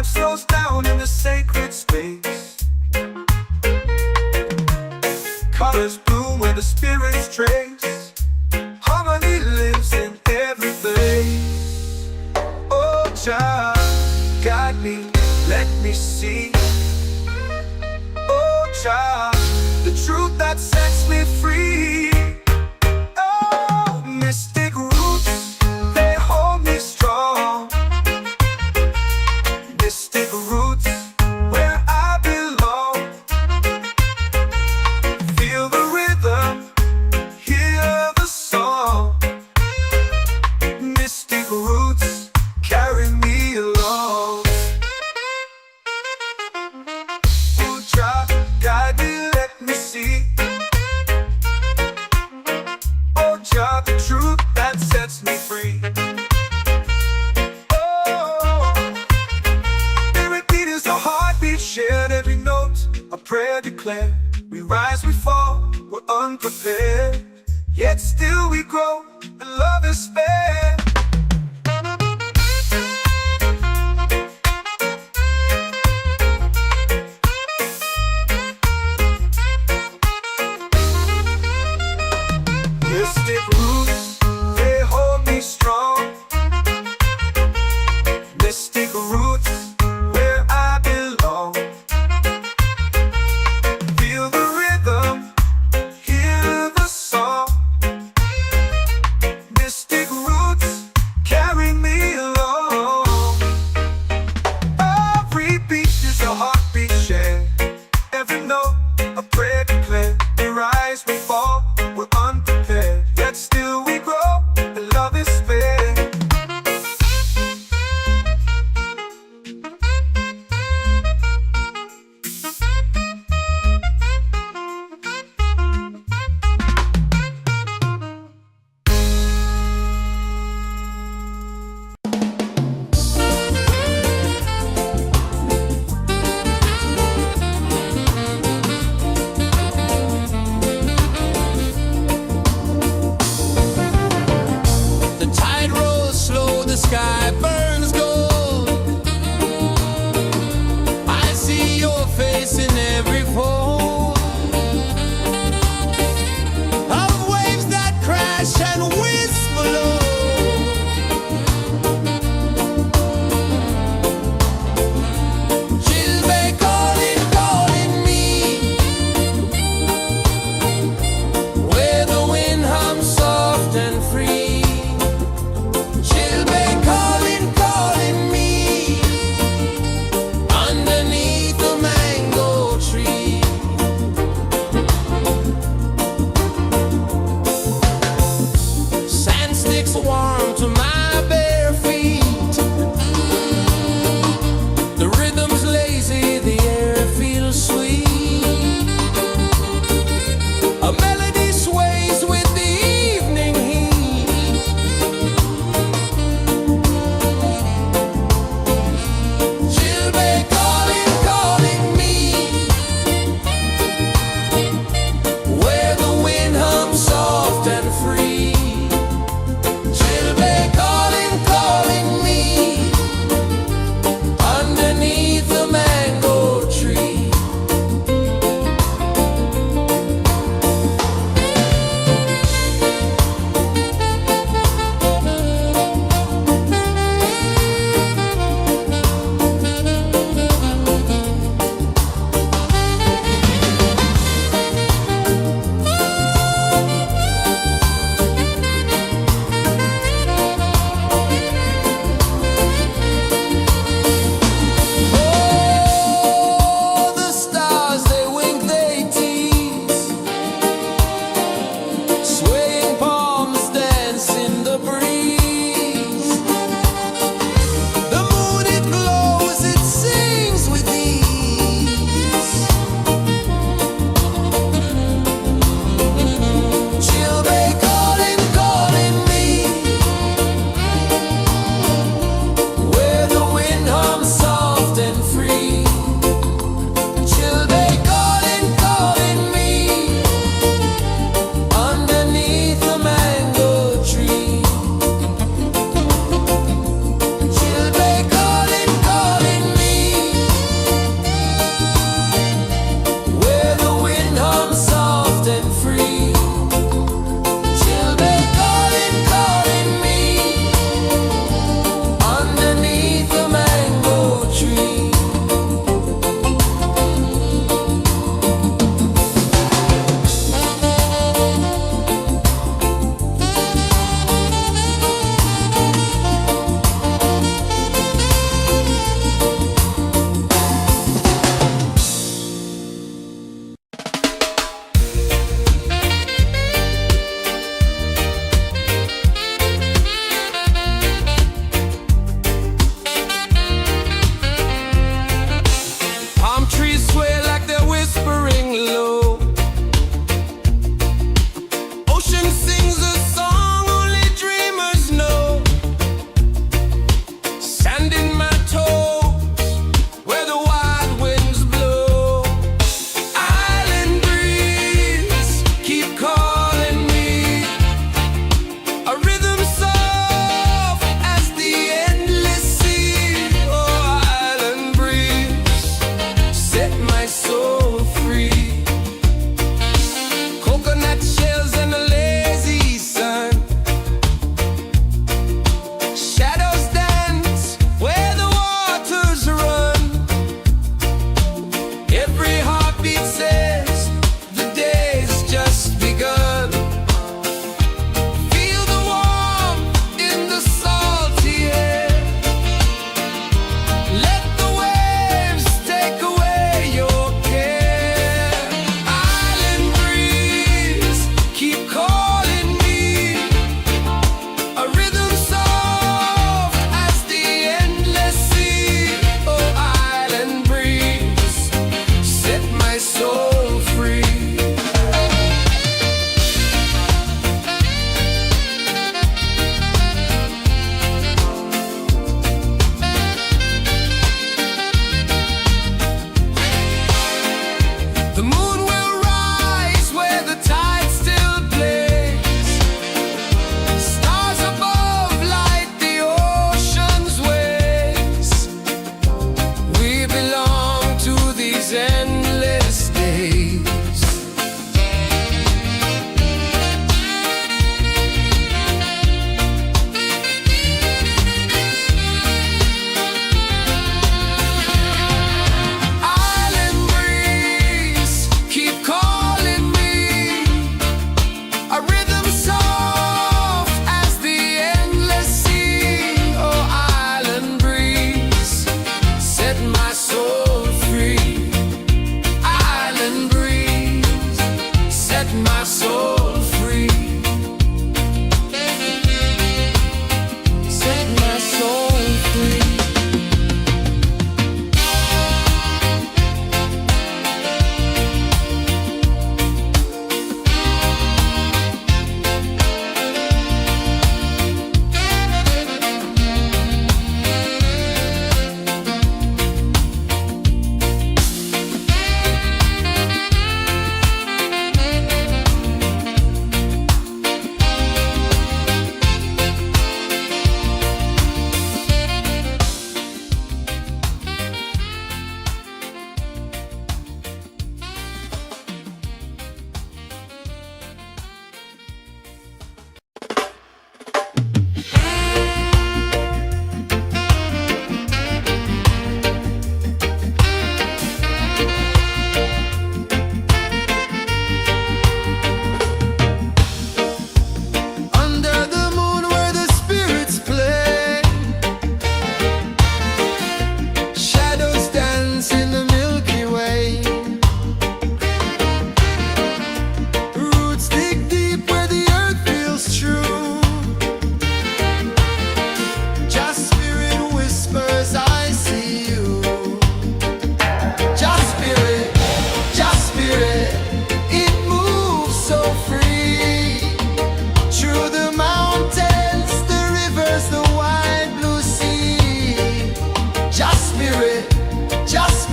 Time slows down in the sacred space. Colors bloom where the spirits trace. Harmony lives in every place. Oh, child, guide me, let me see. Oh, child, the truth that sets me free. Oh, mystic roots, they hold me strong. Mystic roots, where I belong. Feel the rhythm, hear the song. Mystic roots, carry me along. Oh, child, guide me, let me see. Oh, child, the truth that sets me free. Oh, spirit beat is the heartbeat, shared every note, a prayer declared. We rise, we fall, we're unprepared, yet still we grow, and love is spared. Mystic roots, they hold me strong. Mystic roots, where I belong. Feel the rhythm, hear the song. Mystic roots,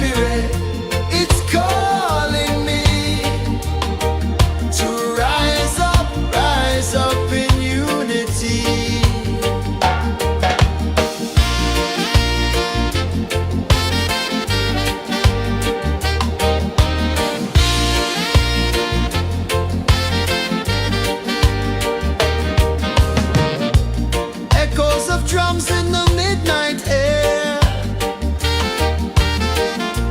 spirit, it's calling me to rise up in unity. Echoes of drums in the midnight air.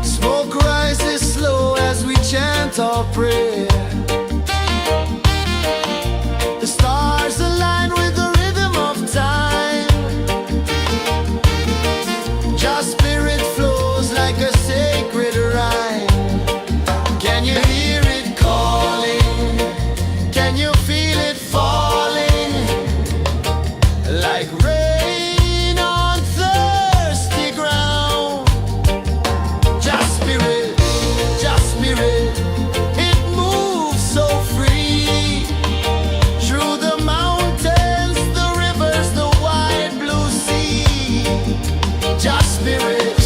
Smoke rises slow as we chant our prayer. The stars align with the rhythm of time. Your spirit flows like a sacred rhyme. Can you hear it calling? Can you feel it falling? Like rain on thirsty ground. Just spirit, it moves so free. Through the mountains, the rivers, the wide blue sea. Just spirit,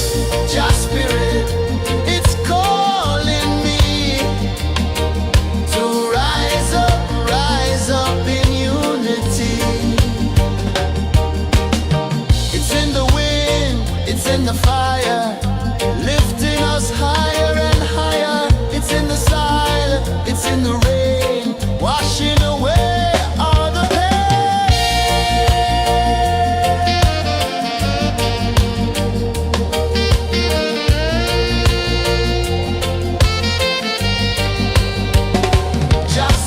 it's calling me to rise up in unity. It's in the wind, it's in the fire, lifting us higher and higher. It's in the silence, it's in the rain, washing away all the pain. Just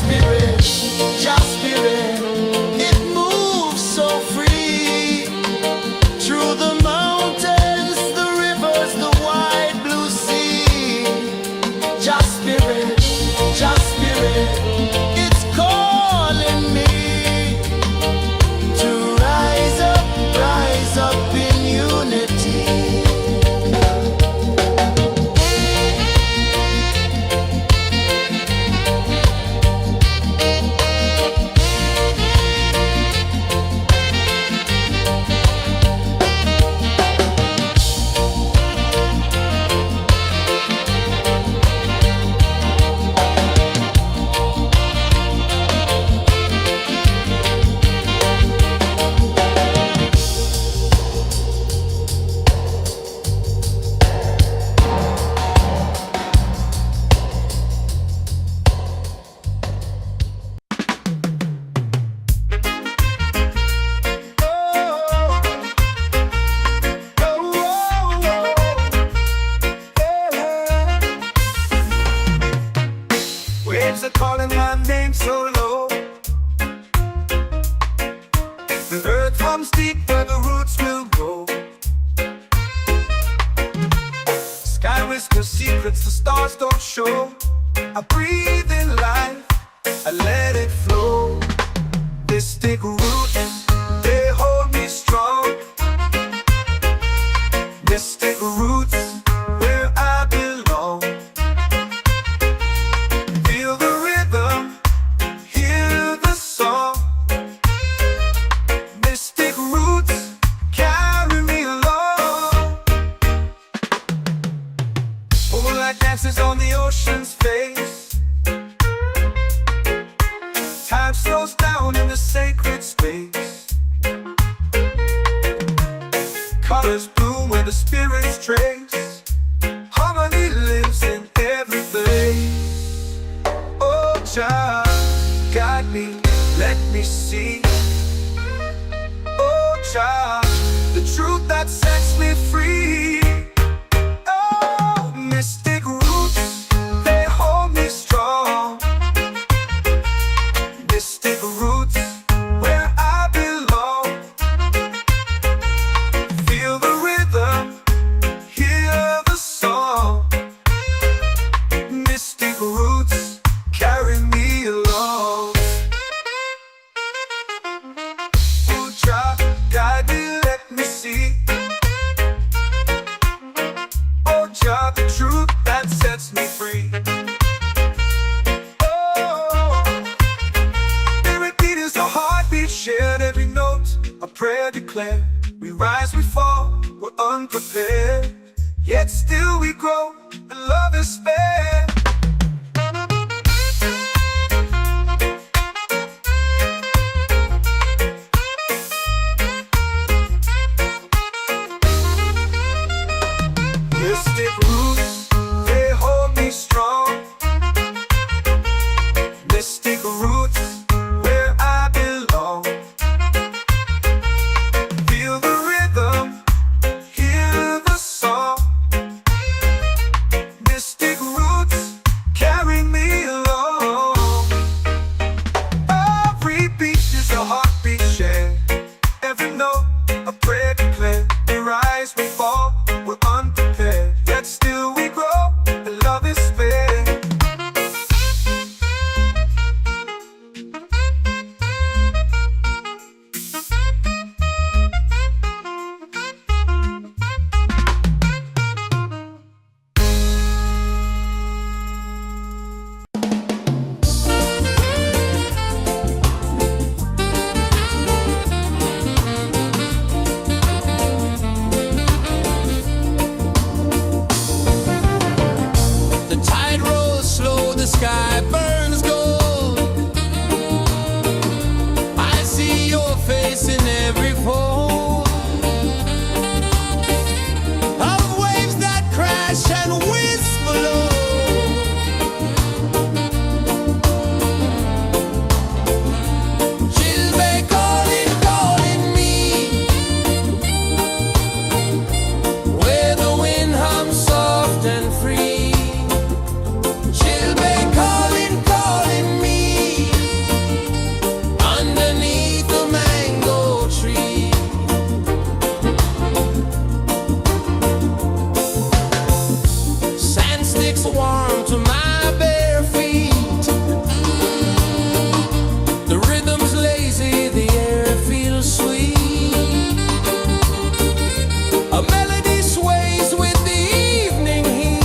spirit, it moves so free. Through the mountains, the rivers, the wide blue sea. Just spirit, it's calling me to rise up in unity. Waves are calling my name so low. The earth comes deep where the roots will grow. Sky whispers secrets the stars don't show. I breathe in life, I let it flow. Mystic roots, they hold me strong. Mystic roots, where I belong. Feel the rhythm, hear the song. Mystic roots, carry me along. Moonlight dances on the ocean's face. Time slows down in the sacred space. Colors bloom where the spirits trace. Harmony lives in every place. Oh, child, guide me, let me see. Oh, child, the truth that sets me free. Oh, mystic roots, they hold me strong. Mystic roots, where I belong. Feel the rhythm, hear the song. Mystic roots, carry me along. grow and love is spared. Mystic roots, they hold me strong. Mystic roots, where I belong. Feel the rhythm, hear the song. Mystic roots, carry me along. Every beat is a heartbeat shared. Every note, a prayer declared. We rise, we fall, we're unprepared. Yet still we grow, and love is spared. The tide rolls slow, the sky burns gold. I see your face in every fold of waves that crash and whisper low. She'll be calling, calling me, where the wind hums soft and free. She'll be calling, calling me, underneath the mango tree. Sand sticks warm to my bare feet. The rhythm's lazy, the air feels sweet. A melody sways with the evening heat.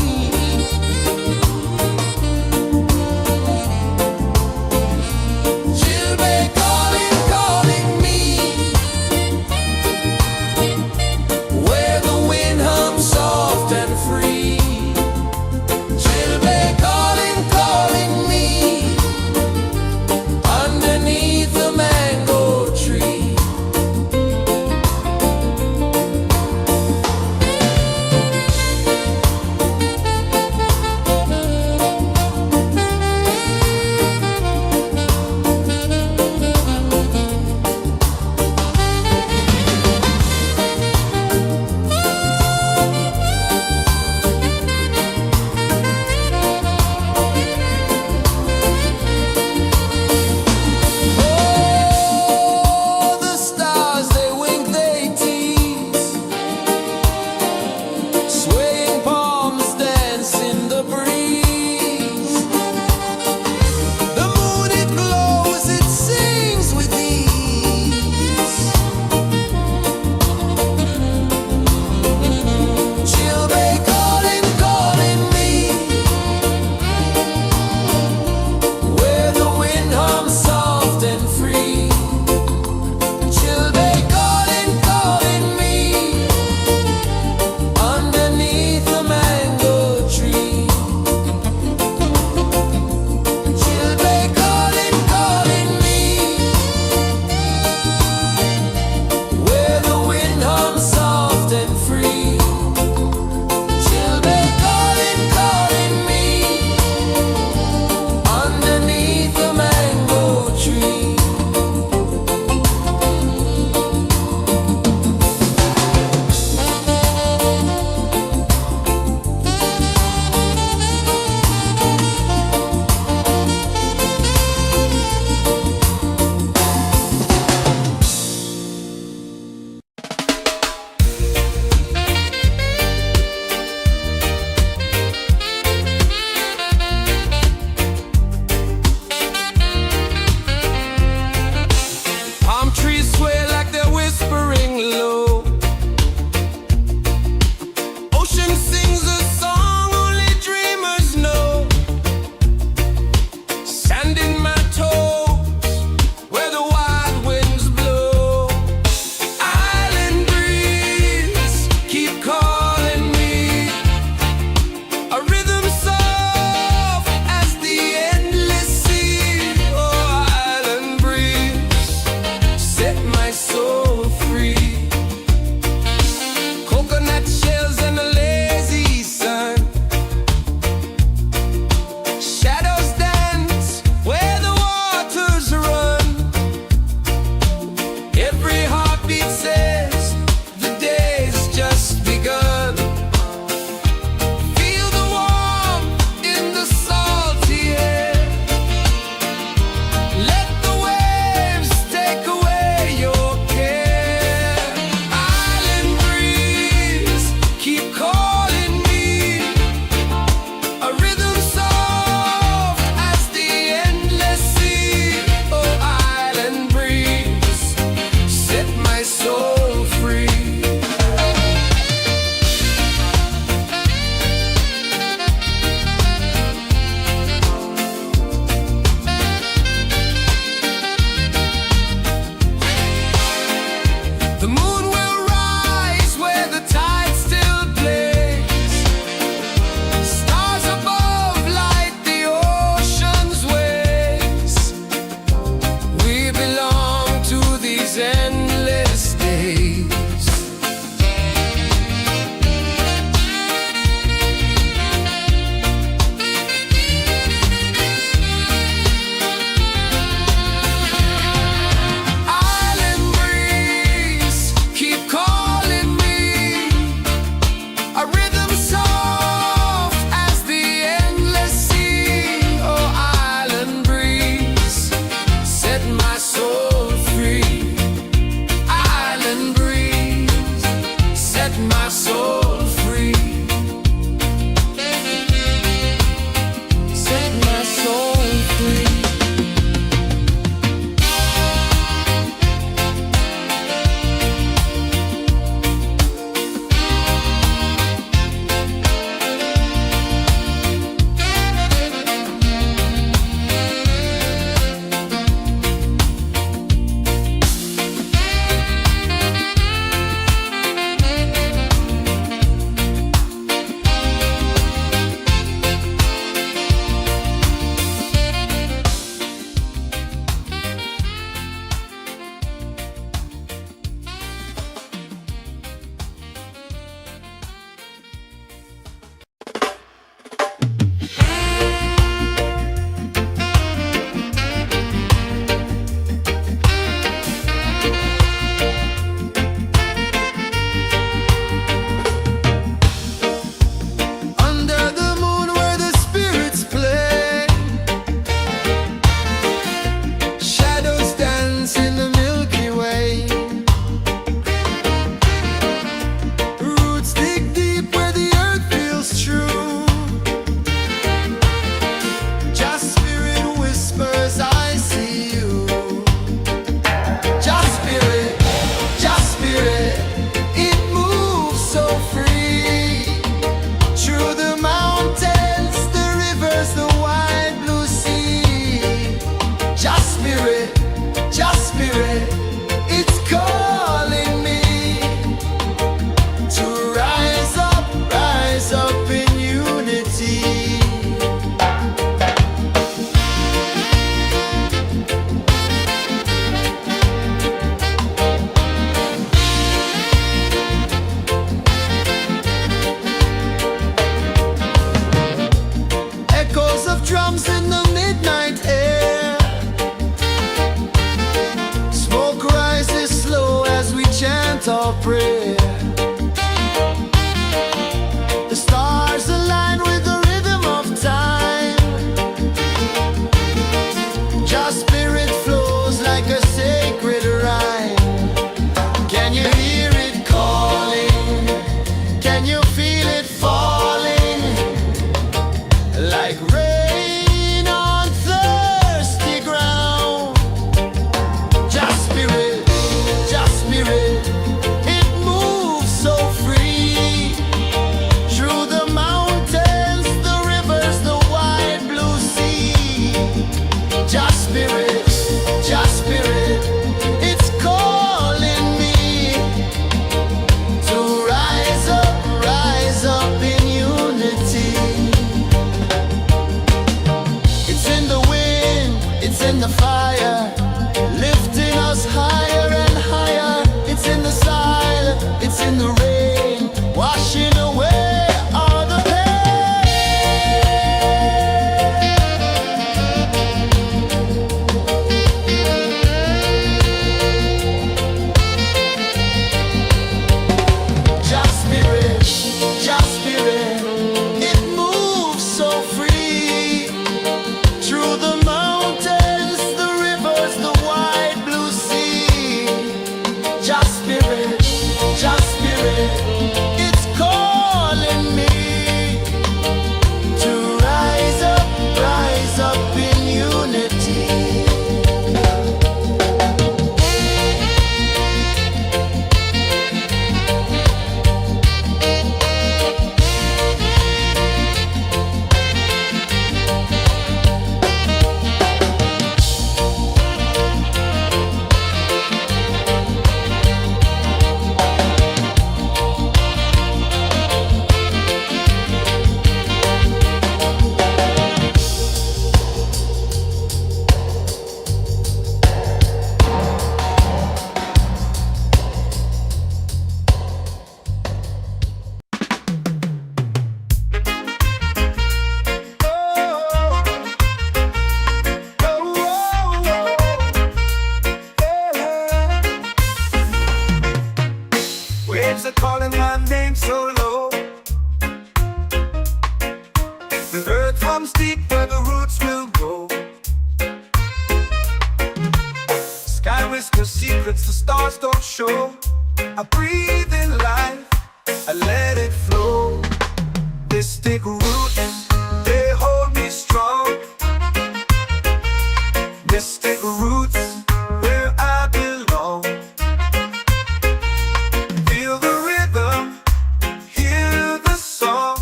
She'll be calling, calling me, where the wind hums soft and free. She'll be calling, calling me, underneath the mango tree. Oh, the stars, they wink, they tease. Swaying palms dance in the breeze. The moon, it glows, it sings with ease. She'll be calling, calling me, where the wind hums soft and free. She'll be calling, calling me, underneath the mango tree. She'll be calling, calling me, where the wind hums soft and free. She'll be calling, calling me, underneath the mango tree. Palm trees sway like they're whispering low. Ocean sings a song only dreamers know. Sand in my toes, where the wild winds blow. Island breeze, keep calling me, The earth comes deep where the roots will grow. Sky whispers secrets the stars don't show. I breathe in life, I let it flow. Mystic roots, they hold me strong. Mystic roots, where I belong. Feel the rhythm, hear the song.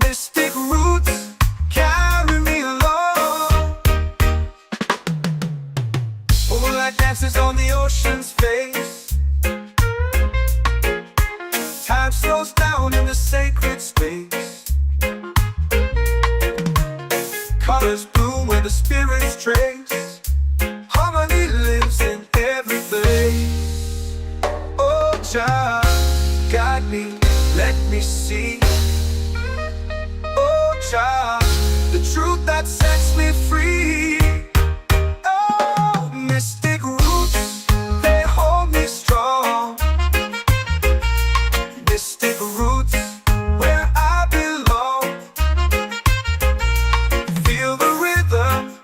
Mystic roots, carry me along. Moonlight dances on the ocean's face. Time slows down in the sacred space. Colors bloom where the spirits trace. Harmony lives in every place. Oh, child, guide me, let me see. Oh, child, the truth that sets me free. Oh, mystic roots, they hold me strong. Mystic roots, where I belong. Feel the rhythm,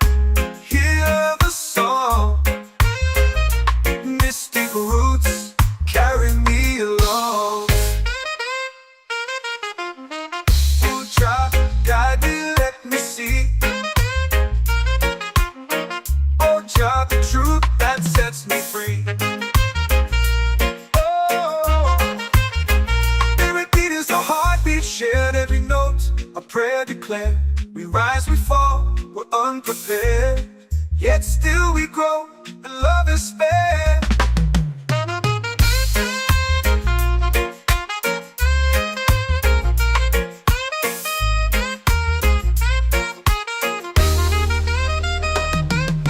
hear the song. Mystic roots, carry me along. Oh, child, guide me, let me see. Oh, child, the truth that sets me free. Shared every note, a prayer declared. We rise, we fall, we're unprepared. Yet still we grow, and love is spared.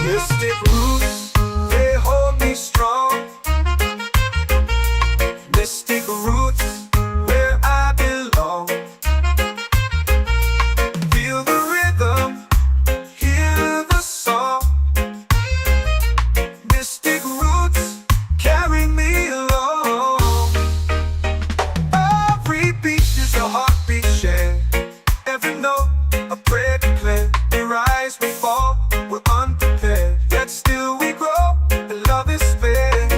Mystic roots, they hold me strong. Mystic roots, where I belong. Feel the rhythm, hear the song. Mystic roots, carry me along. Every beat is a heartbeat shared. Every note, a prayer declared. We rise, we fall, we're unprepared. Yet still we grow, and love is spared.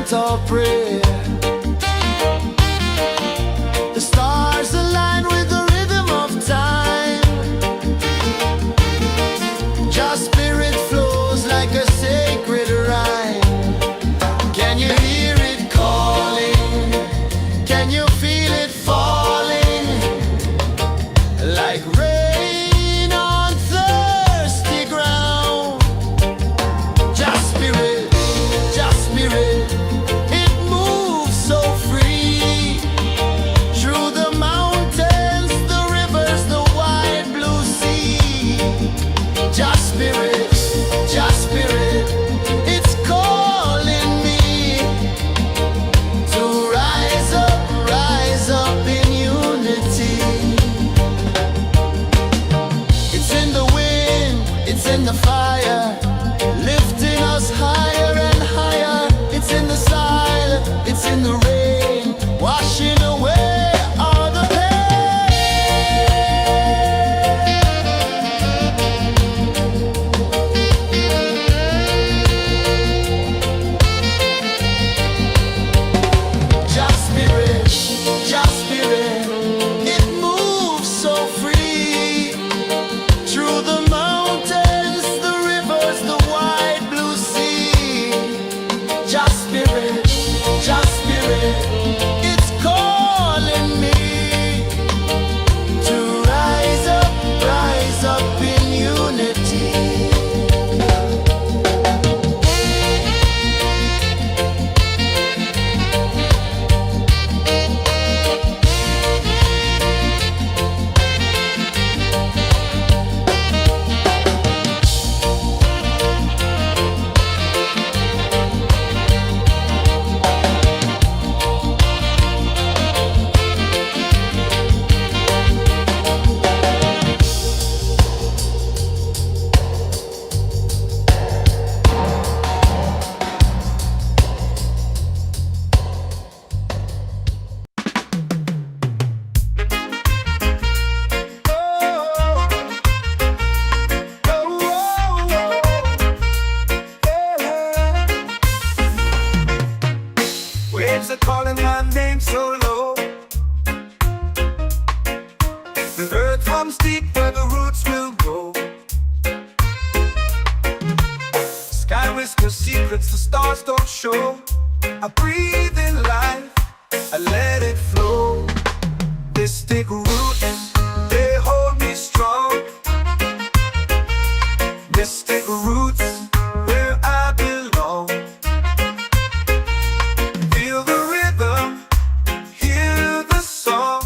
chant or pray. The stars align with the rhythm of time. Just spirit flows like a sacred rhyme. Can you hear it calling? Can you feel it falling? Like rain on thirsty ground. Just spirit, it moves so free. Through the mountains, the rivers, the wide blue sea. Just spirit, it's calling me to rise up in unity. It's in the wind, it's in the fire, lifting us higher and higher. It's in the silence, it's in the rain, washing away all the pain. Just spirit, it moves so free. Through the mountains, the rivers, the wide blue sea. Just spirit, it's calling me to rise up in unity. Waves are calling my name so low. The earth hums deep where the roots will grow. Sky whispers secrets the stars don't show. I breathe in life, I let it flow. Mystic roots, they hold me strong. Mystic roots, where I belong. Feel the rhythm, hear the song.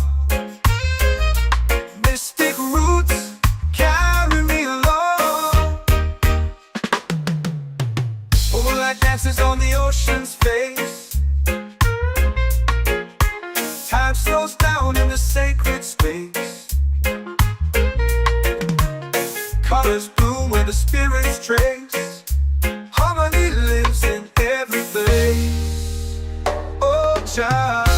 Mystic roots, carry me along. Moonlight dances on the ocean's face. Time slows down in the sacred space. Colors bloom where the spirits trace. Harmony lives in every place. Oh, child,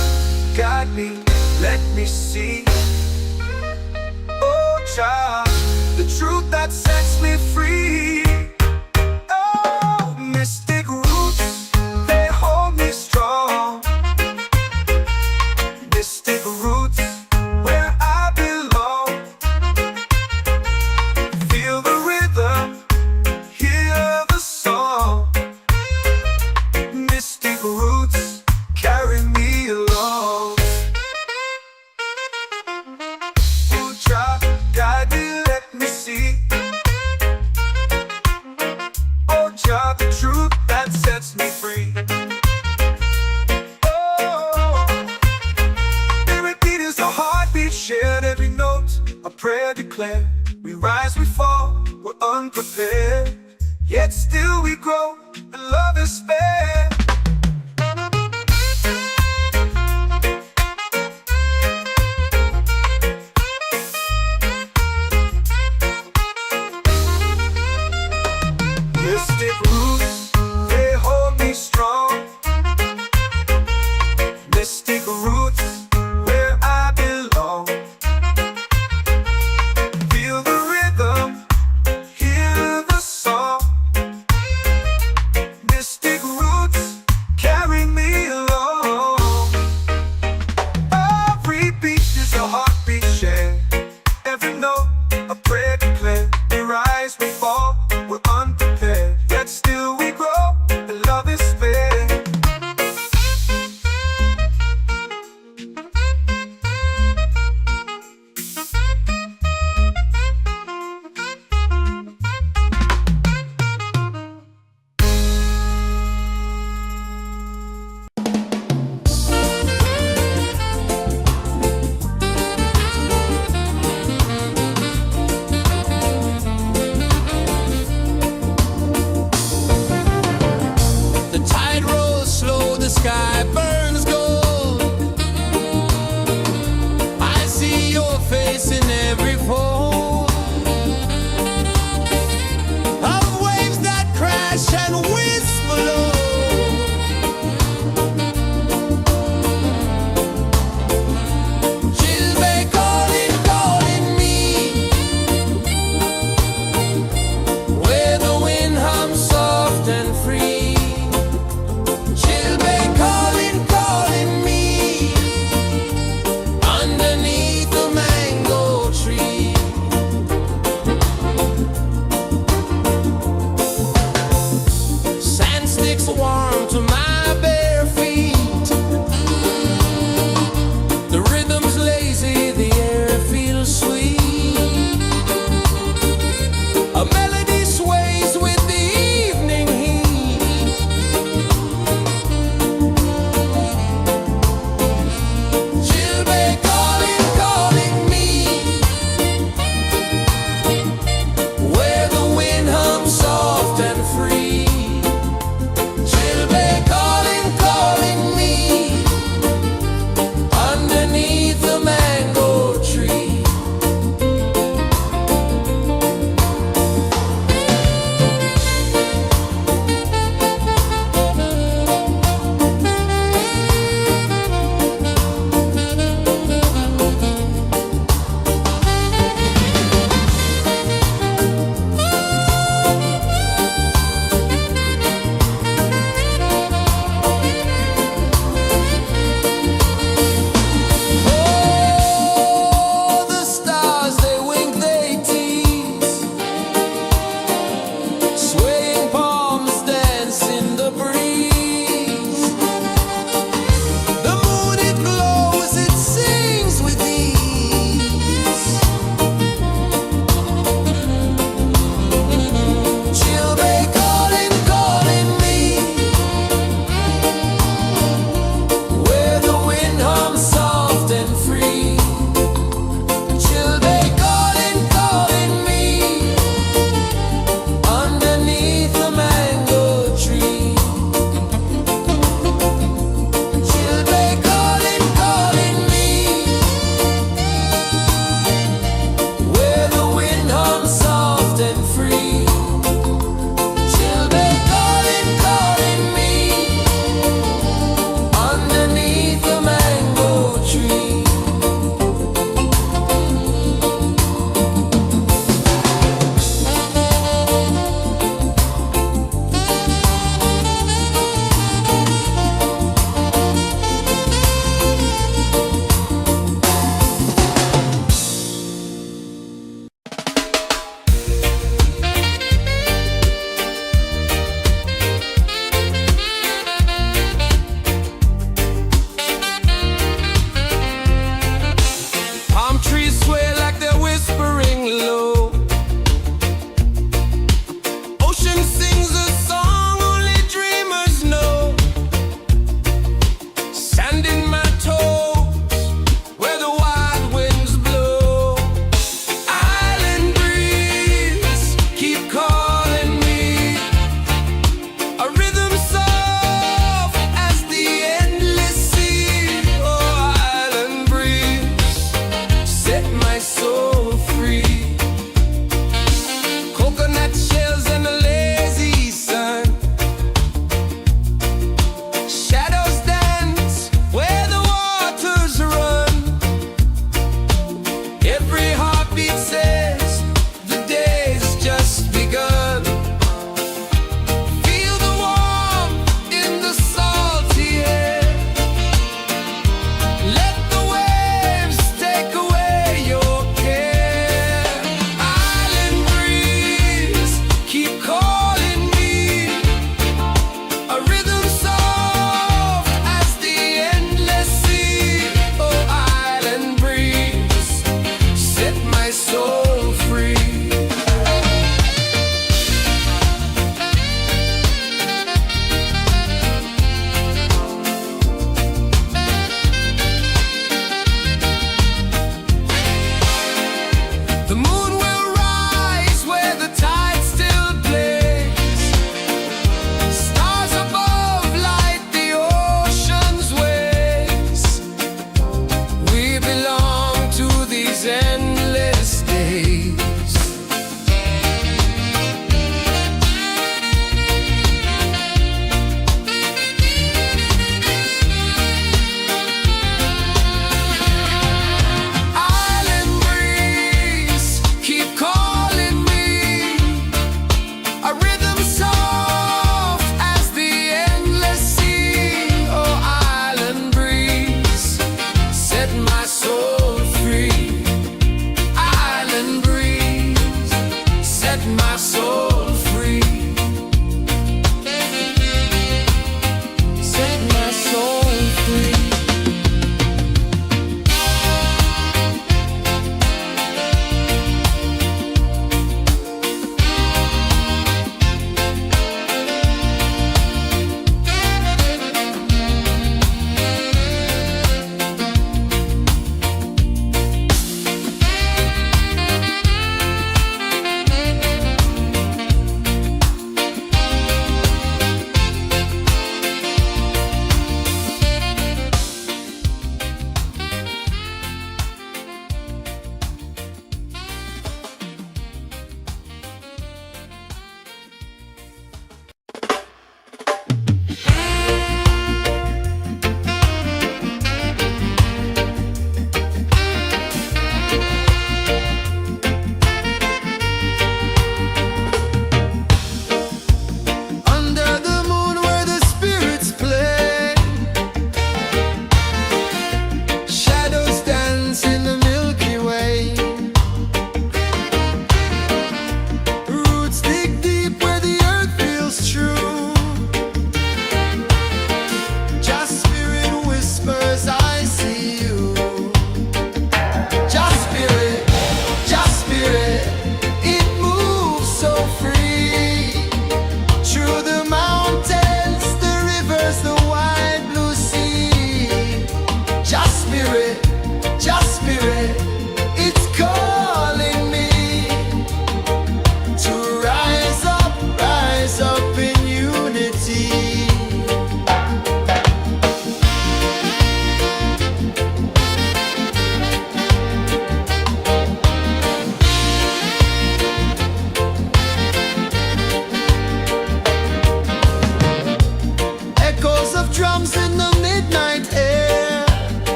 guide me, let me see. Oh, child, the truth that sets me free. Oh, mystic roots, they hold me strong. Mystic roots, where I belong. Feel the rhythm, hear the song. Mystic roots, carry me along. Oh, child, guide me, let me see. Oh, child, the truth that sets me free. Oh, spirit beat is a heartbeat, shared every note. A prayer declared. We rise, we fall, we're unprepared. Yet still we grow, and love is spared. Mystic roots, they hold me strong. Mystic roots, where I belong. Feel the rhythm, hear the song. Mystic just below. She'll be calling, calling me, where the wind hums soft and free. She'll be calling, calling me, underneath the mango tree. Sand sticks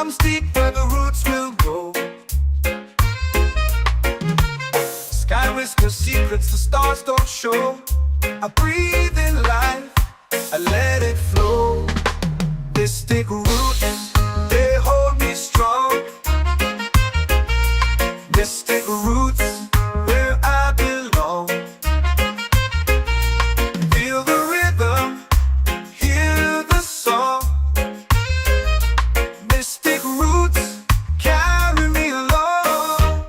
comes deep where the roots will grow. Sky whispers secrets the stars don't show. I breathe in life, I let it flow. Mystic roots, they hold me strong. Mystic roots, where I belong. Feel the rhythm, hear the song. Mystic roots, carry me along.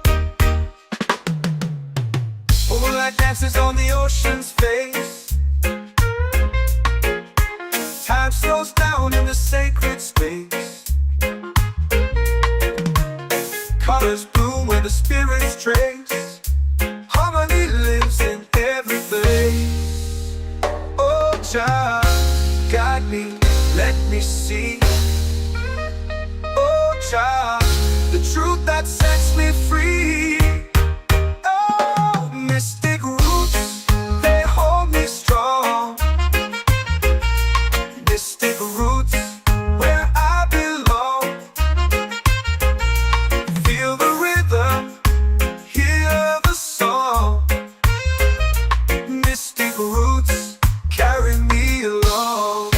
Moonlight dances on the ocean's face. Time slows down in the sacred space. Colors bloom where the spirits trace. Harmony lives in every place. Oh, child, guide me, let me see. Oh, child, the truth that sets me free. Oh, mystic roots, they hold me strong. Mystic roots, where I belong. Feel the rhythm, hear the song. Mystic roots, carry me along.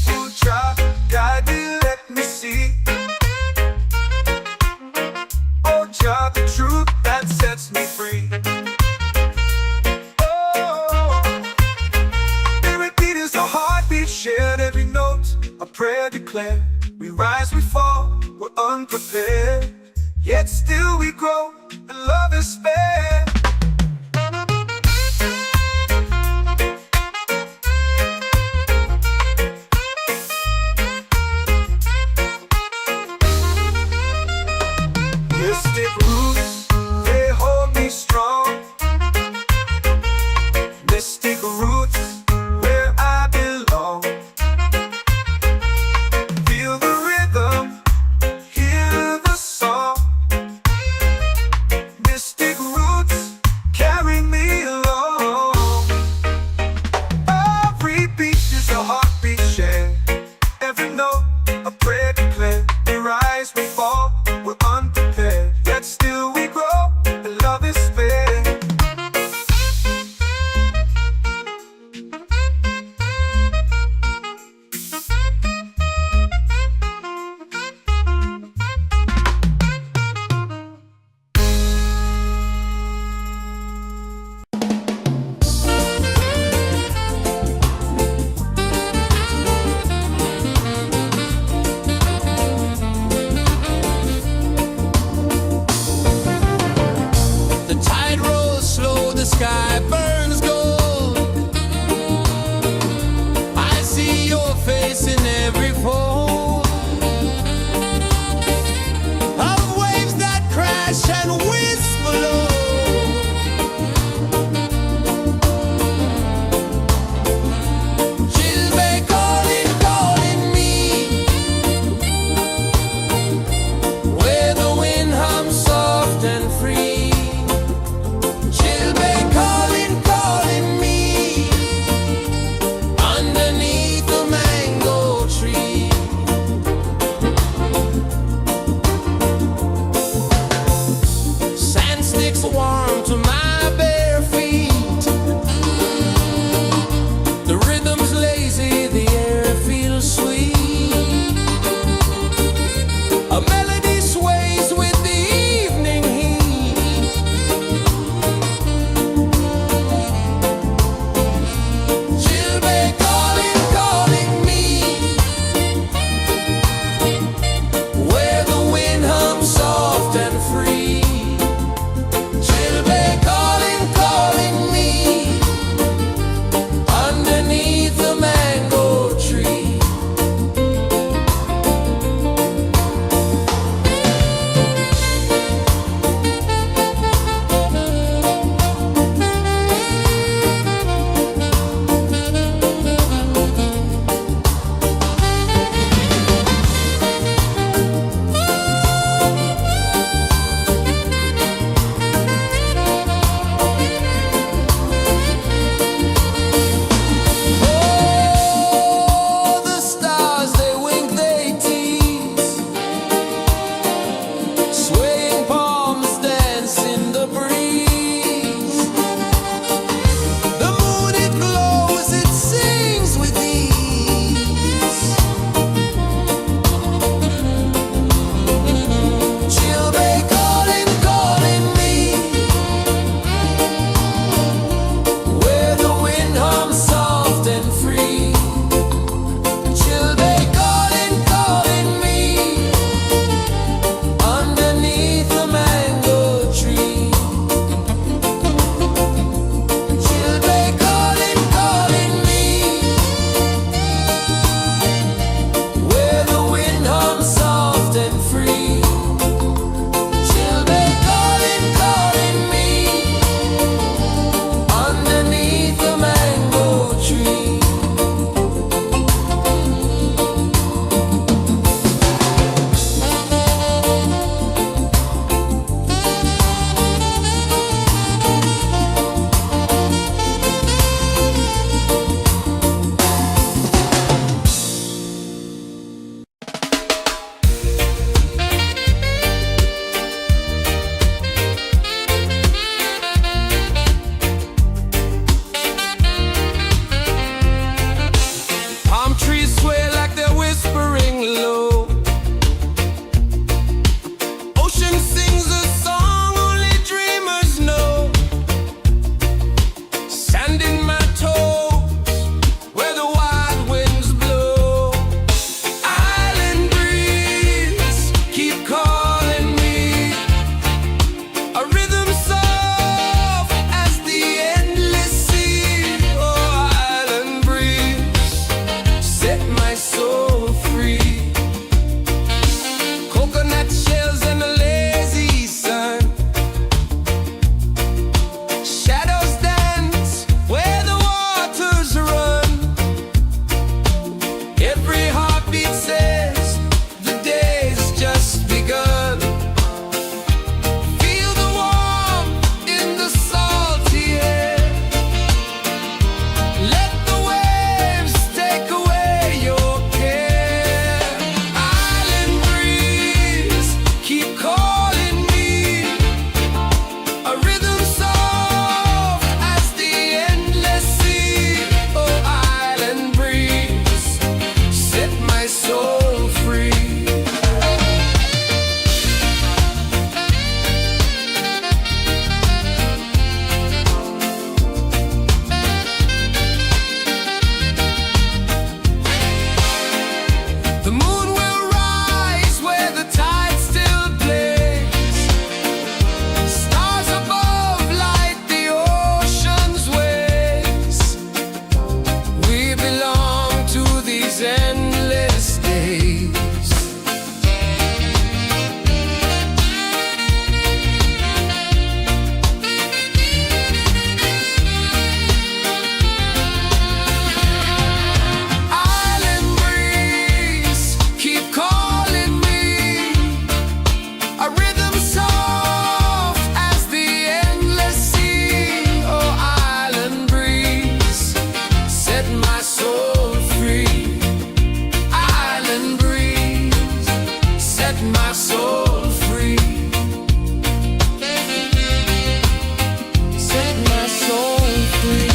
Oh, child, guide me, let me see. Oh, child, the truth that sets me free. Shared every note, a prayer declared. We rise, we fall, we're unprepared. Yet still we grow, and love is spared. Mystic roots, they hold me strong. Mystic roots, where I belong. Feel the rhythm, hear the song. Mystic roots, The moon will rise where the tide still plays. Stars above light the ocean's waves. We belong to these endless days. Island breeze, keep calling me. A rhythm soft as the endless sea. Oh, island breeze, set my soul free. Island breeze, set my soul free. Set my soul free.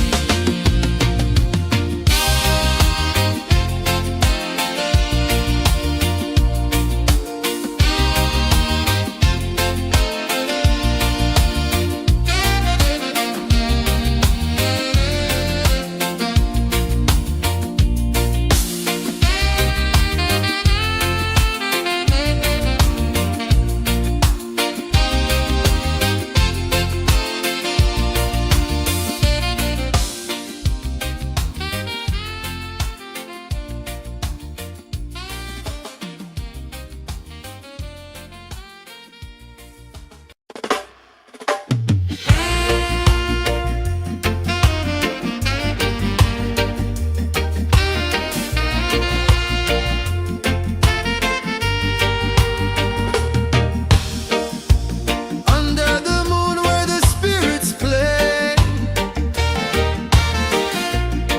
Under the moon where the spirits play,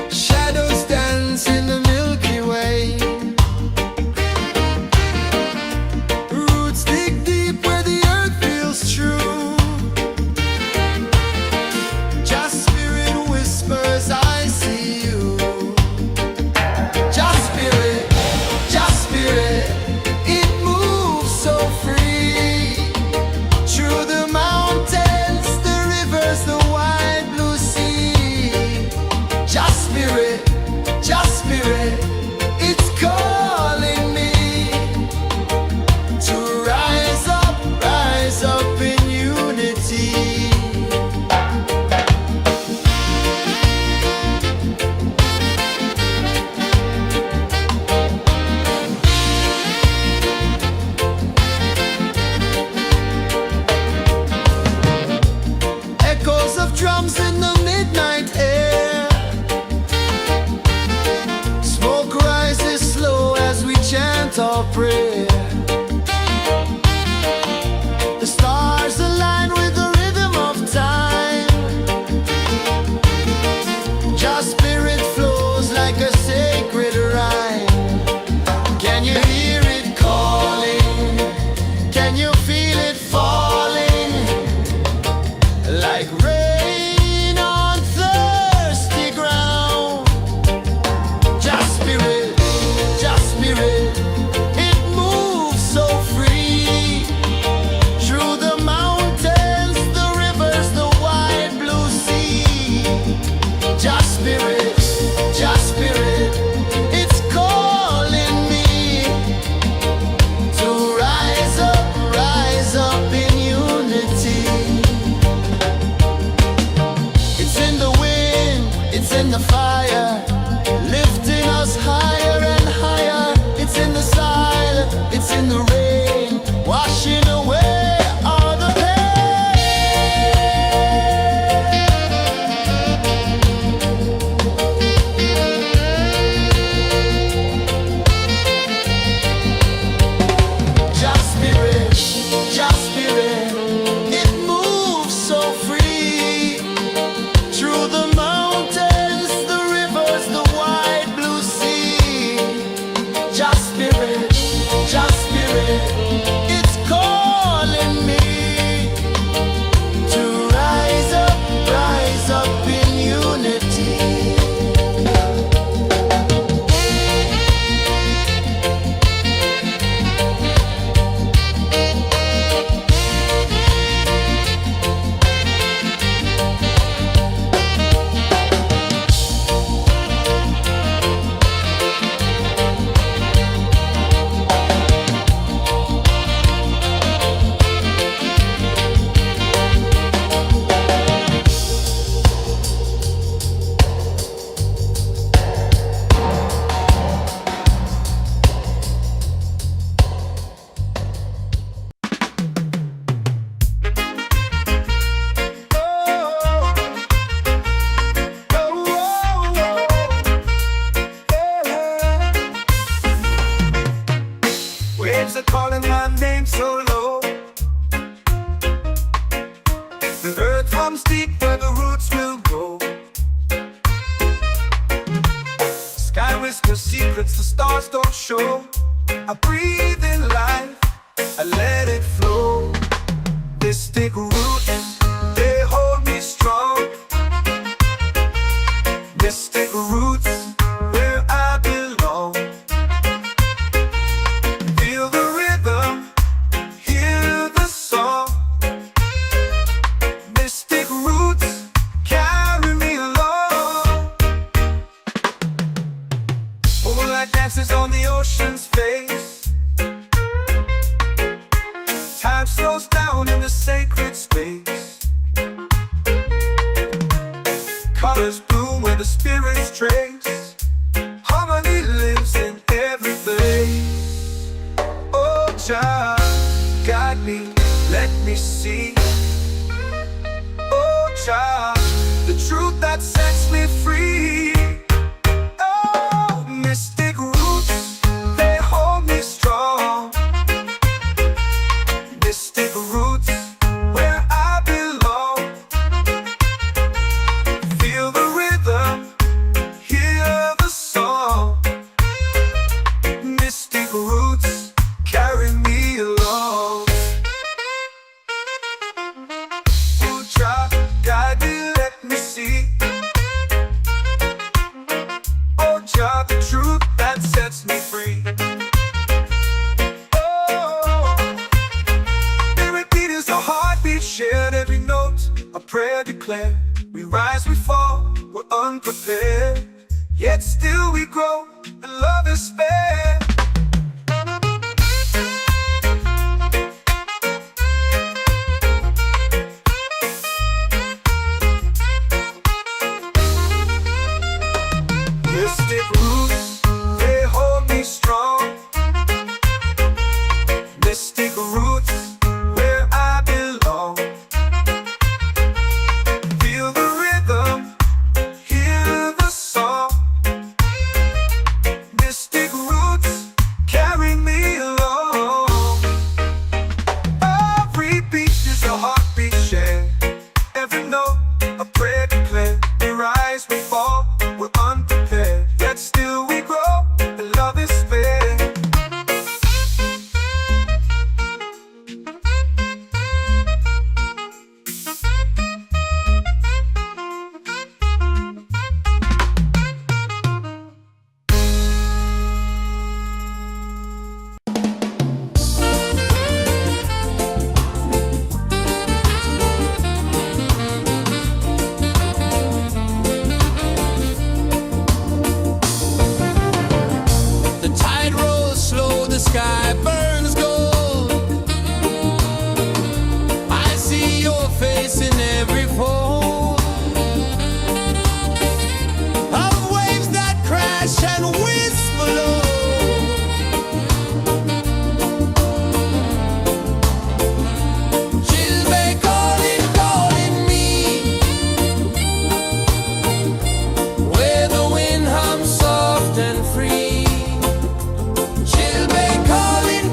shadows dance in the Milky Way. Roots dig deep where the earth feels true. Just spirit whispers, I see you. Just spirit, it moves so free. Through the mountains, the rivers, the wide blue sea. Just spirit, it's calling me to rise up in unity. Echoes of drums in the midnight air. Smoke rises slow as we chant our prayer. The stars align with the rhythm of time. Just spirit flows like a sacred rhyme. Can you hear it calling? Can you feel it falling? Like rain on thirsty ground. Just spirit, it moves are calling my name so low. The earth hums deep where the roots will grow. Sky whispers secrets the stars don't show. I breathe in life, I let it flow. Mystic roots, they hold me strong. Mystic roots, where I belong. Feel the rhythm, hear the song. Mystic roots, carry me along. Moonlight dances on the ocean's face. Time slows down in the sacred space. Colors bloom where the spirits trace. Harmony lives in every place. Oh, child, guide me, let me see. Oh, child, the truth that sets me free. Oh, mystic roots, they hold me strong. Mystic roots, where I belong. Feel the rhythm, hear the song. Mystic roots, carry me along. Oh, child, guide me, let me see. Oh, child, the truth that sets me free. Shared every note, a prayer declared. We rise, we fall, we're unprepared. Yet still we grow, and love is spared. Mystic roots, they hold me strong. Mystic roots, where I belong. Feel the rhythm, hear the song. Mystic roots, carry me along. Every beat is a heartbeat shared. Every note, a prayer declared. We rise, we fall, we're unprepared. Yet still we grow, and love is spared. The tide rolls slow, the sky burns gold. I see your face in every fold of waves that crash and whisper low. She'll be calling, calling me, where the wind hums soft and free. She'll be calling,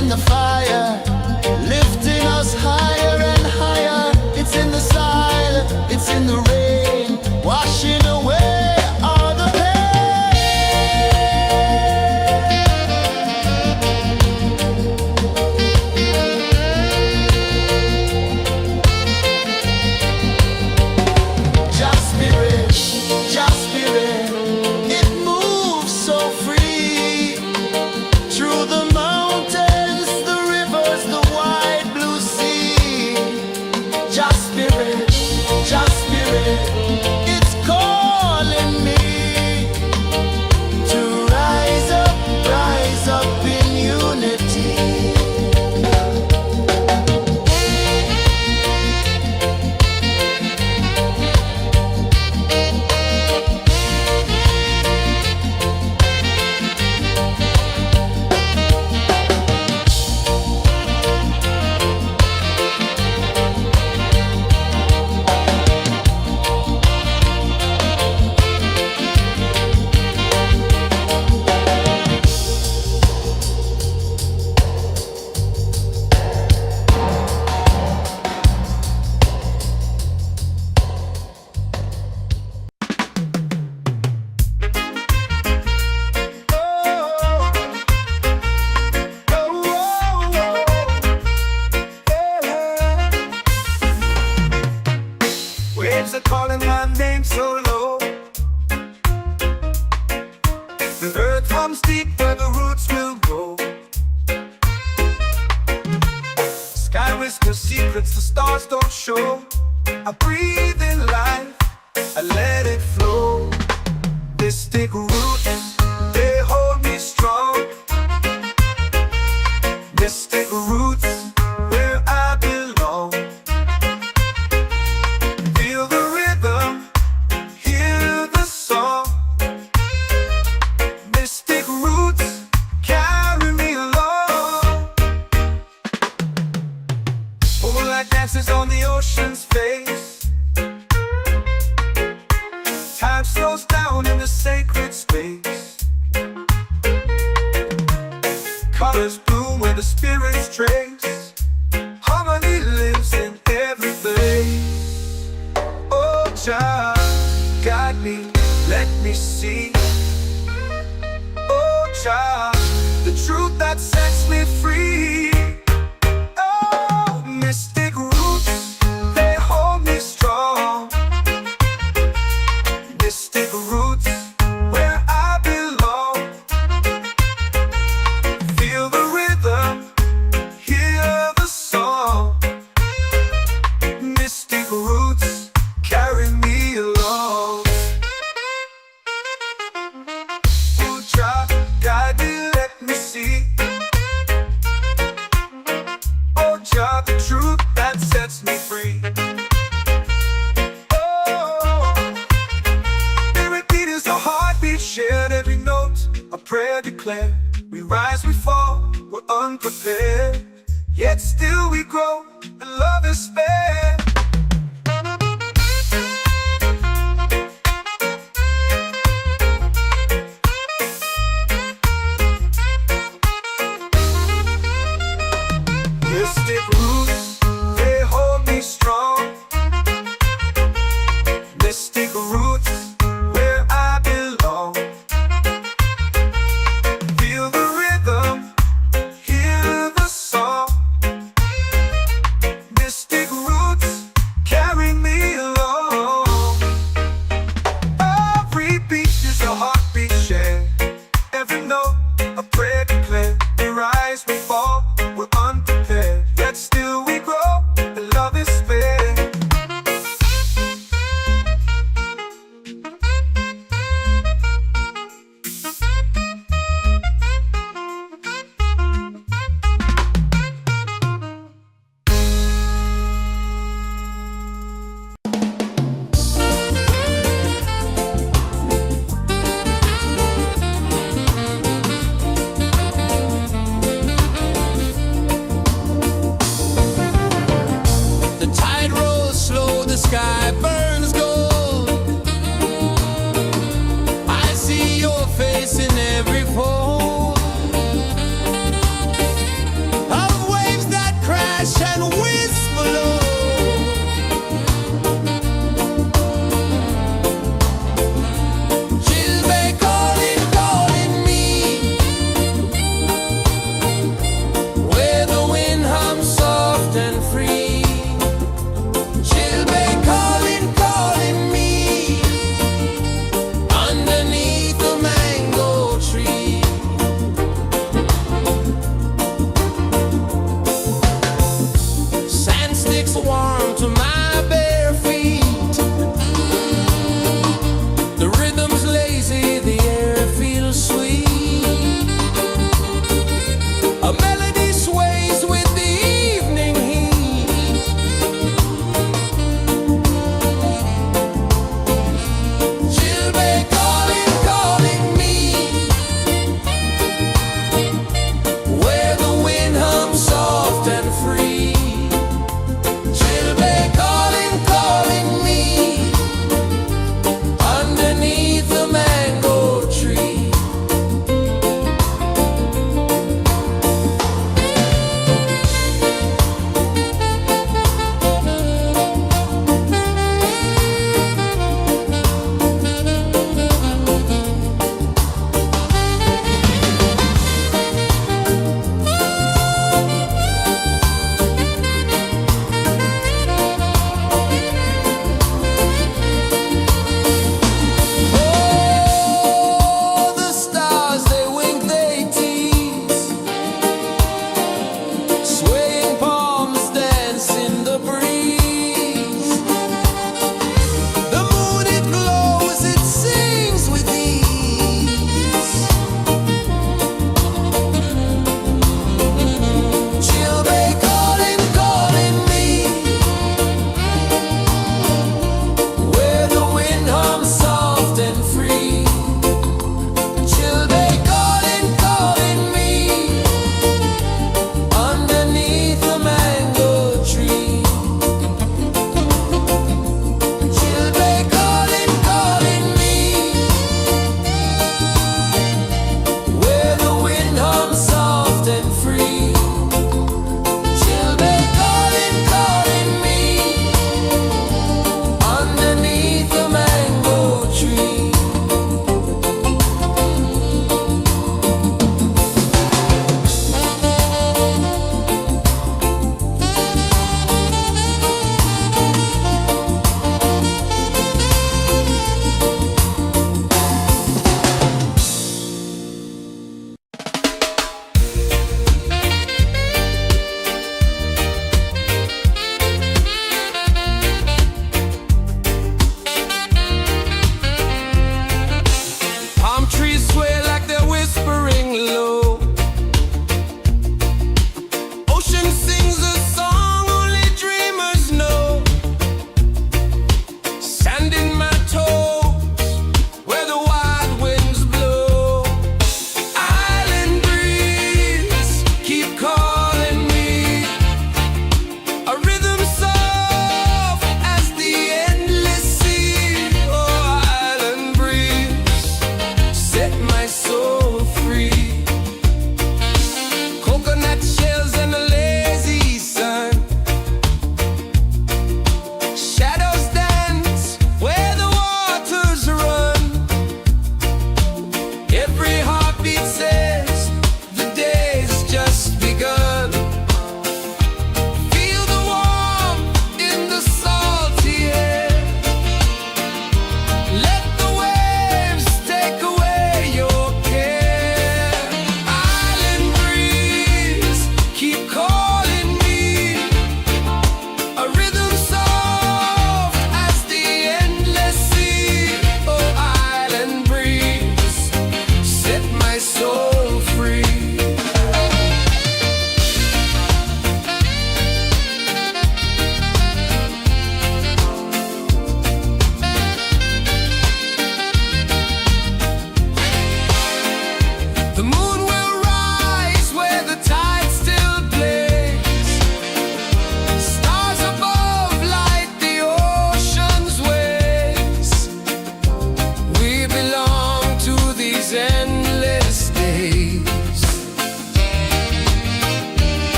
in the fire, lifting us higher and higher. It's in the silence, it's in the rain, washing away all the pain. Just spirit, it moves so free through the mountains, the rivers, the wide blue sea. Just spirit, it's calling me to rise up in unity. Waves are calling my name so low. The earth hums deep where the roots will go. Sky whispers secrets the stars don't show. I breathe in life, I let it flow. Mystic roots, they hold me strong. Mystic roots, where I belong. Feel the rhythm, hear the song. Mystic roots, carry me along. Moonlight dances on the ocean's face. Time slows down in the sacred space. Colors bloom where the spirits trace. Harmony lives in every place. Oh, Jah, guide me, let me see. Oh, Jah, the truth that sets me free. Oh, mystic roots, they hold me strong. Mystic roots, where I belong. Feel the rhythm, hear the song. Mystic roots, carry me along. Oh, Jah, guide me, let me see. Oh, Jah, the truth that sets me free. Oh, spirit beat is a heartbeat, shared every note, a prayer declared. We rise, we fall, we're unprepared, yet still we grow, and love is spared. Mystic roots, they hold me strong. Mystic roots, where I belong. Feel the rhythm, hear the song. Mystic roots,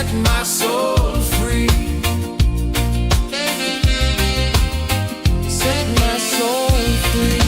set my soul free. Set my soul free.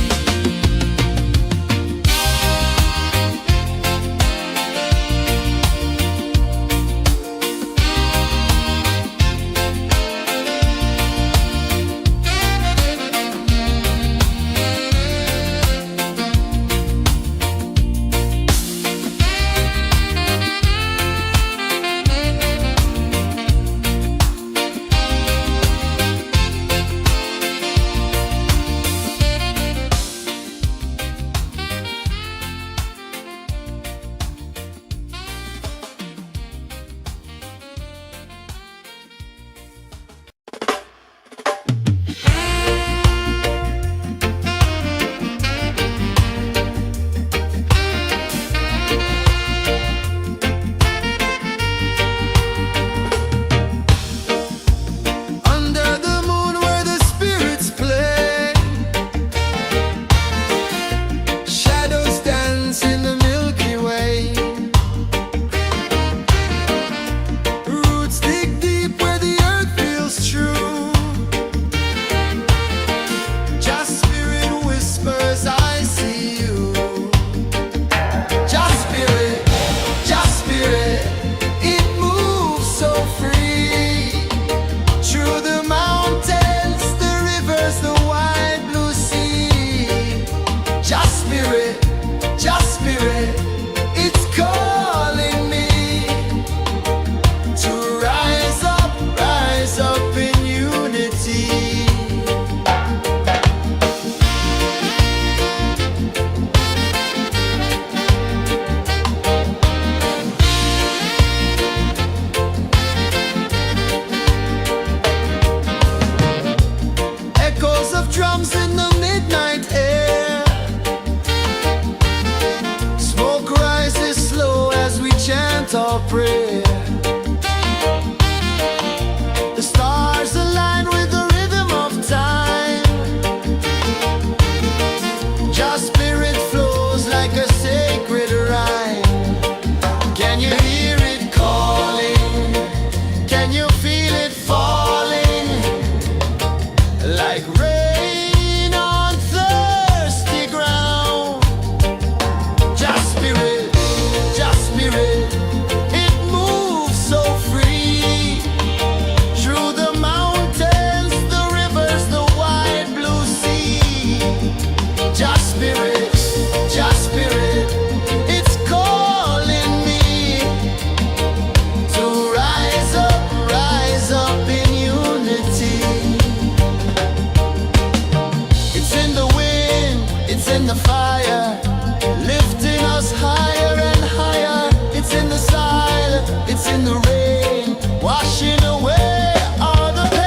Under the moon where the spirits play, shadows dance in the Milky Way. Roots dig deep where the earth feels true. Just spirit whispers, I see you. Just spirit, it moves so free. Through the mountains, the rivers, the wide blue sea. Just spirit, it's calling me to rise up in unity. Echoes of drums in the midnight air. Smoke rises slow as we chant our prayer. The stars align with the rhythm of time. Just spirit flows like a sacred rhyme. Can you hear it calling? Can you feel it falling? Like rain on thirsty ground. Just spirit, it moves so free. Through the mountains, the rivers, the wide blue sea. Just spirit, it's calling me to rise up in unity. It's in the wind, it's in the fire, lifting us higher and higher. It's in the silence, it's in the rain, washing away all the pain.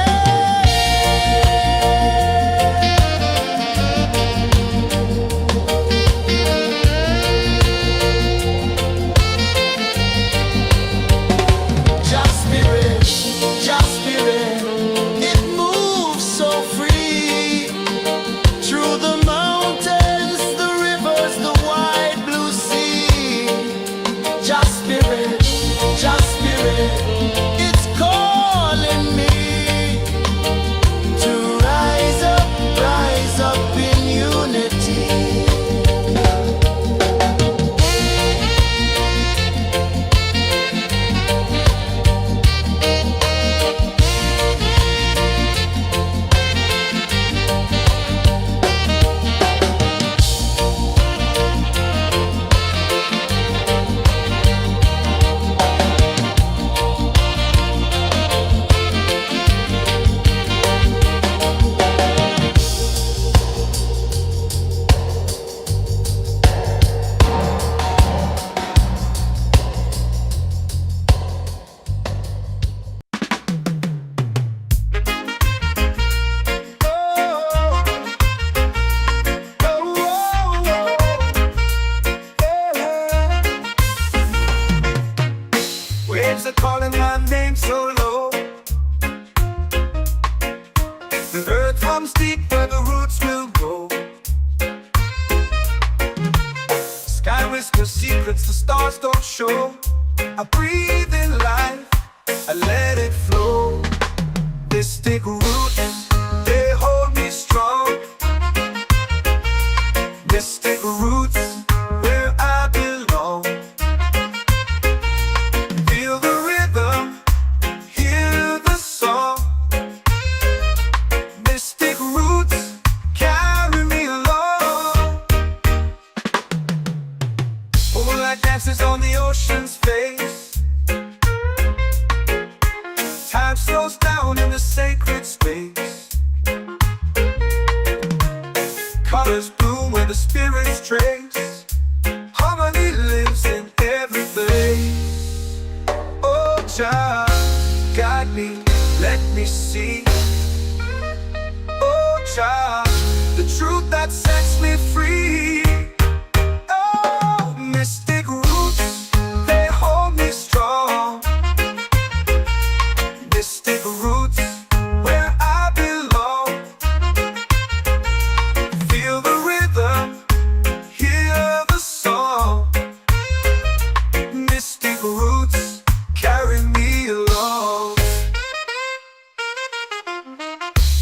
Just spirit, it moves so free. Through the mountains, the rivers, the wide blue sea. Just spirit, it's calling me to rise up in unity. Waves are calling my name so low. The earth runs deep where the roots will go. Sky whispers secrets the stars don't show. I breathe in life, Mystic roots, they hold me strong. Mystic roots, where I belong. Feel the rhythm, hear the song. Mystic roots, carry me along. Moonlight dances on the ocean's face. Time slows down in the sacred space. Colors bloom where the spirits trace. Harmony lives in every place. Oh, Jah, guide me, let me see. Oh, Jah, the truth that sets me free. Oh, mystic roots, they hold me strong. Mystic roots, where I belong. Feel the rhythm, hear the song. Mystic roots, carry me along.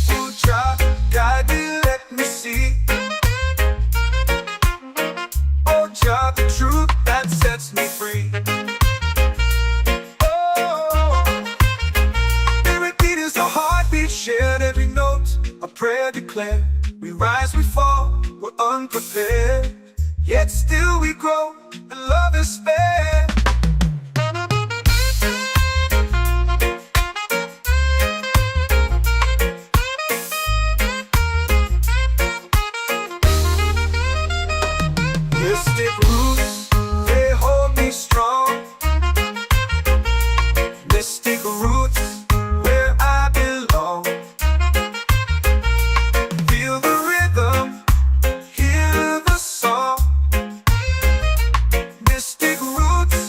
Oh, Jah, guide me, let me see. Oh, Jah, the truth that sets me free. Heartbeat shared, every note a prayer declared. We rise, we fall, we're unprepared, yet still we grow, and love is spared. Mystic roots, they hold me strong. Mystic roots, where I belong. Feel the rhythm, hear the song. Mystic roots,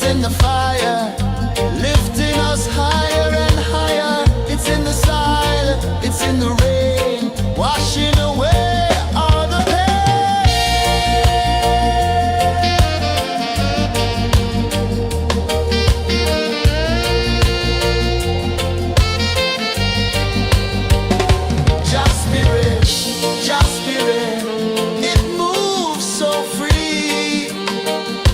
it's in the fire, lifting us higher and higher. It's in the silence, it's in the rain, washing away all the Just spirit, just spirit, it moves so free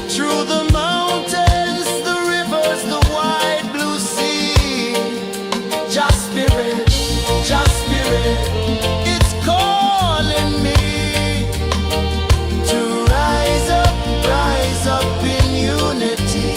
through the mountains, the rivers, the wide blue sea. Just spirit, it's calling me to rise up in unity.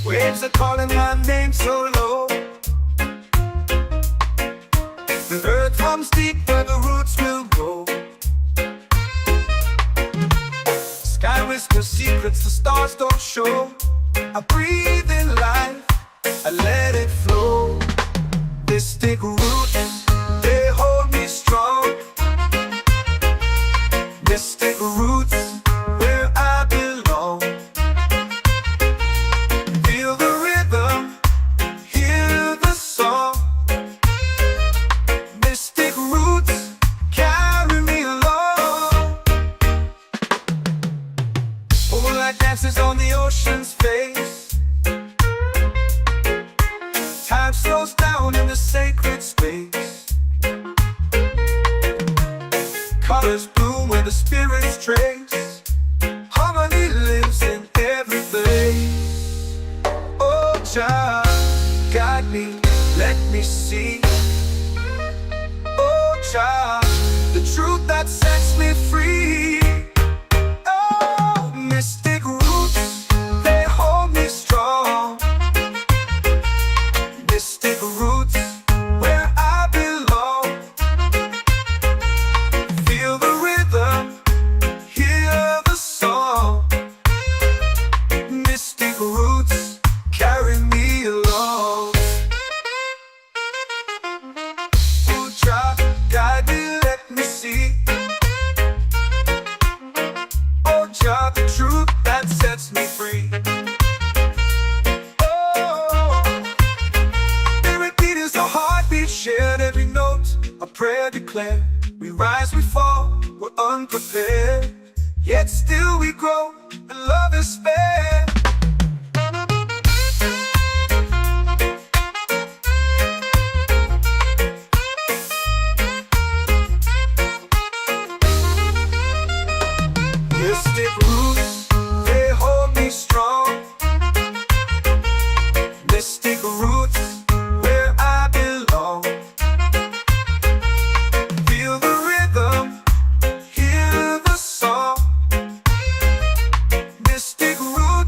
Waves are calling my name so low. The earth hums deep where the roots will grow. Sky whispers secrets the stars don't show. I breathe in life, I let it flow. Mystic roots, they hold me strong. Mystic roots, where I belong. Feel the rhythm, hear the song. Mystic roots, carry me along. Moonlight dances on the ocean's face. Time slows down in the sacred space. Colors bloom where the spirits trace. Harmony lives in every place. Oh, child, guide me, let me see. Oh, child, the truth that sets me free. Oh, mystic roots, they hold me strong. Mystic roots, where I belong. Feel the rhythm, hear the song. Mystic roots, carry me along. Oh, child, guide me, let me see. Oh, child, the truth that sets me free. Oh, spirit beat is a heartbeat shared, every note a prayer declared. We rise, we fall, we're unprepared, yet still we grow, and love is spared. Mystic roots, they hold me strong. Mystic roots, where I belong. Feel the rhythm, hear the song. Mystic roots,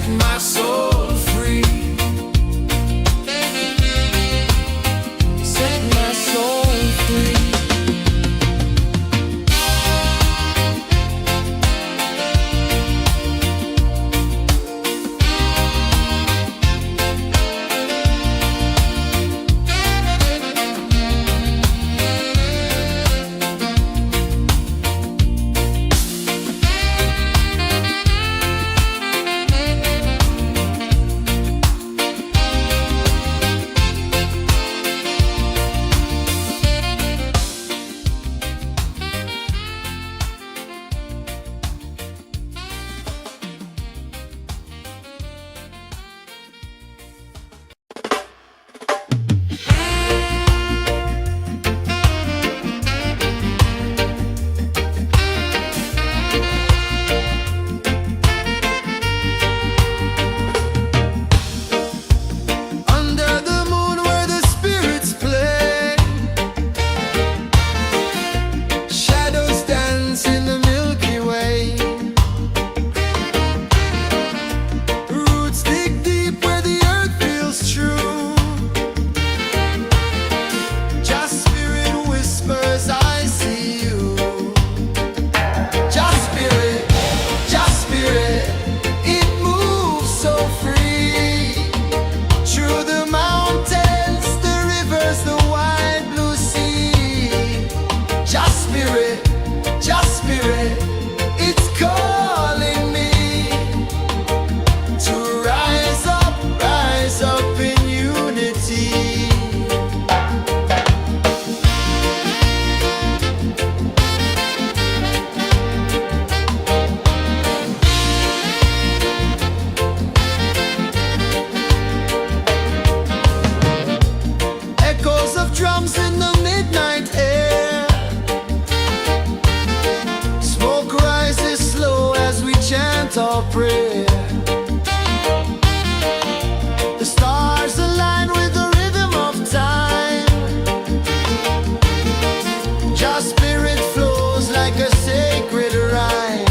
set my soul free. Set my soul free. Under the moon where the spirits play, shadows dance in the Milky Way. Roots dig deep where the earth feels true. Just spirit whispers, I see you. Just spirit, it moves so free. Through the mountains, the rivers, the wide blue sea. Just spirit, it's calling me to rise up in unity. Echoes of drums in the midnight air. Smoke rises slow as we chant our prayer. The stars align with the rhythm of time. Just spirit flows like a sacred rhyme.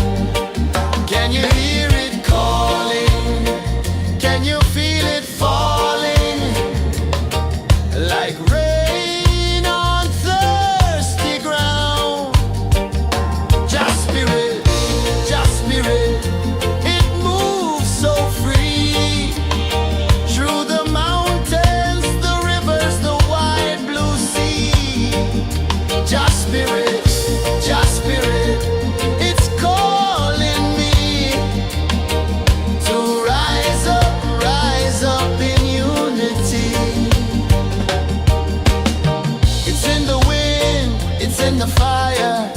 Can you hear it calling? Can you feel it falling? Like rain on thirsty ground. Just spirit, it moves so free. Through the mountains, the rivers, the wide blue sea. Just spirit, it's calling me to rise up in unity. It's in the wind, it's in the fire,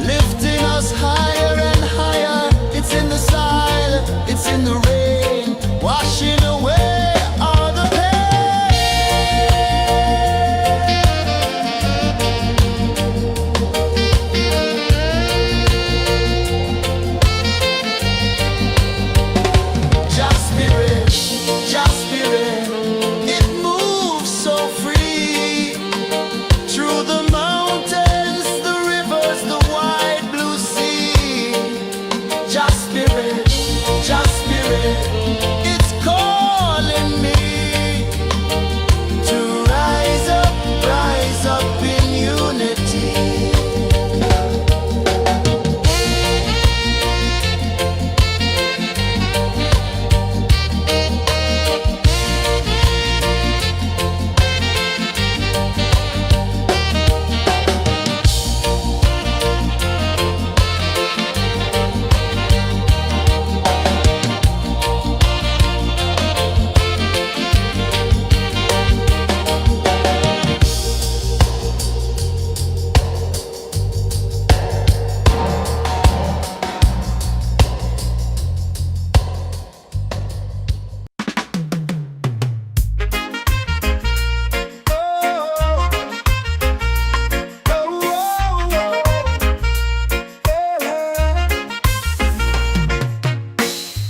lifting us higher and higher. It's in the silence, it's in the rain, washing away all the pain. Just spirit, it moves so free. Through the mountains, the rivers, the wide blue sea. Just spirit, it's calling me to rise up in unity.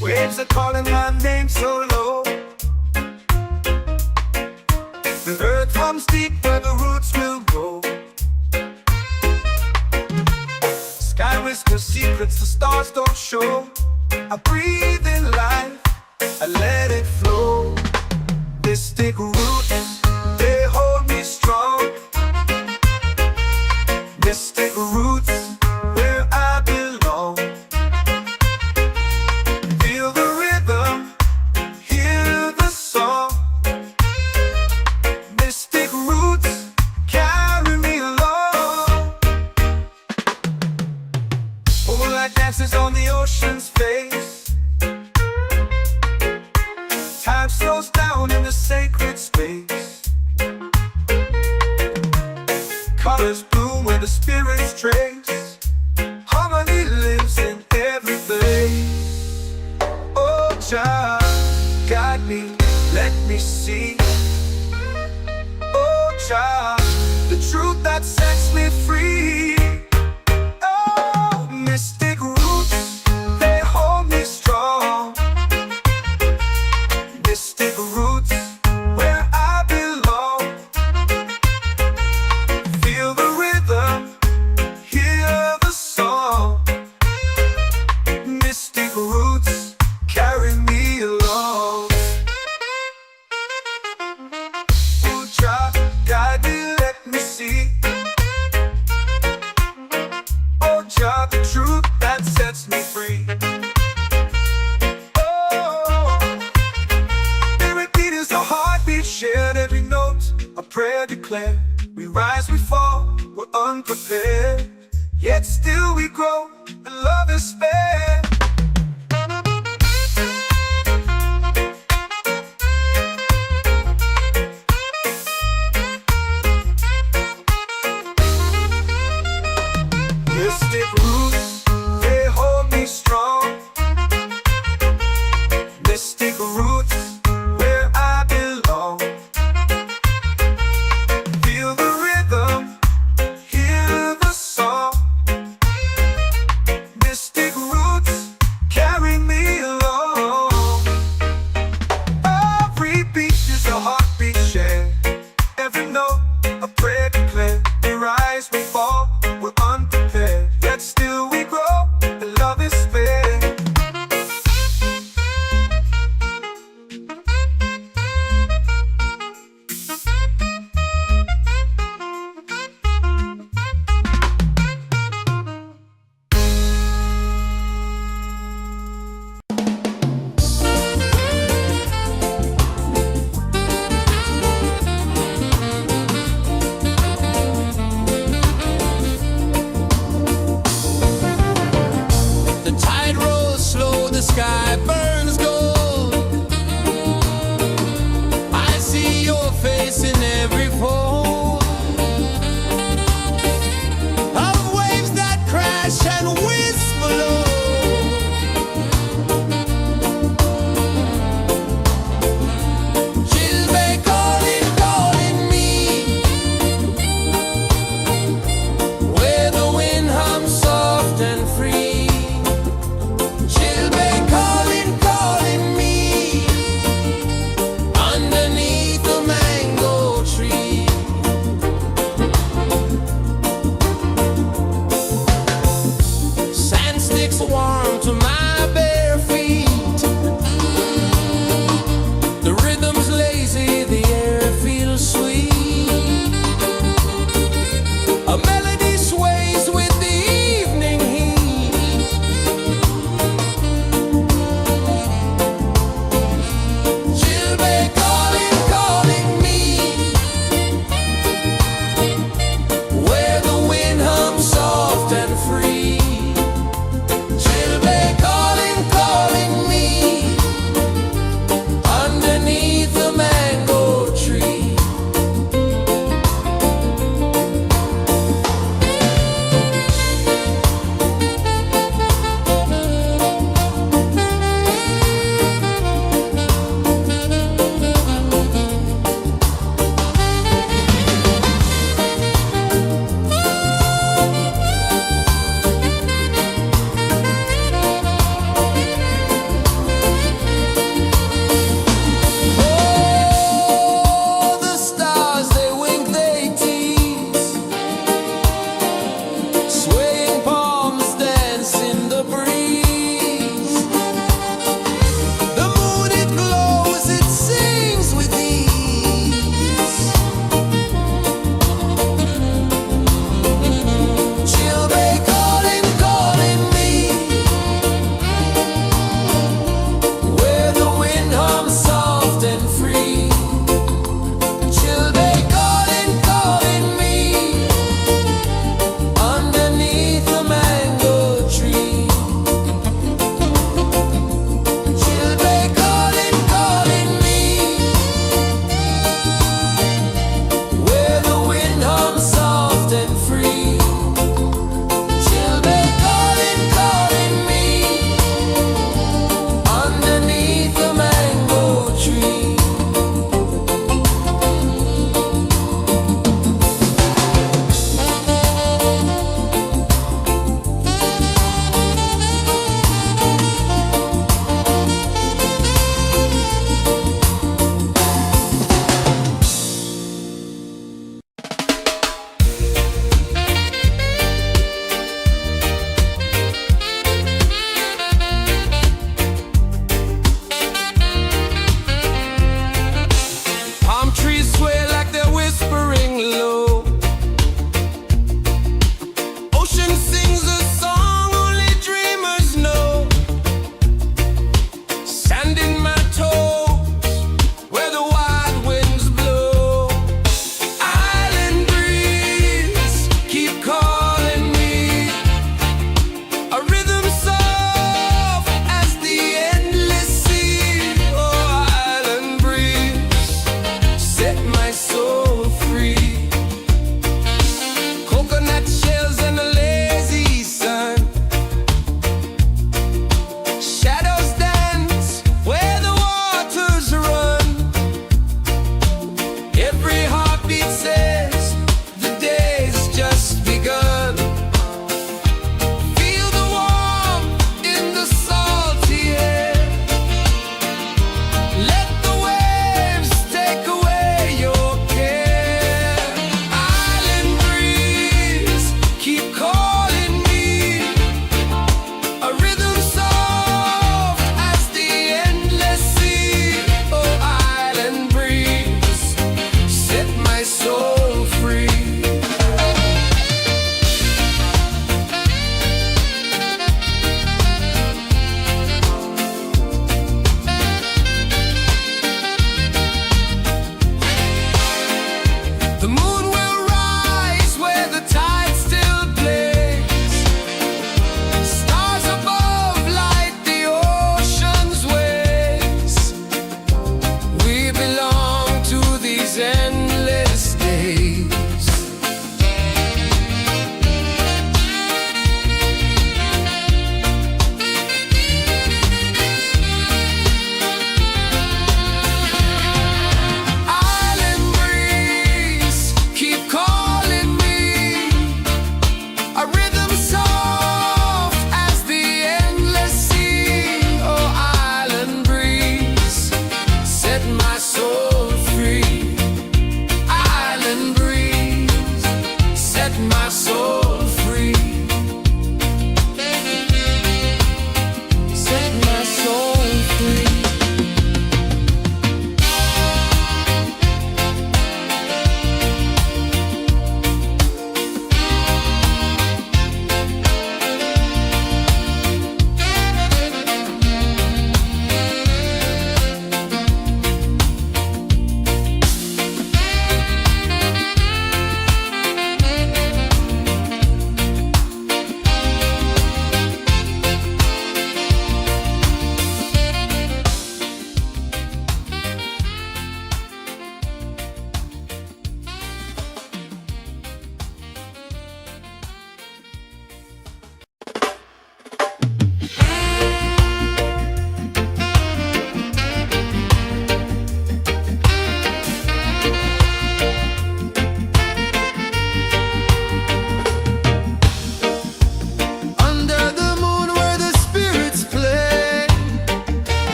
Waves are calling my name so low. The earth hums deep where the roots will grow. Sky whispers secrets the stars don't show. I breathe in life I let it flow. Mystic roots, they hold me strong. Mystic roots, where I belong. Feel the rhythm, hear the song. Mystic roots, carry me along. Moonlight dances on the ocean's face. Time slows down in the sacred space. Colors bloom where the spirits trace. Harmony lives in every place. Oh, Jah, guide me, let me see. Oh, Jah, the truth that sets me free. Oh, mystic roots, they hold me strong. Mystic roots, where I belong. Feel the rhythm, hear the song. Mystic roots, carry me along. Oh, Jah, guide me, let me see. Oh, Jah, the truth that sets me free. Shared every note, a prayer declared. We rise, we fall, we're unprepared. Yet still we grow, and love is spared. Mystic roots, they hold me strong. Mystic roots, where I belong. Feel the rhythm, hear the song. Mystic roots, carry me along. Every beat is a heartbeat shared. Every note, a prayer declared. We rise, we fall, we're unprepared. Yet still we grow, and love is spared.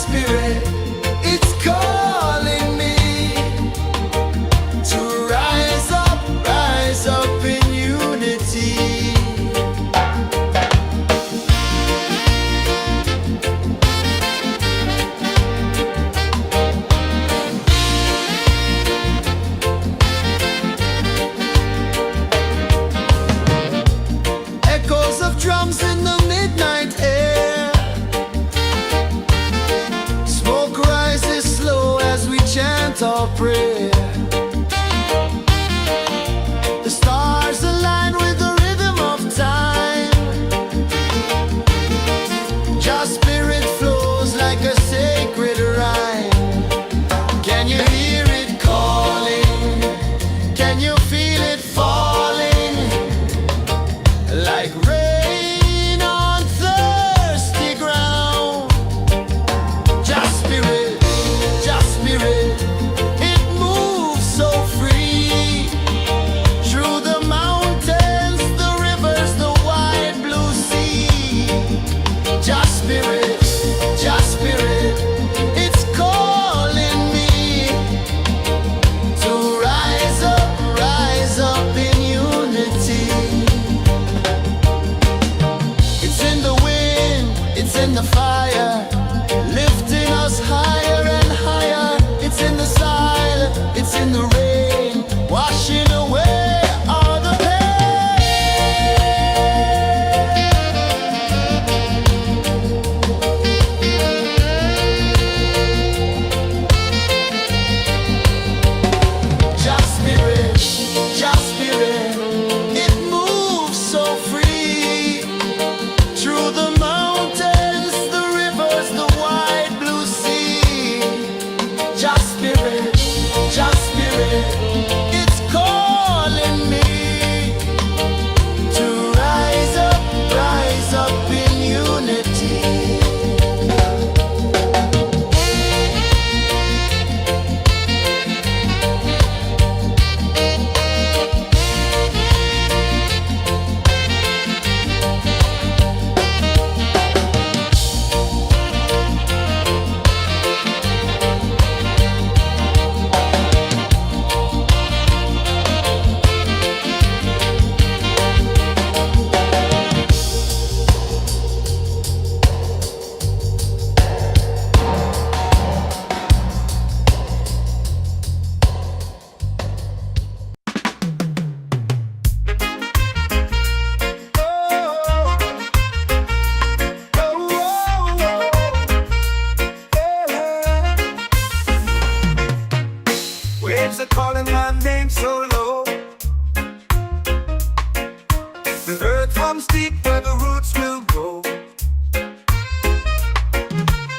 spirit, it's calling me to rise up in unity. Echoes of drums in the midnight air. Smoke rises slow as we chant our prayer. The stars align with the rhythm of time. Just spirit flows like a sacred rhyme. Can you hear it calling? Can you feel it falling? Like rain on thirsty ground. Just spirit, it moves so free. Through the mountains, the rivers, the wide blue sea. Just spirit, it's calling me to rise up in unity. It's in the wind, it's in the fire, lifting us higher and higher. It's in the silence, it's in the rain, washing away all the pain. Just spirit, it moves so free. Through the mountains, the rivers, the wide blue sea. Just spirit, it's calling me to rise up in unity. Waves are calling my name so low. The earth hums deep where the roots will grow.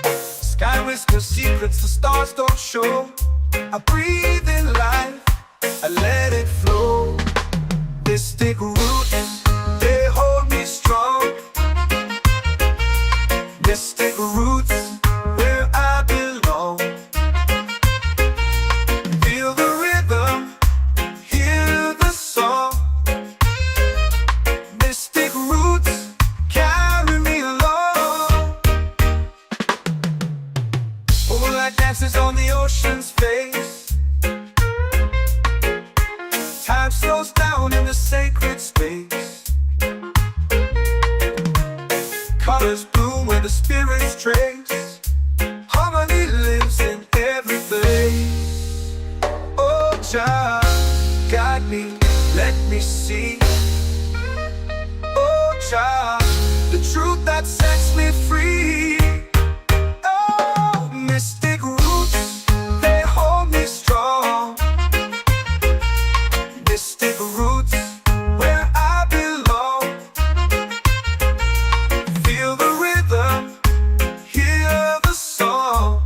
Sky whispers secrets the stars don't show. I breathe in life, I let it flow. Mystic roots, they hold me strong. Mystic roots, where I belong. Feel the rhythm, hear the song. Mystic roots, carry me along. Moonlight dances on the ocean's face. Time slows down in the sacred space. Colors bloom where the spirits trace. Harmony lives in every place. Oh, child, guide me, let me see. Oh, child, the truth that sets me free. Oh, mystic roots, they hold me strong. Mystic roots, where I belong. Feel the rhythm, hear the song.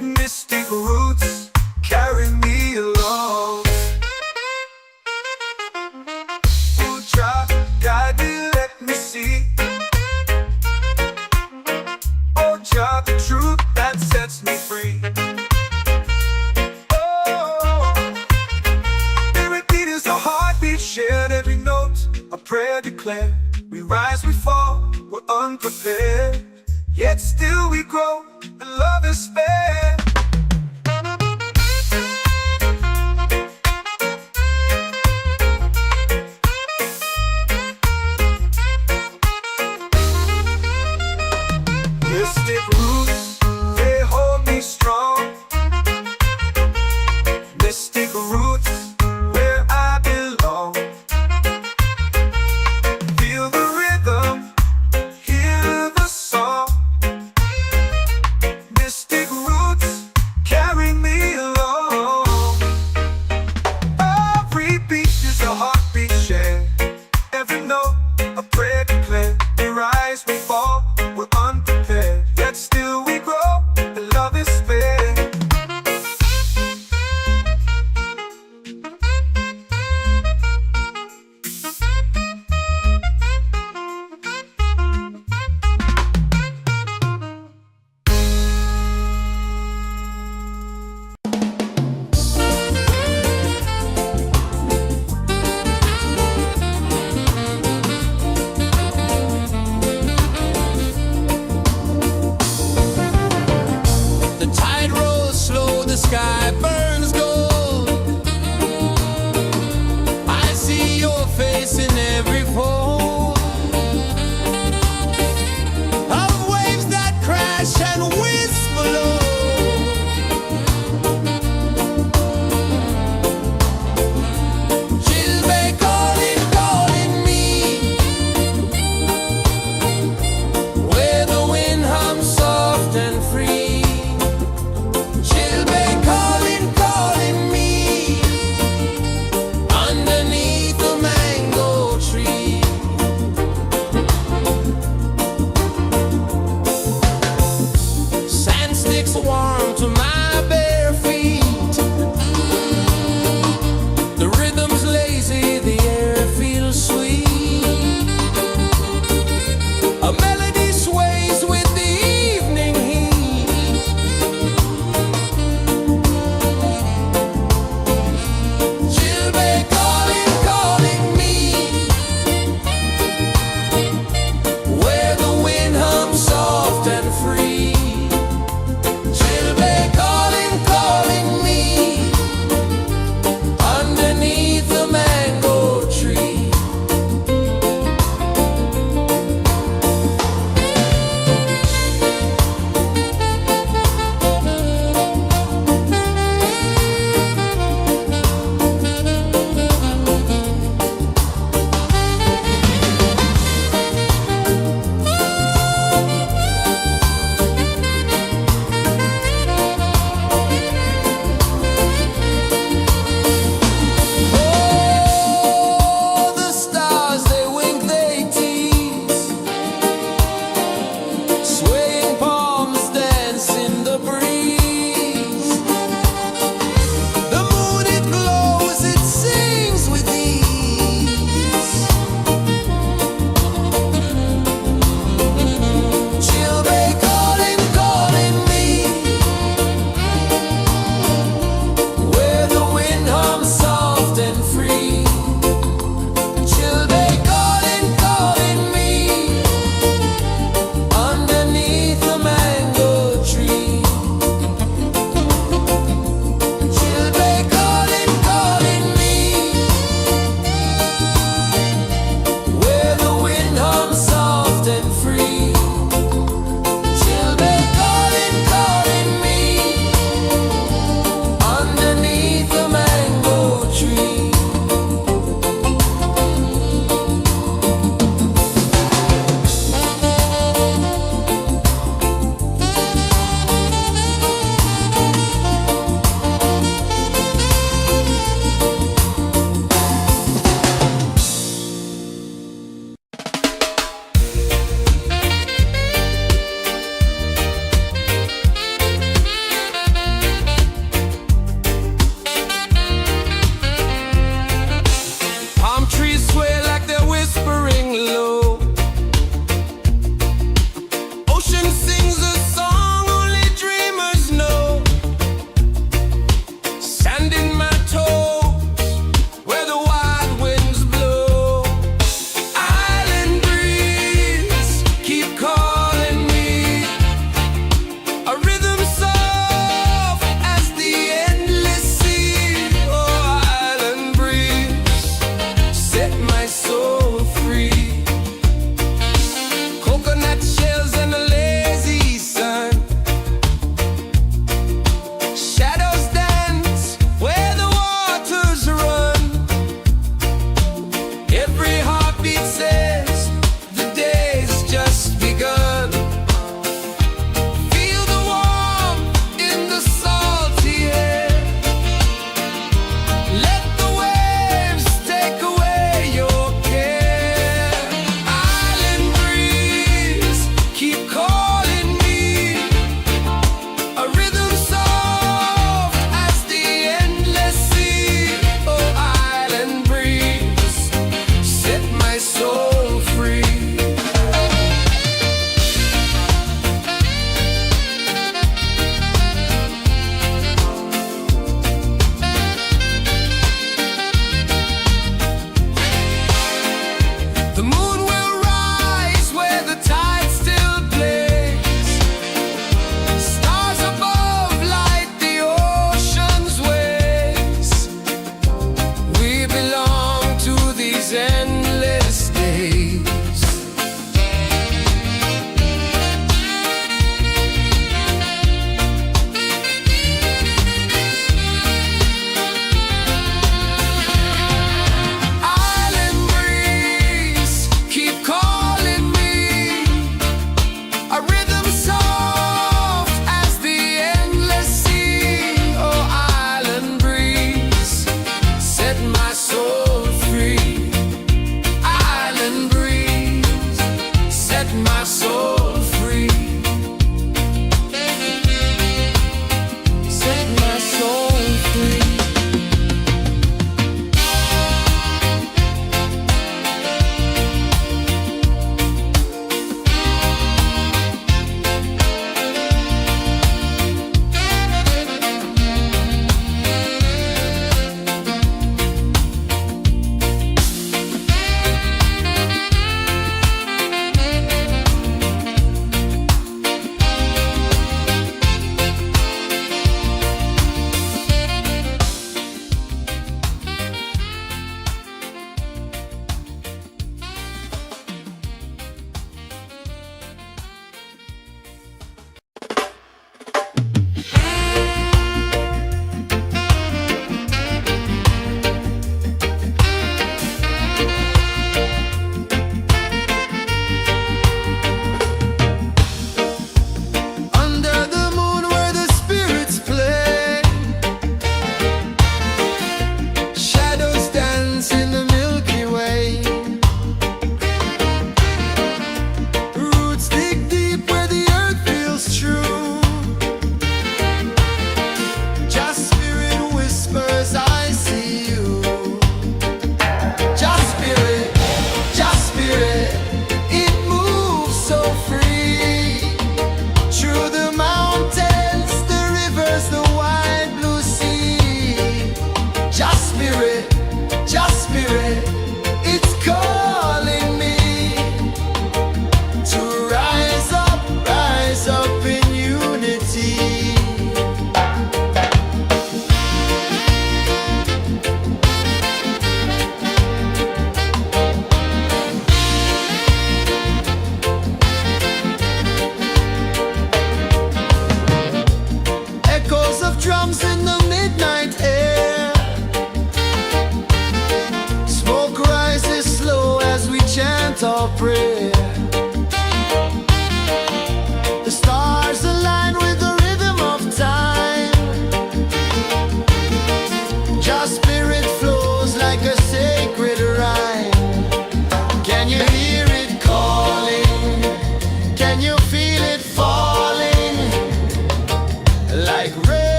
Mystic roots, carry me along. Oh, child, guide me, yet still we grow, and love is fair. Mystic roots, they hold me strong. Mystic roots, where I belong. Feel the rhythm, hear the song. Mystic roots, carry me along. Every beat is a heartbeat shared. Every note, a prayer declared. We rise, we fall, we're unprepared, yet still we grow, and love is fair. The tide rolls slow, the sky burns gold. I see your face in every fold of waves that crash and whisper low. She'll be calling, calling me, where the wind hums soft and free. She'll be calling,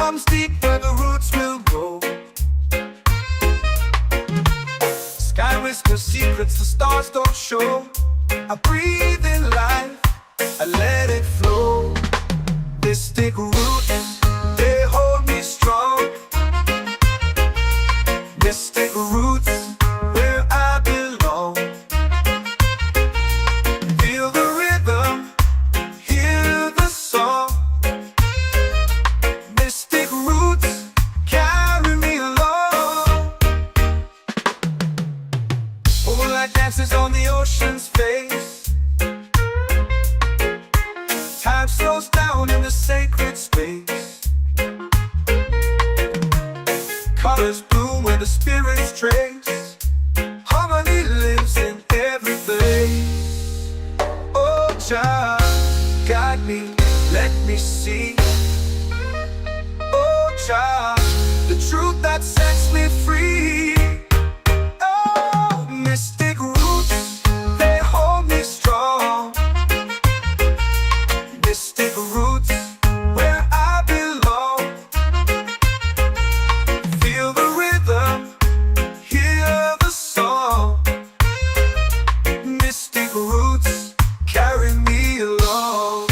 comes deep where the roots will grow. Sky whispers secrets the stars don't show. I breathe in life, I let it flow. Mystic roots, they hold me strong. Mystic roots, where I belong. Feel the rhythm, hear the song. Mystic roots, carry me along. Moonlight dances on the ocean's face. Time slows down in the sacred space. Colors bloom where the spirits trace. Harmony lives in every face. Oh, Jah, guide me, let me see. Oh, Jah, the truth that sets me free. Oh, mystic roots, they hold me strong. Mystic roots, where I belong. Feel the rhythm, hear the song. Mystic roots, carry me along.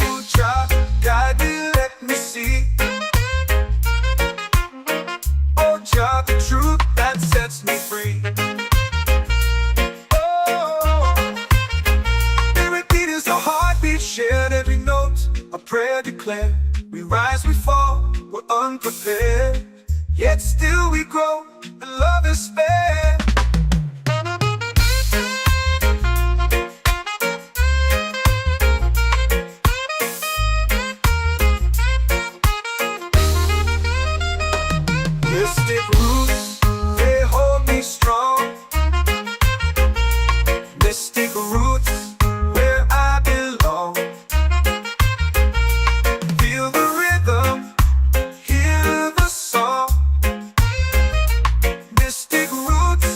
Oh, Jah, guide me, let me see. Oh, Jah, the truth that sets me free. Oh, spirit beat is a heartbeat shared, every note a prayer declared. We rise, we fall, we're unprepared, yet still we grow, and love is spared. Mystic roots, they hold me strong. Mystic roots, where I belong. Feel the rhythm, hear the song. Mystic roots,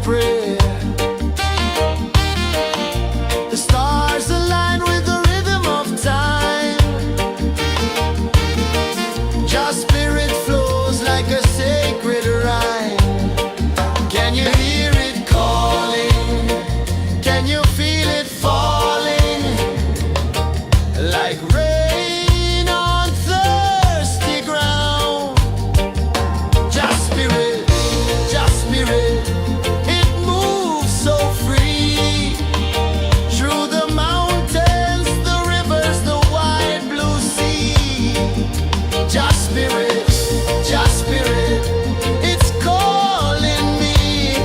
prayer. The stars align with the rhythm of time. Your spirit flows like a sacred rhyme. Can you hear it calling? Can you feel it falling? Like rain on thirsty ground. Just spirit, it moves so free. Through the mountains, the rivers, the wide blue sea. Just spirit, it's calling me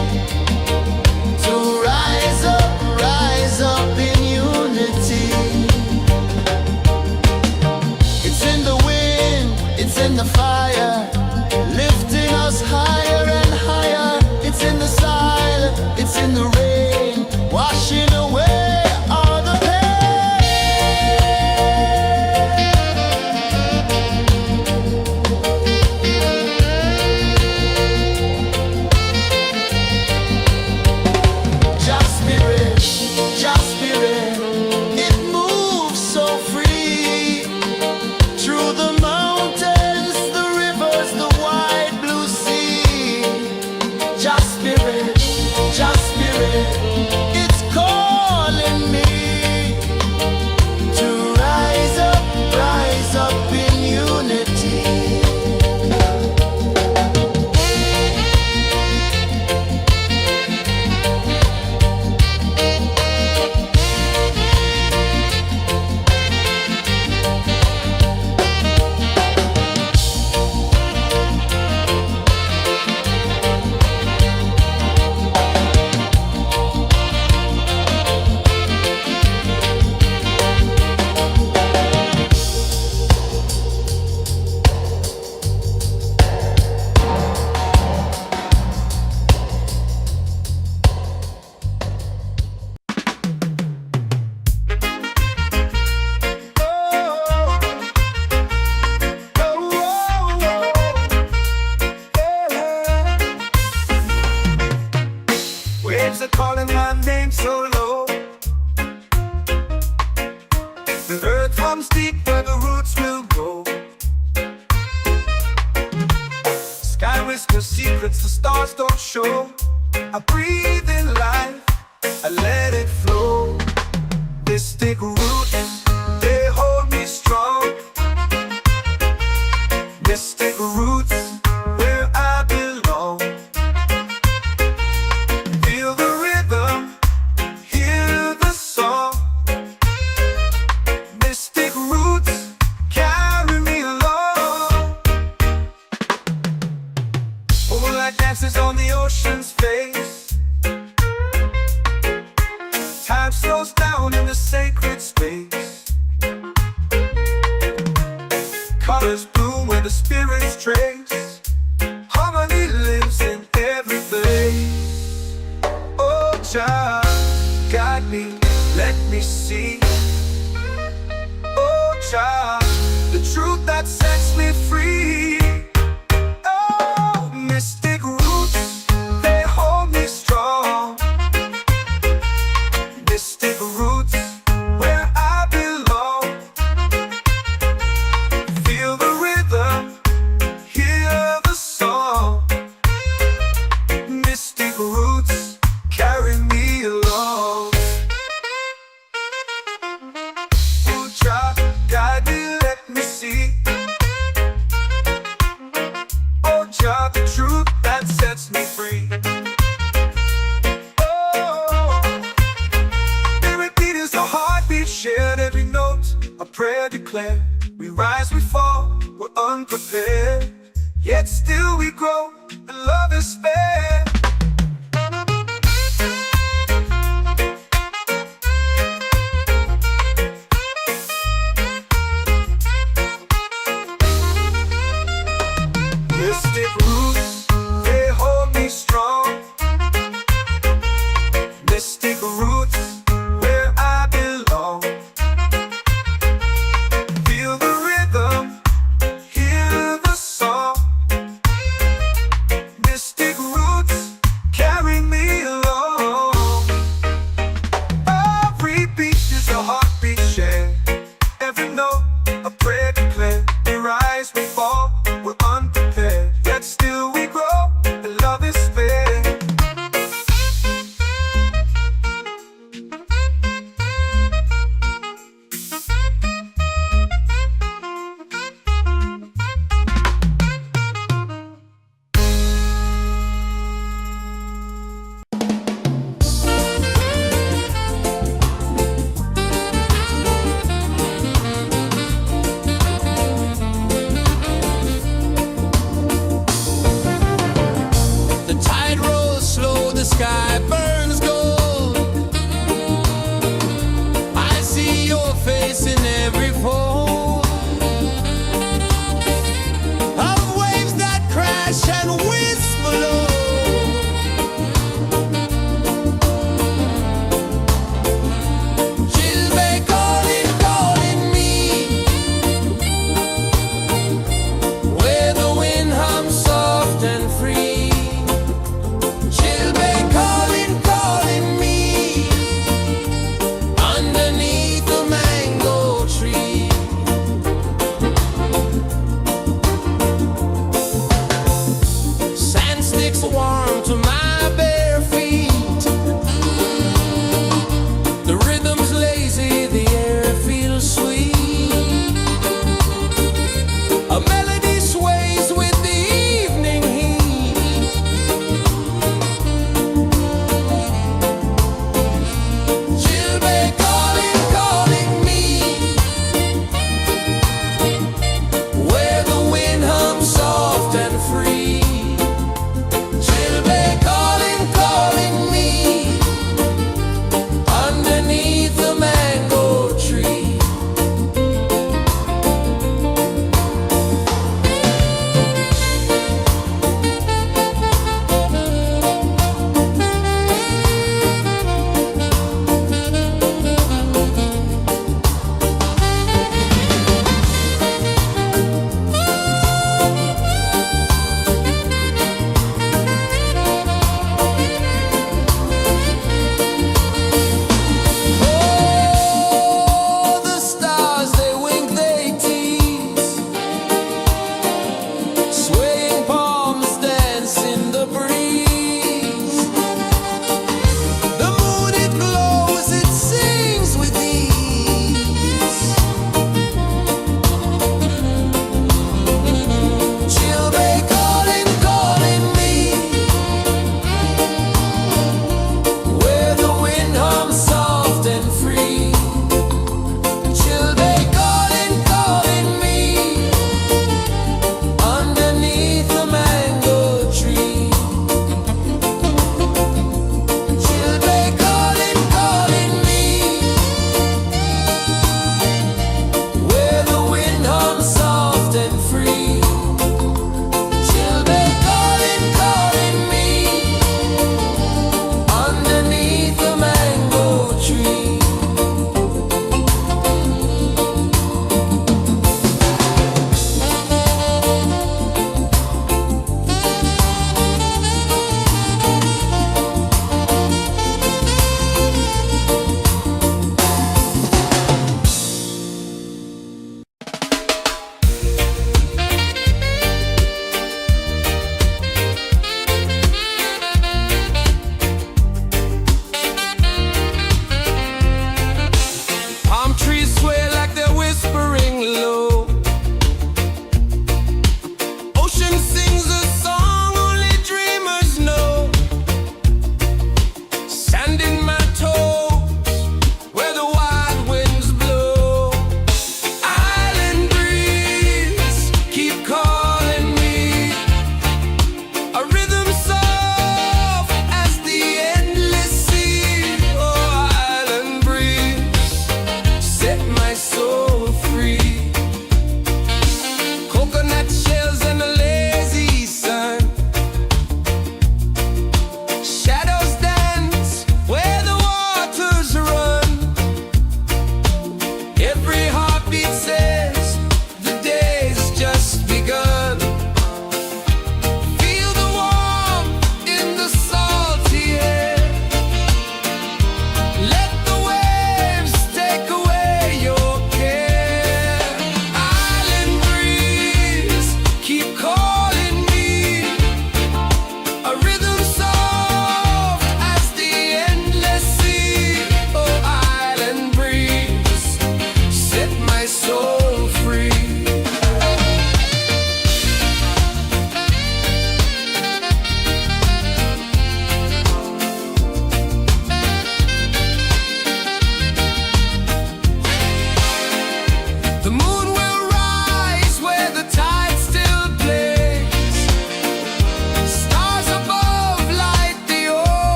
to rise up in unity. It's in the wind, it's in the fire, lifting us higher and higher. It's in the silence, it's in the rain, washing away all the Just spirit, it moves so free. Through the mountains, the rivers, the wide blue sea. Just spirit, it's calling me to rise up in unity. Waves are calling my name so low. The earth hums deep where the roots will go. Sky whispers secrets the stars don't show. I breathe in life, I let it flow. Mystic roots, they hold me strong. Mystic roots, where I belong. Feel the rhythm, hear the song. Mystic roots, carry me along. Moonlight dances on the ocean's face. Time slows down in the sacred space. Colors bloom where the spirits trace. Harmony lives in every place. Oh, child, guide me, let me see. Oh, child, the truth that sets me free. Oh, mystic roots, they hold me strong. Mystic roots, where I belong. Feel the rhythm, hear the song. Mystic roots, carry me along. Oh, child, guide me, let me see. Oh, child, the truth that sets me free. Oh, every beat is a heartbeat shared, every note a prayer declared. We rise, we fall, we're unprepared, yet still we grow, and love is spared. Mystic roots, they hold me strong. Mystic roots, where I belong. Feel the rhythm, hear the song. Mystic roots. sky burns gold. I see your face in every fold of waves that crash and whisper low. She'll be calling, calling me where the wind hums soft and free. She'll be calling, calling me underneath the mango tree. Sand sticks warm to my bare feet. The rhythm's lazy, the air feels sweet. A melody sways with the evening heat. She'll be calling, calling me where the wind hums soft and free. She'll be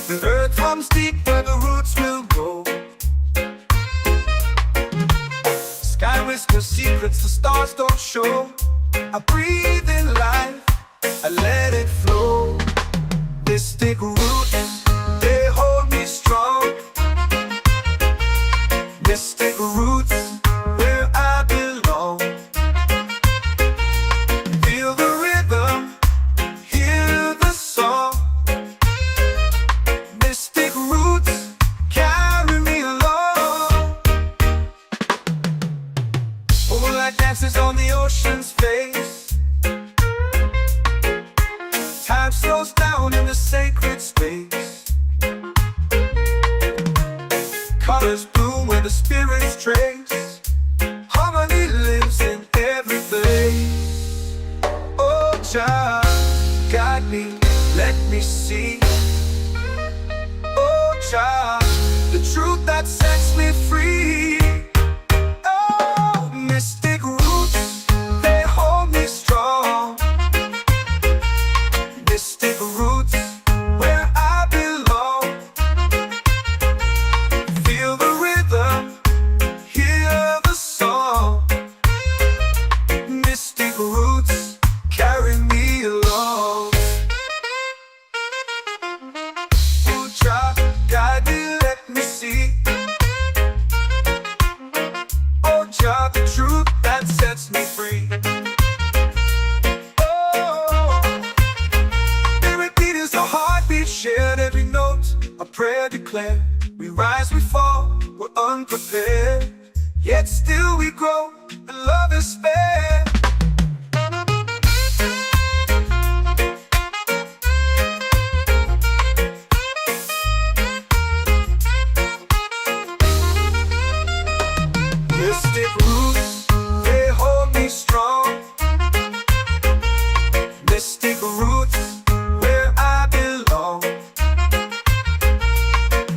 The earth runs deep where the roots will grow. Sky whispers secrets the stars don't show. I breathe in life, I let it flow. Mystic roots, they hold me strong. Mystic roots, where I belong. Feel the rhythm, hear the song. Mystic roots, carry me along. Moonlight dances on the ocean's face. Time slows down in the sacred space. Colors bloom where the spirits trace. Harmony lives in every place. Oh, child, guide me, let me see. Oh, child, the truth that sets me free. Oh, mystic roots, they hold me strong. Mystic roots, where I belong. Feel the rhythm, hear the song. Mystic roots, carry me along. Oh, child, guide me, let me see. Oh, child, the truth that sets me free. Oh, every beat is a heartbeat shared, every note a prayer declared. We rise, we fall, we're unprepared, yet still we grow, and love is fair. Mystic roots, they hold me strong. Mystic roots, where I belong.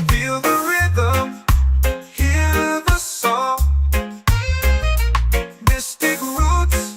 Feel the rhythm, hear the song. Mystic roots,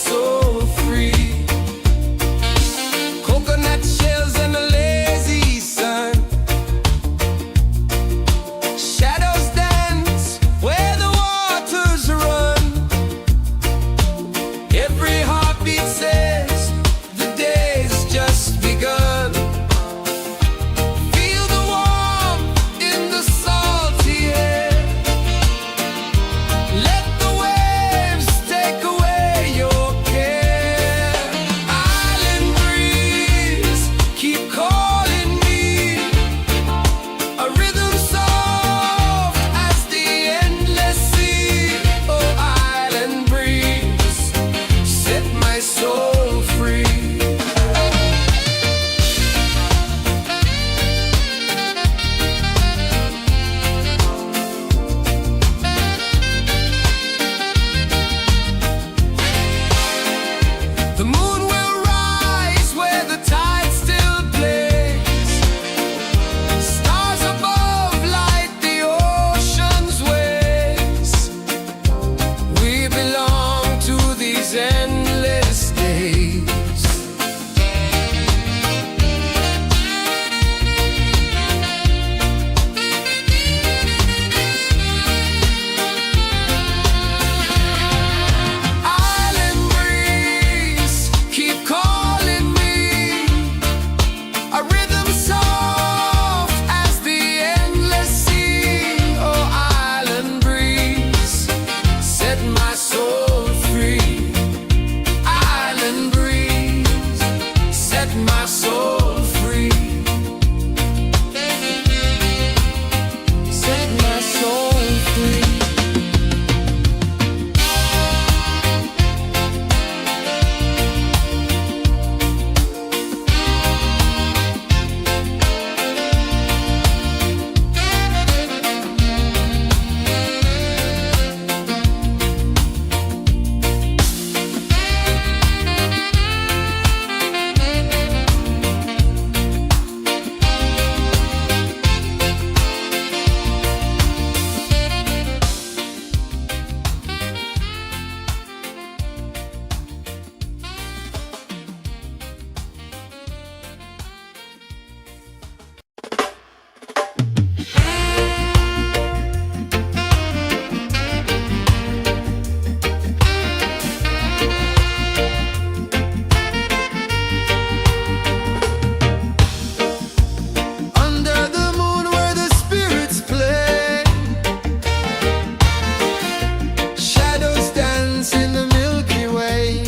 soul free. Coconut shells and a lazy sun. Shadows dance where the waters run. Every heartbeat says the day's just begun. Feel the warmth in the salty air. Let the waves take away your care. Island breeze, keep calling me. A rhythm soft as the endless sea. Oh, island breeze, set my soul free. The moon will rise where the tide still plays. Stars above light the ocean's waves. We belong to these endless days. Island breeze, keep calling me. A rhythm soft as the endless sea. Oh, island breeze, set my soul free. Island breeze, set my soul free. Set my soul free. Under the moon where the spirits play. Shadows dance in the Milky Way.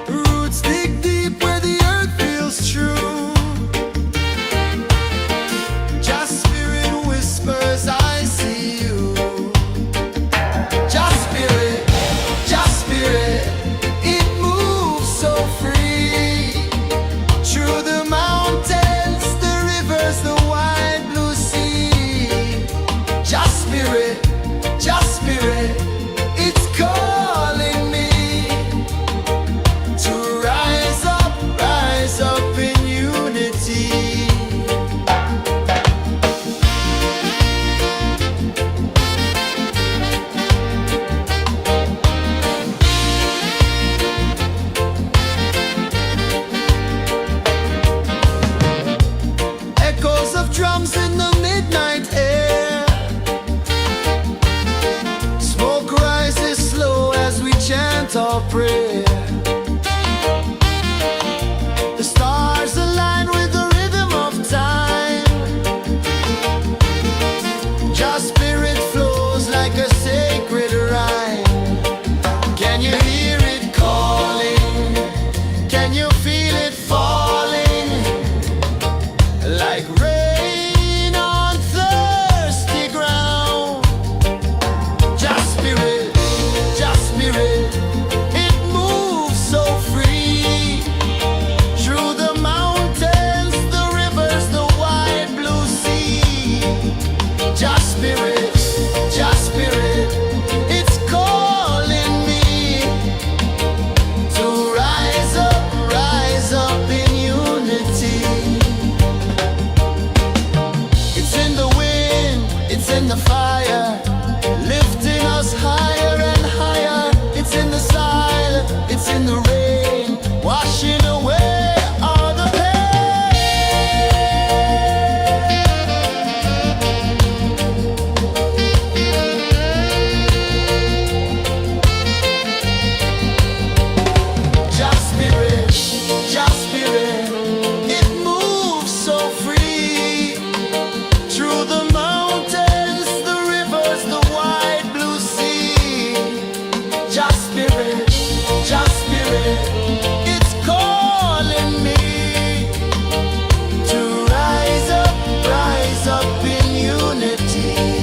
Roots dig deep where the earth feels true. Just spirit whispers, I see you. Just spirit, it moves so free. Through the mountains, the rivers, the wide blue sea. Just spirit, it's calling me to rise up in unity. Echoes of drums in the midnight air. Smoke rises slow as we chant our prayer. The stars align with the rhythm of time. Just spirit flows like a sacred rhyme. Can you hear it calling? Can you feel it falling? Like rain on thirsty ground. Just spirit, it moves spirit, just spirit, it's calling me to rise up in unity.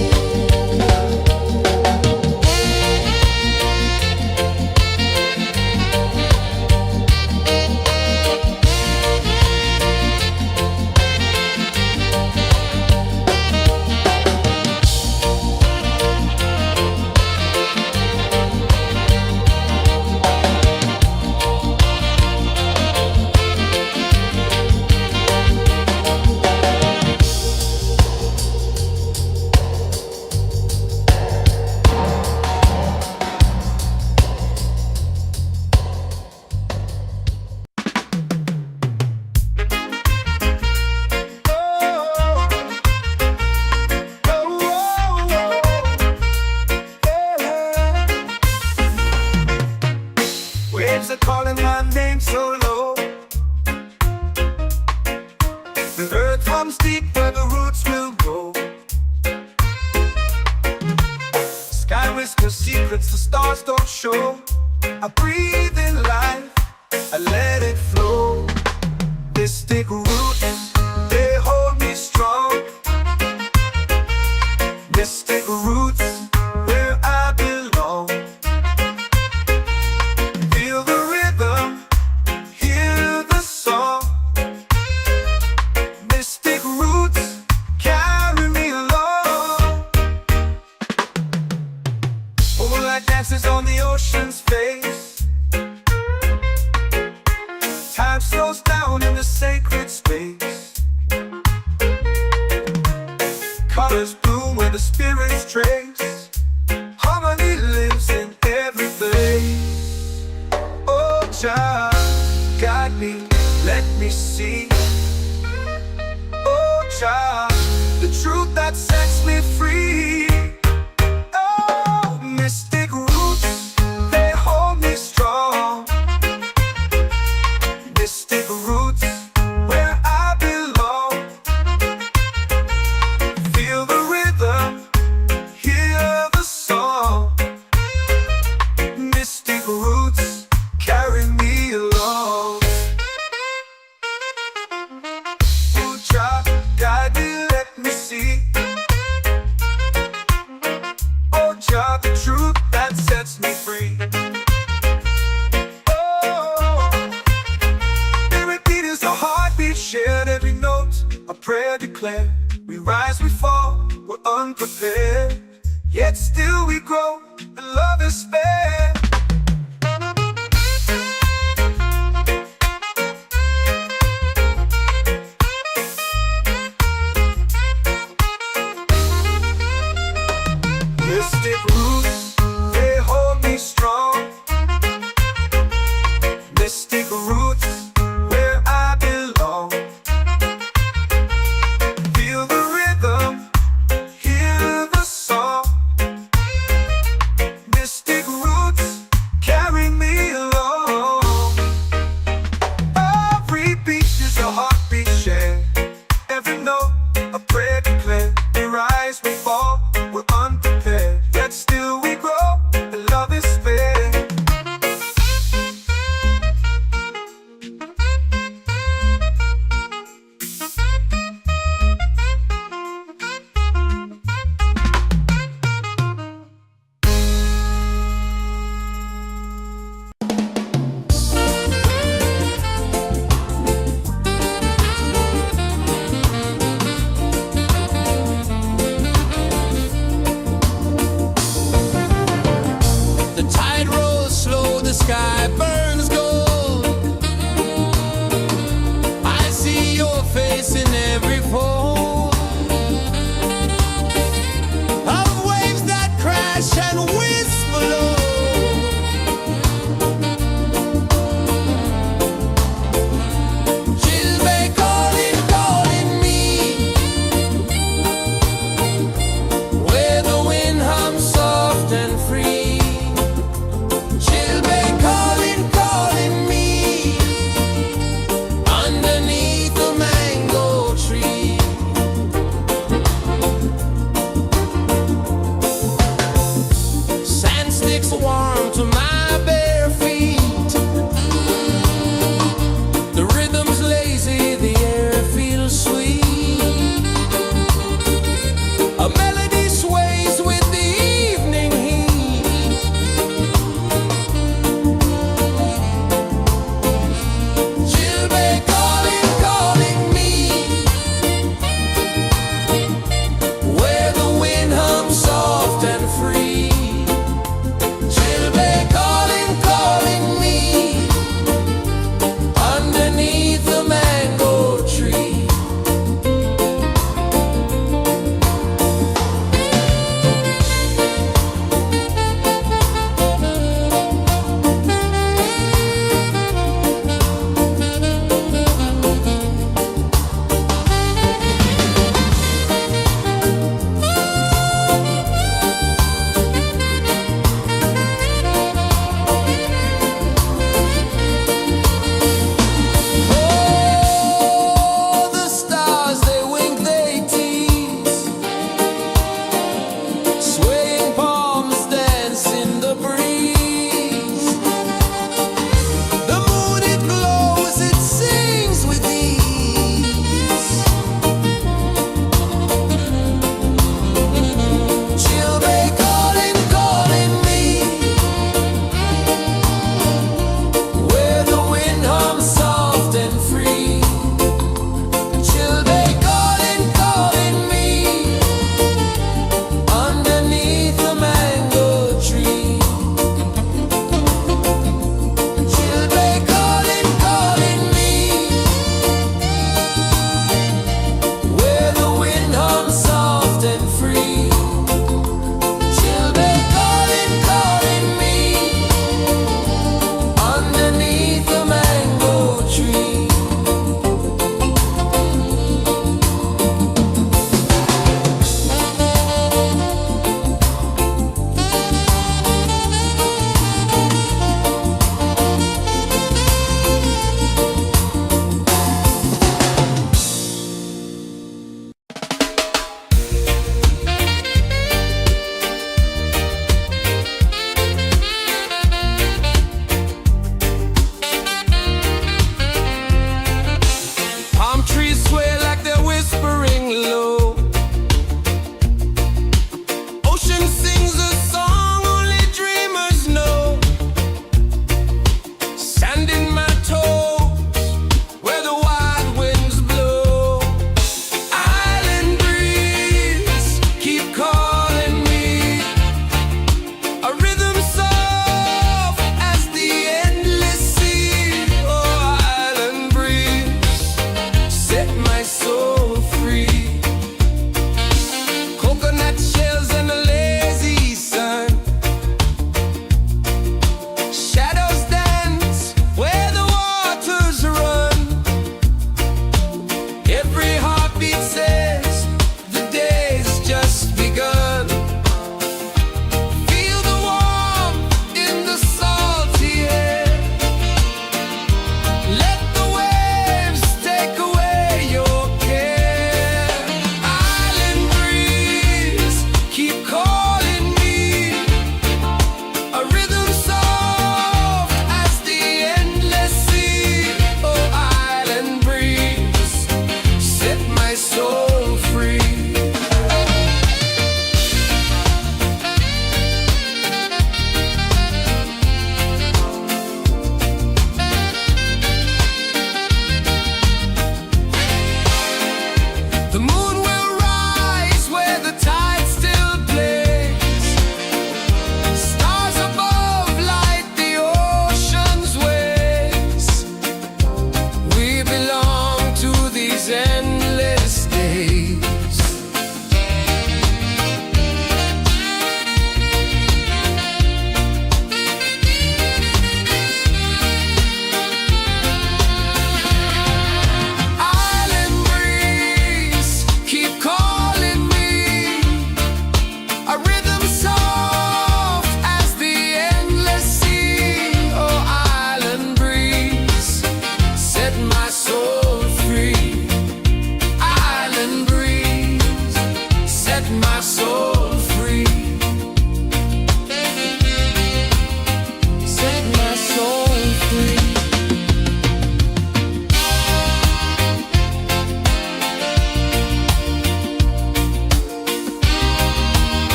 Waves are calling my name so low. The earth comes deep where the roots will grow. Sky whispers secrets the stars don't show. I breathe in life, I let it flow. Mystic roots, they hold me strong. Mystic roots, where I belong. Feel the rhythm, hear the song. Mystic roots, carry me along. Moonlight dances on the ocean's face. Time slows down in the sacred space. Colors bloom where the spirits trace. Harmony lives in every face. Oh, child, guide me, let me see. Oh, child, the truth that sets me free. Oh, mystic roots, they hold me strong. Mystic roots, where I belong. Feel the rhythm, hear the song. Mystic roots, carry me along. Oh, child, guide me, let me see. Oh, child, the truth that sets me free. Oh, spirit beat is a heartbeat, shared every note, a prayer declared. We rise, we fall, we're unprepared, yet still we grow, and love is spared. Mystic roots, they hold me strong. Mystic roots, where I belong. Feel the rhythm, hear the song. Mystic roots,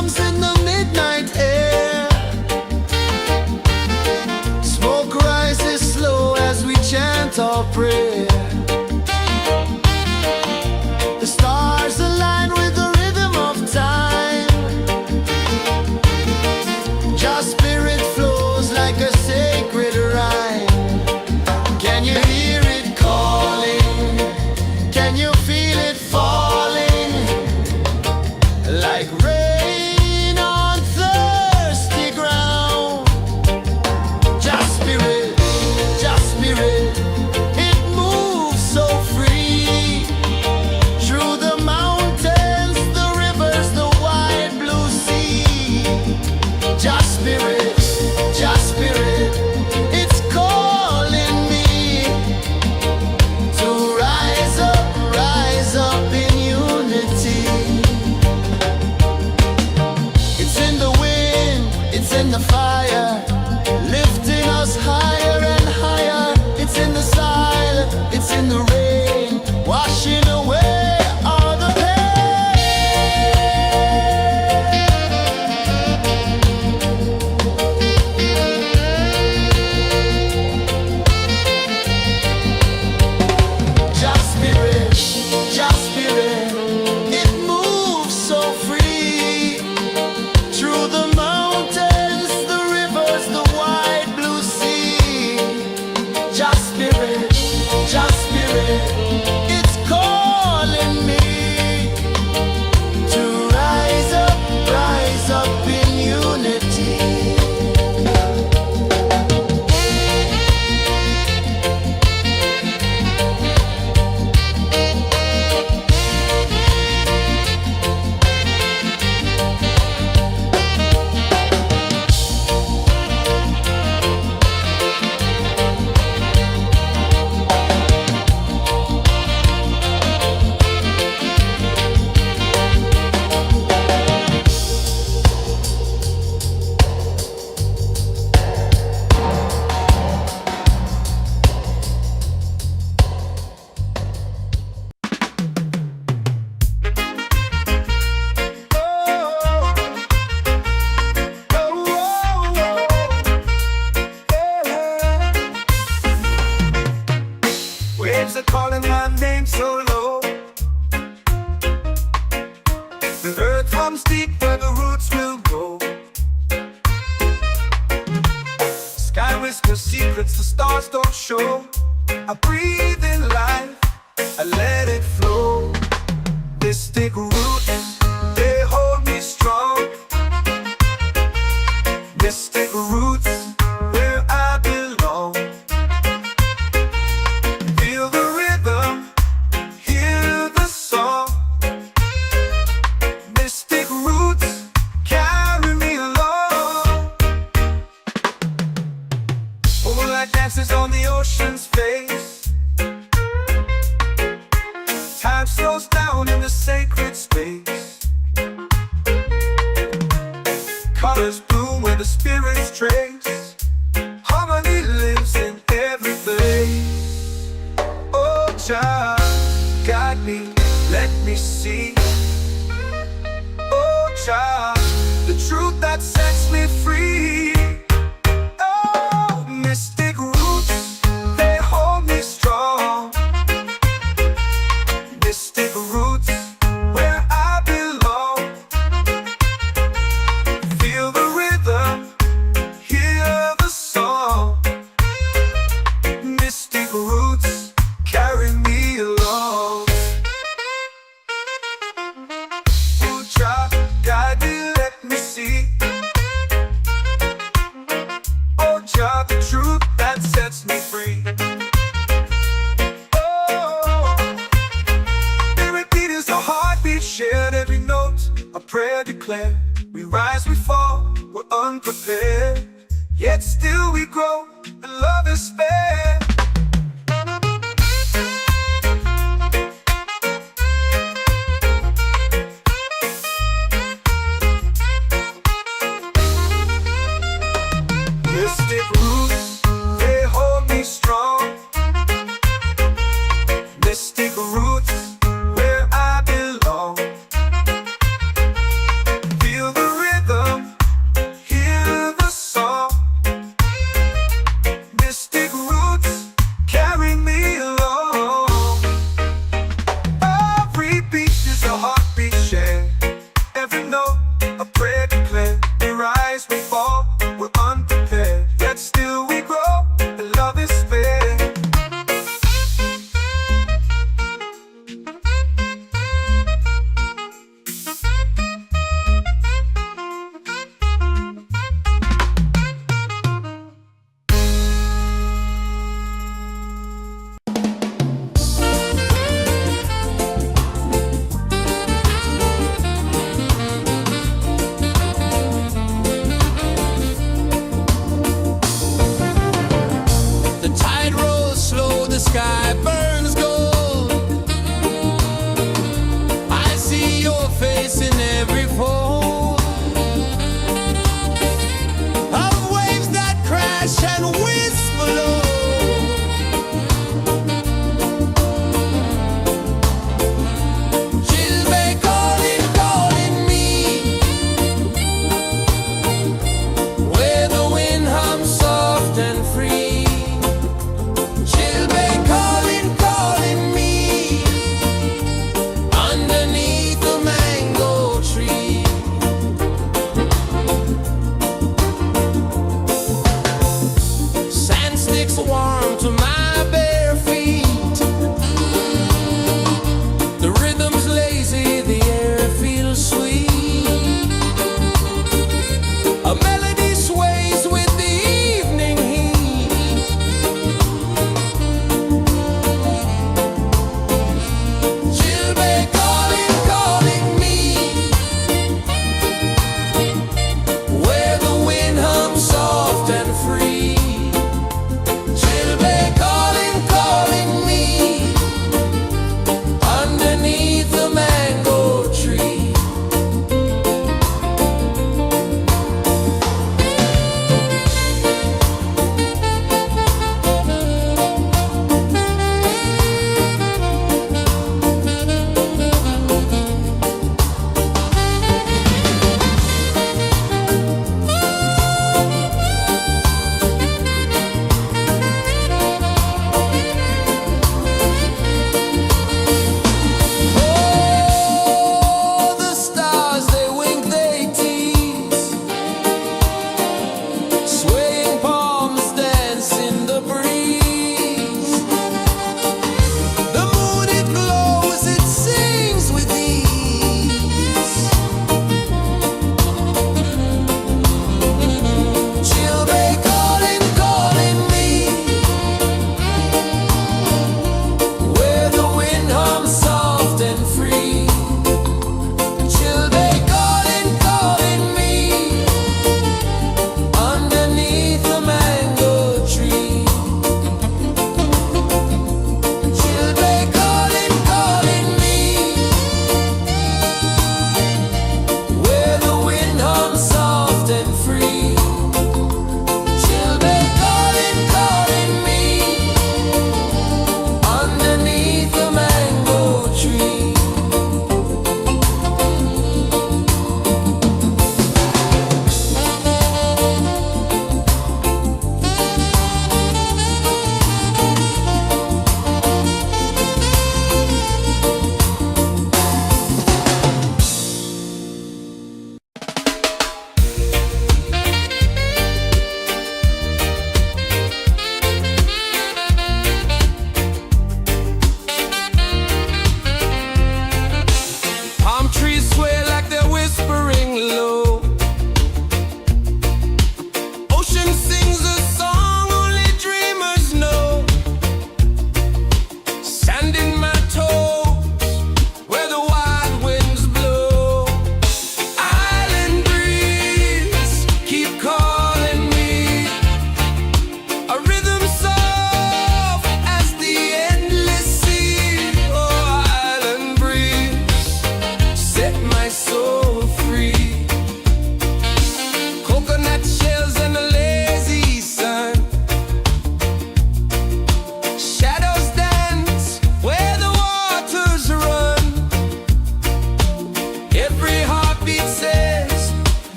drums in the midnight air. Smoke rises slow as we chant our prayer. The stars align with the rhythm of time. Your spirit flows like a sacred rhyme. Can you hear it calling? Can you feel it falling? Like rain on thirsty ground. Just spirit, it moves so free. Through the mountains, the rivers, the wide blue sea. Just spirit, it's calling me to rise up in unity. It's in the wind, it's in the fire, lifting us higher and higher. It's in the silence, it's in the rain, washing away all the Just spirit, it moves so free. Through the mountains, the rivers, the wide blue sea. Just spirit, it's calling me to rise up in unity. Waves are calling my name so low. The earth comes deep where the roots will grow. Sky whispers secrets the stars don't show. I breathe in life, I let it flow. Mystic roots, they hold me strong. Mystic roots, where I belong. Feel the rhythm, hear the song. Mystic roots, carry me along. Moonlight dances on the ocean's face. Time slows down in the sacred space. Colors bloom where the spirits trace. Harmony lives in every place. Oh, child, guide me, let me see. Oh, child, the truth that sets me free. Oh, mystic roots, they hold me strong. Mystic roots, where I belong. Feel the rhythm, hear the song. Mystic roots, carry me along. Oh, child, guide me, let me see. Oh, child, the truth that sets me free. Oh, every beat is a heartbeat shared, every note a prayer declared. We rise, we fall, we're unprepared, yet still we grow, and love is spared. Mystic roots, they hold me strong. Mystic roots, where I belong. Feel the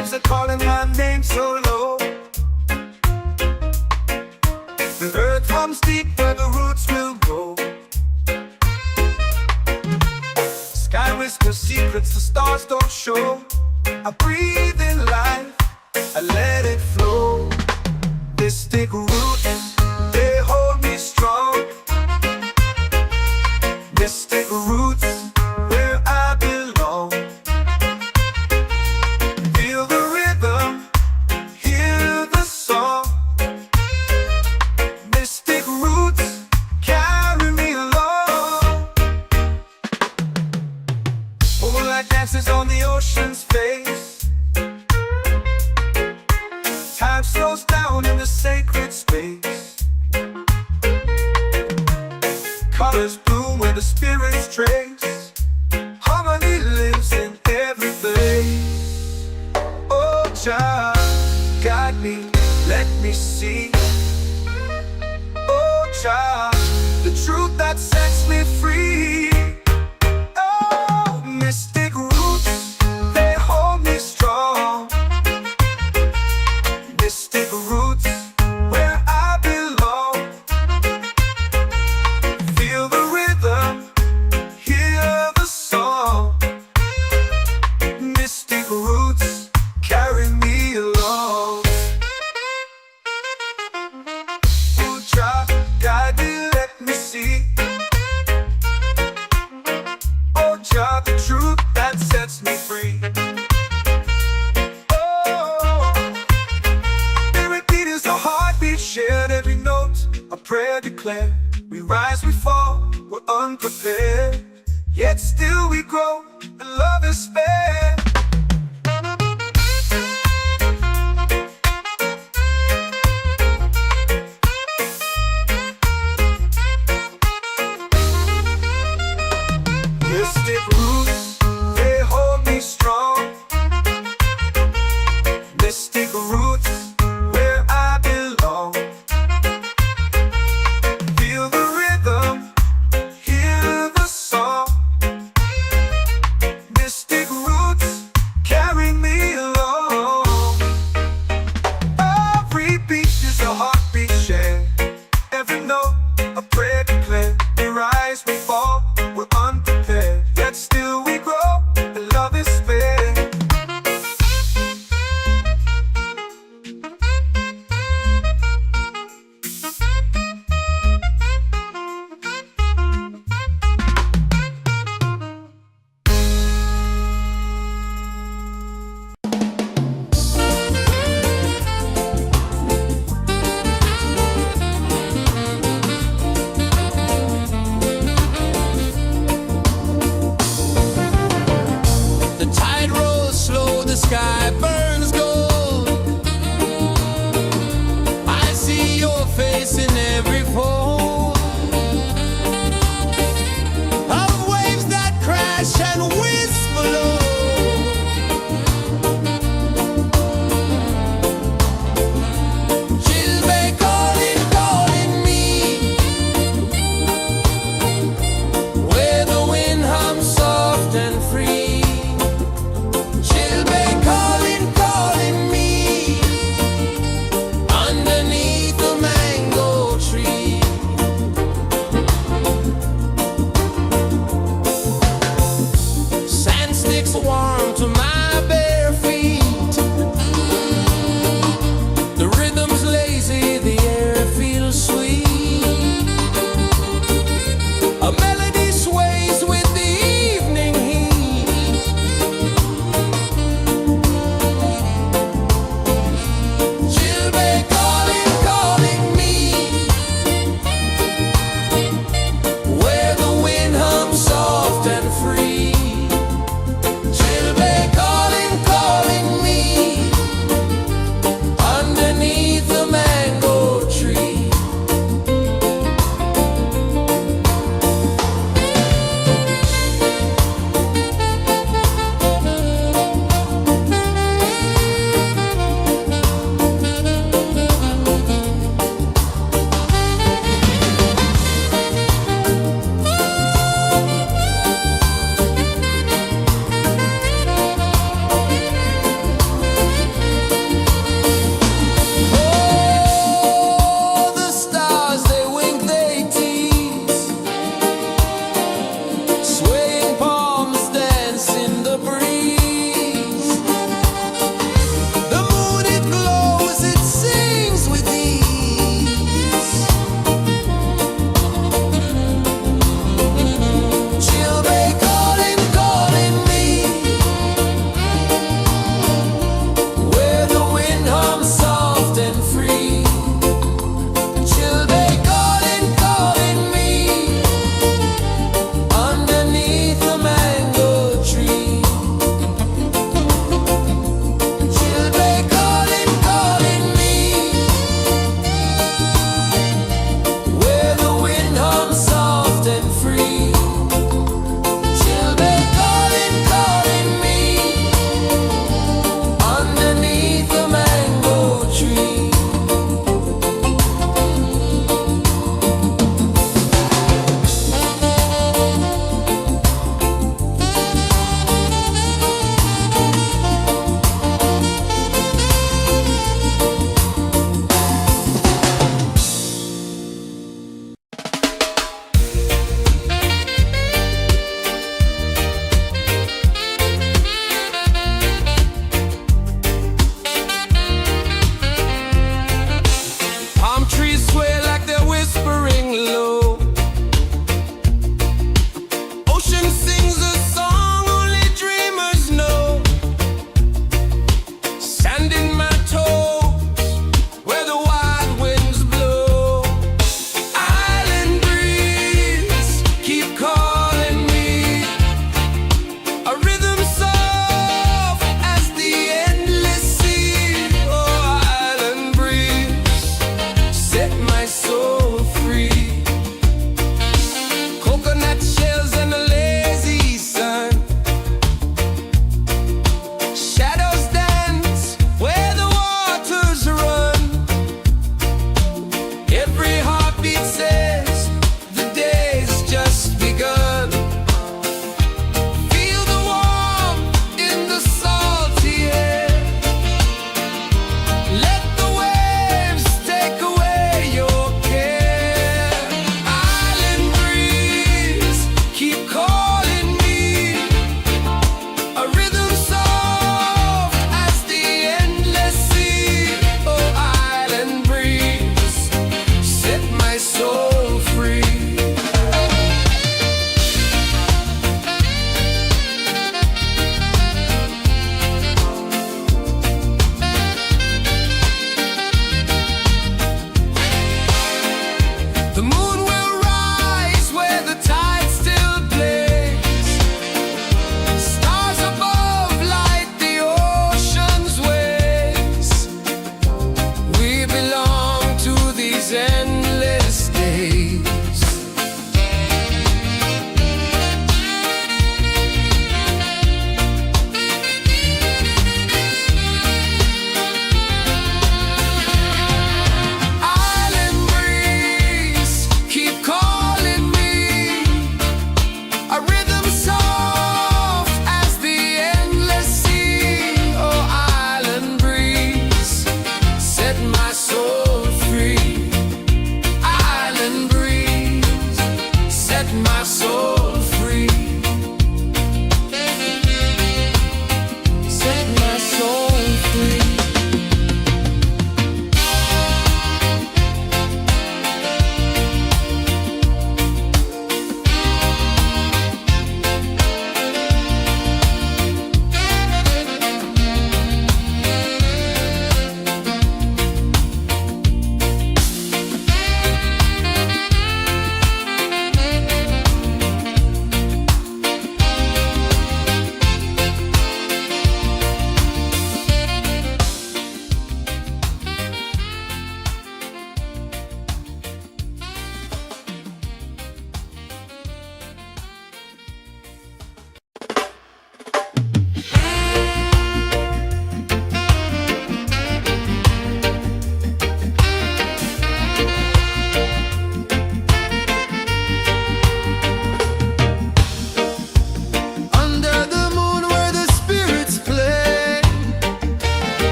waves are calling my name so low. The earth comes deep where the roots will grow. Sky whispers secrets the stars don't show. I breathe in life, I let it flow. Mystic roots, they hold me strong. Mystic roots, where I belong. Feel the rhythm, hear the song. Mystic roots, carry me along. Moonlight dances on the ocean's face. Time slows down in the sacred space. Colors bloom where the spirits trace. Harmony lives in every place. Oh, Jah, guide me, let me see. Oh, Jah, the truth that sets me free. Oh, mystic roots, they hold me strong. Mystic roots, where I belong. Feel the rhythm, hear the song. Mystic roots, carry me along. Oh, Jah, guide me, let me see. Oh, Jah, the truth that sets me free. Shared every note, a prayer declared. We rise, we fall, we're unprepared. Yet still we grow, and love is spared. Mystic roots, they hold me strong. Mystic roots, where I belong. Feel the rhythm, hear the song. Mystic roots,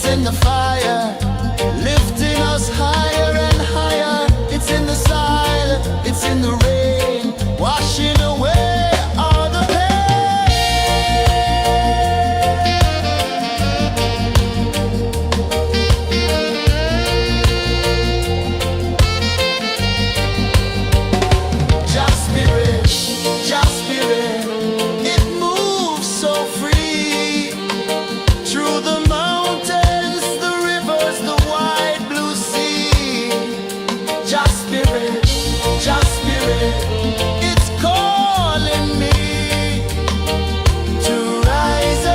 in the fire, lifting us higher and higher. It's in the silence, it's in the rain, washing away all the Just spirit, just spirit, it moves so free through the mountains, the rivers, the wide blue sea. Just spirit, it's calling me to rise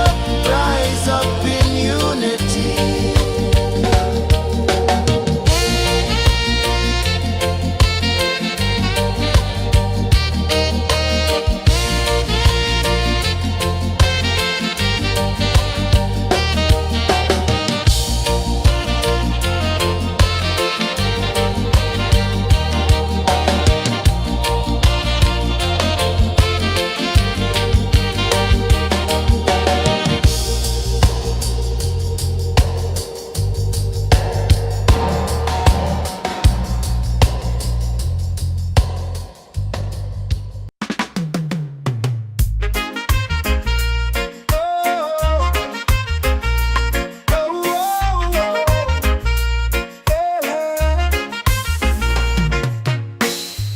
up in unity.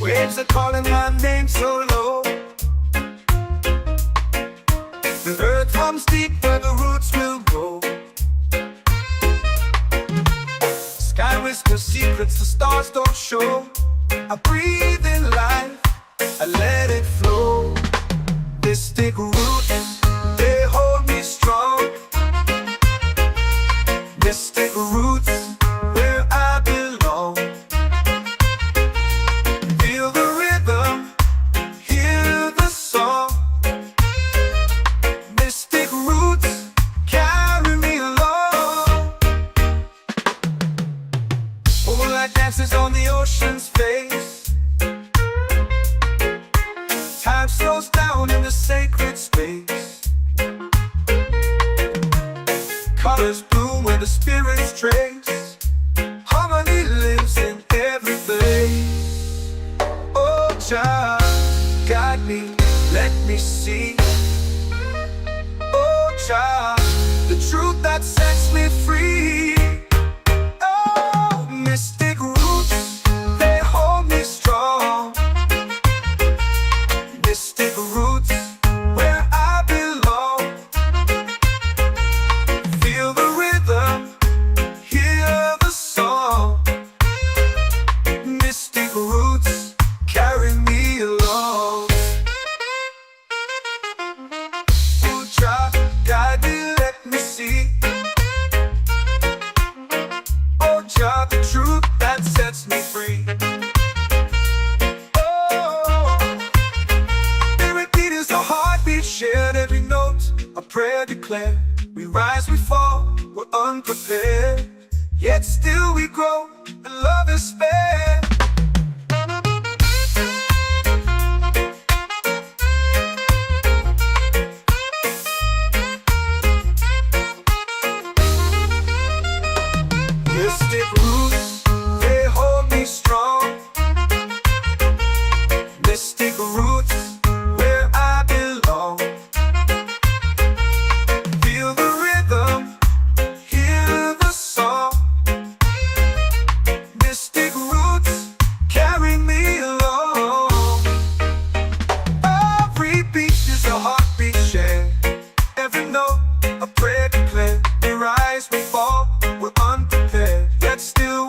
Waves are calling my name so low. The earth hums deep where the roots will grow. Sky whispers secrets the stars don't show. I breathe in life, I let it flow. Mystic roots, they hold me strong. Mystic roots, where I belong. Feel the rhythm, hear the song. Mystic roots, carry me along. Moonlight dances on the ocean's face. Time slows down in the sacred space. Colors bloom where the spirits trace. Harmony lives in every place. Oh, child, guide me, let me see. Oh, child, the truth that sets me free. Oh, mystic roots, they hold me strong. Mystic roots, where I belong. Feel the rhythm, hear the song. Mystic roots, carry me along. Oh, child, guide me, let me see. Oh, child, the truth that sets me free. Oh, spirit beat is a heartbeat, shared every note, a prayer declared. We rise, we fall, we're unprepared, yet still we grow, and love is spared. Mystic roots, they hold me strong. Mystic roots, where I belong. Feel the rhythm, hear the song. Mystic roots, carry me along. Every beat is a heartbeat shared. Every note, a prayer declared. We rise, we fall, we're unprepared, yet still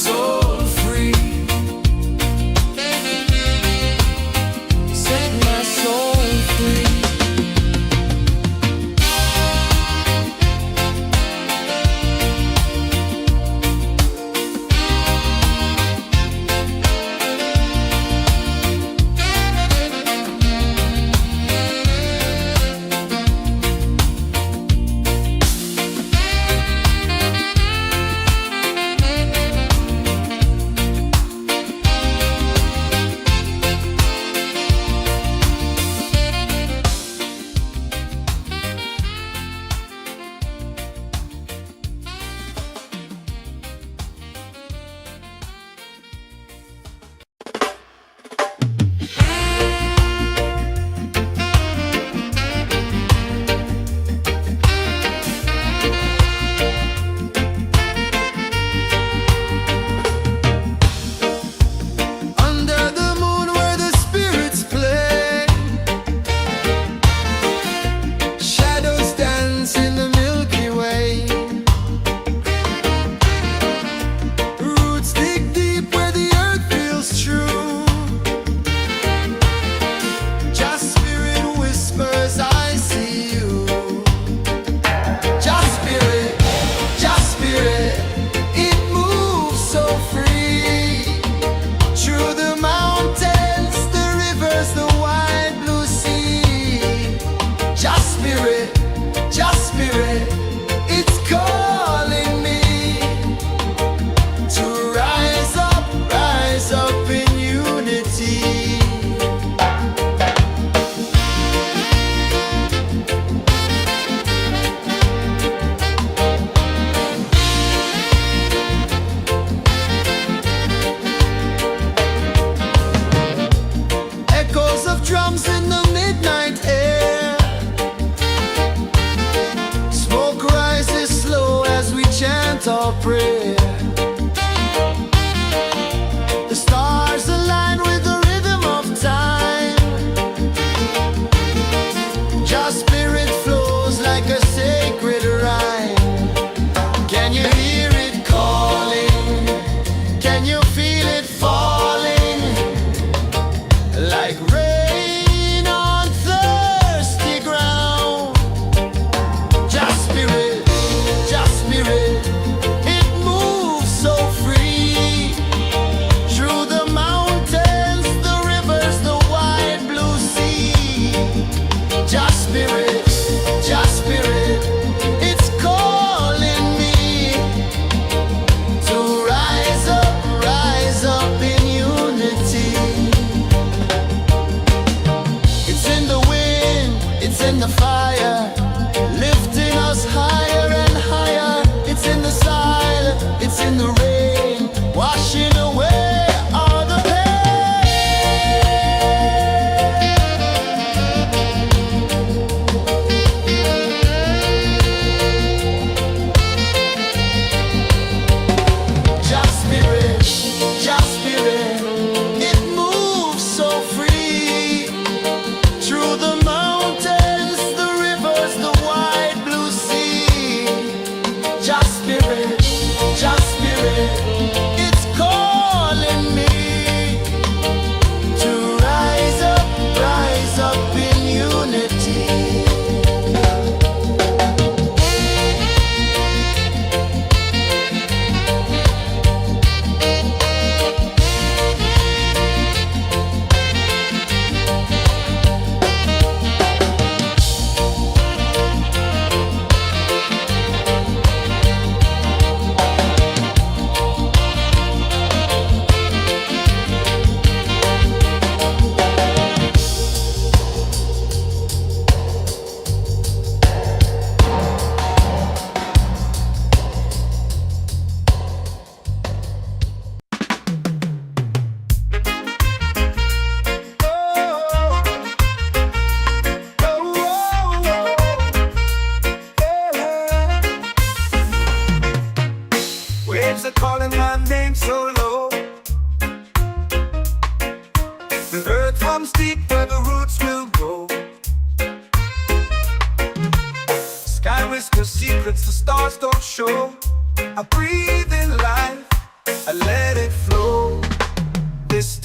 soul free. Set my soul free.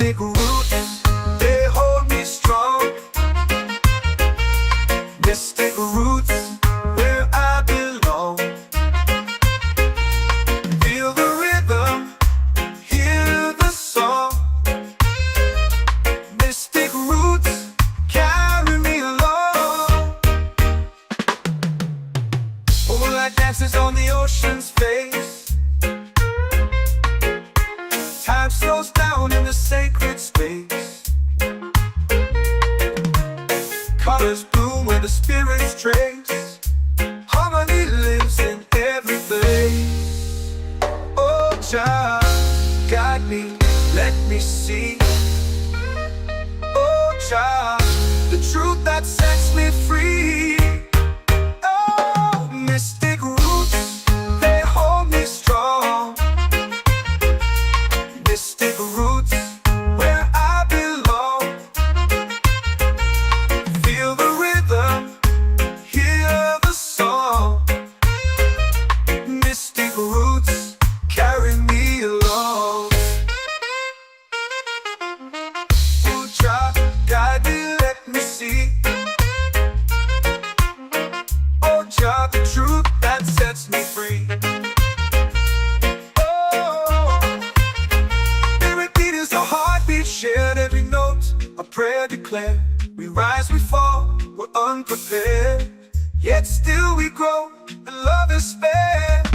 Mystic roots, they hold me strong. Mystic roots, where I belong. Feel the rhythm, hear the song. Mystic roots, carry me along. Moonlight dances on the ocean's face. Time slows down in the sacred space. Colors bloom where the spirits trace. Harmony lives in every place. Oh, child, guide me, let me see. Oh, child, the truth that sets me free. Oh, mystic roots, they hold me strong. Mystic roots, where I belong. Feel the rhythm, hear the song. Mystic roots, carry me along. Oh, child, guide me, let me see. Oh, child, the truth that sets me free. Shared every note, a prayer declared. We rise, we fall, we're unprepared. Yet still we grow, and love is spared.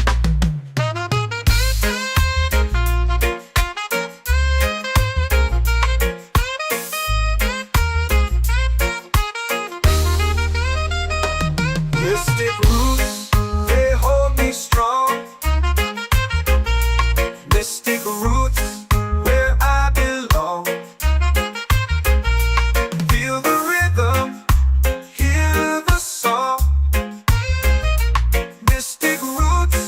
Mystic roots, they hold me strong. Mystic roots, where I belong. Feel the rhythm, hear the song. Mystic roots,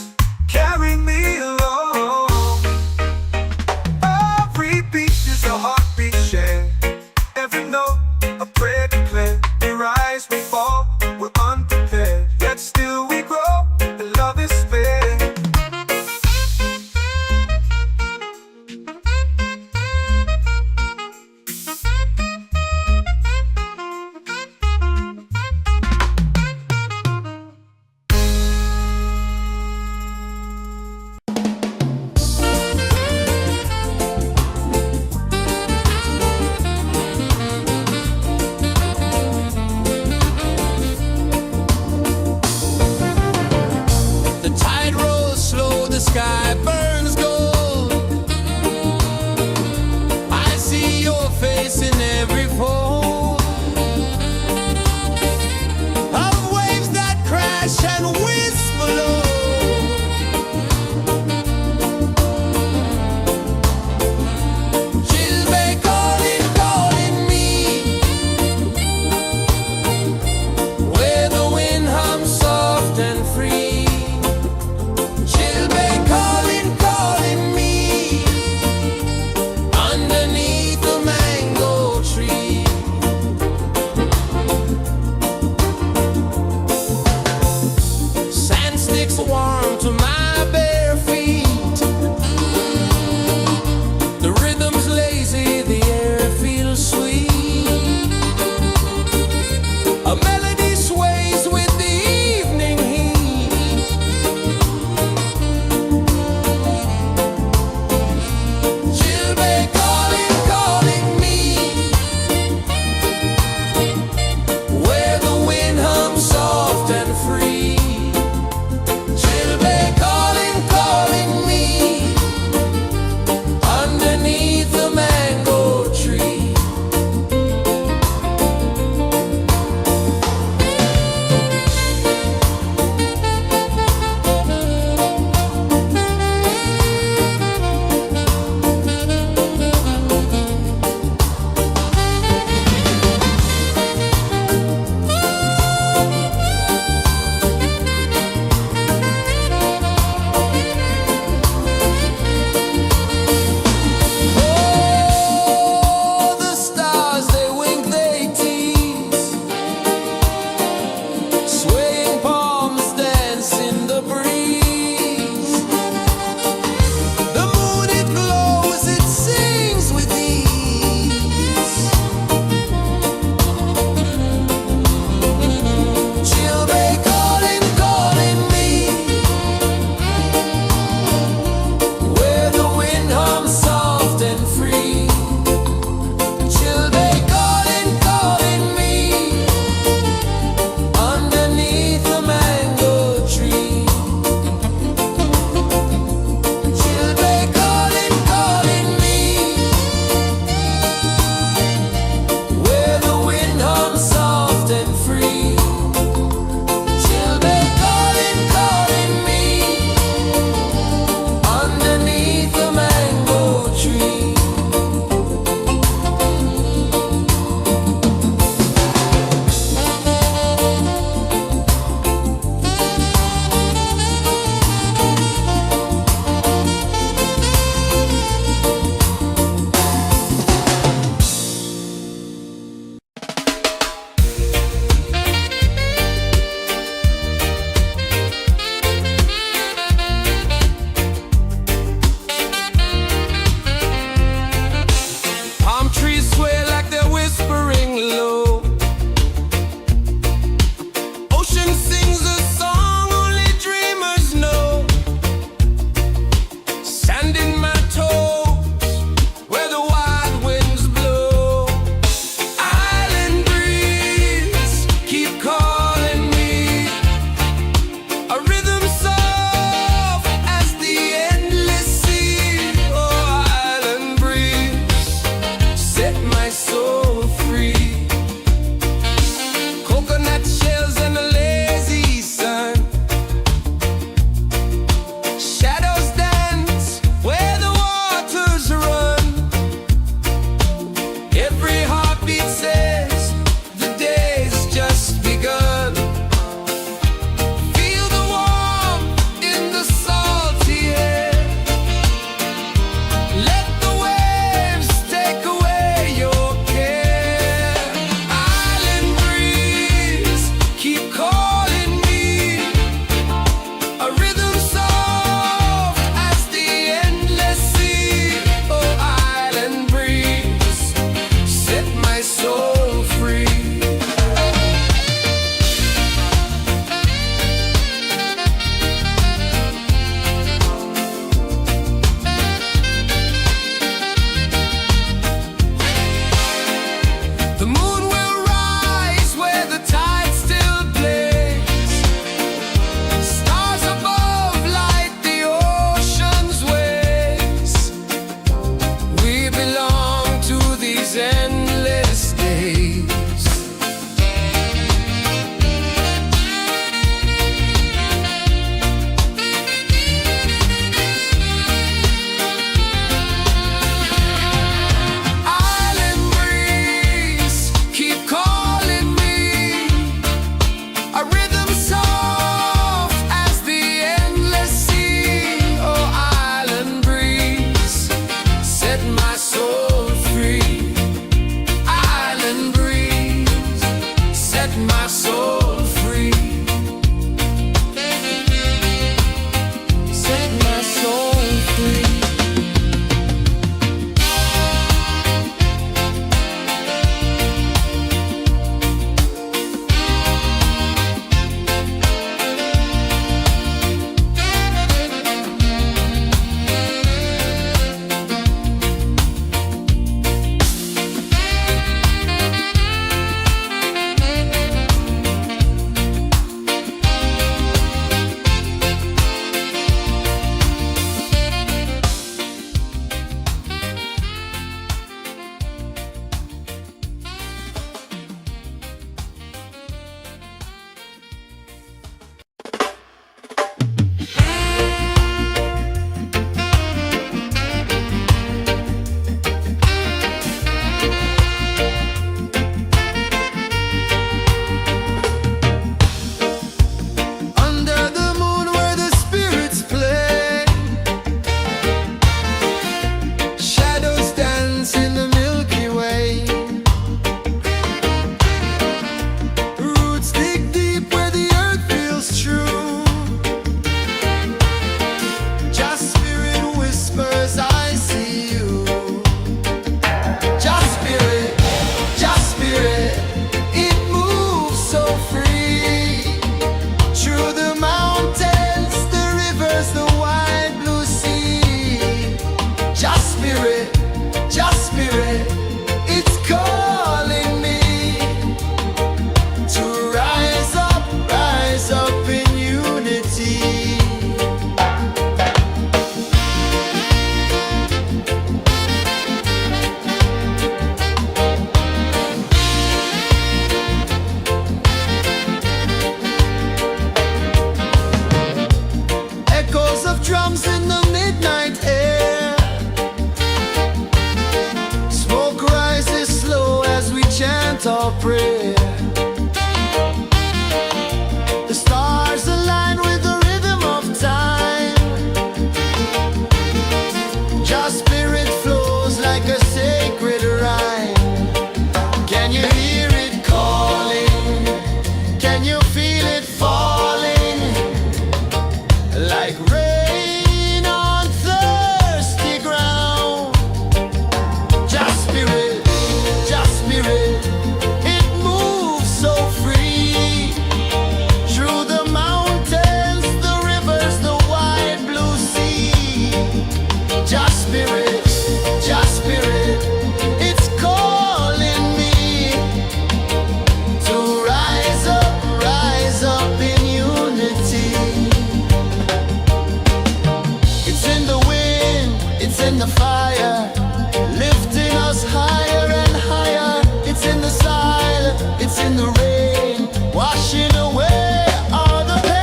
lifting us higher and higher. It's in the silence, it's in the rain, washing away all the pain.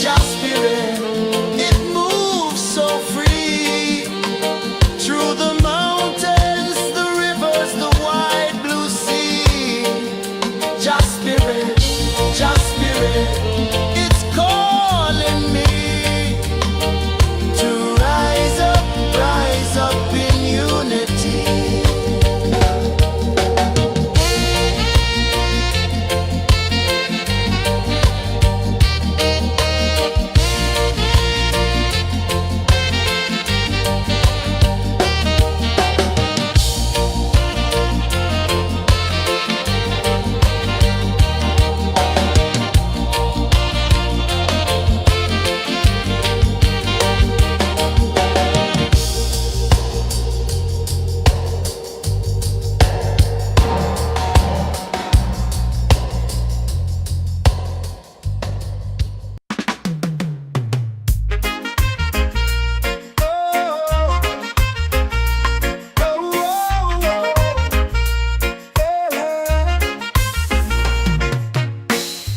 Just spirit, it moves so free through the mountains, the rivers, the wide blue sea. Just spirit, it's calling me to rise up in unity.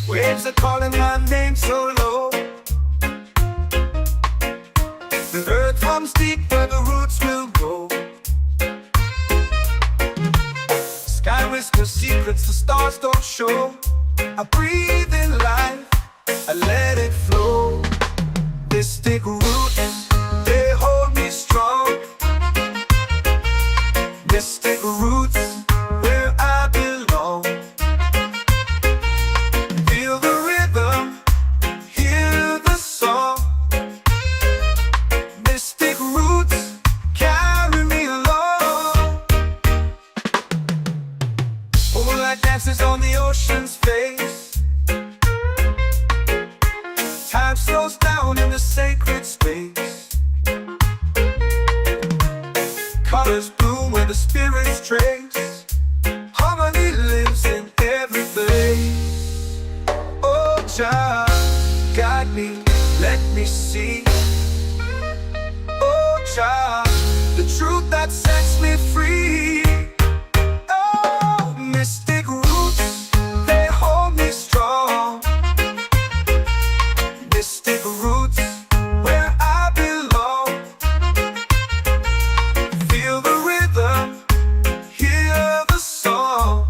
Waves are calling my name so low. The earth hums deep where the roots will go. Sky whispers secrets the stars don't show. I breathe in life, I let it flow. Mystic roots, they hold me strong. Mystic roots, where I belong. Feel the rhythm, hear the song. Mystic roots, carry me along. Moonlight dances on the ocean's face. Time slows down in the sacred space. Colors bloom where the spirits trace. Harmony lives in every place. Oh, Jah, guide me, let me see. Oh, Jah, the truth that sets me free. Oh, mystic roots, they hold me strong. Mystic roots, where I belong. Feel the rhythm, hear the song.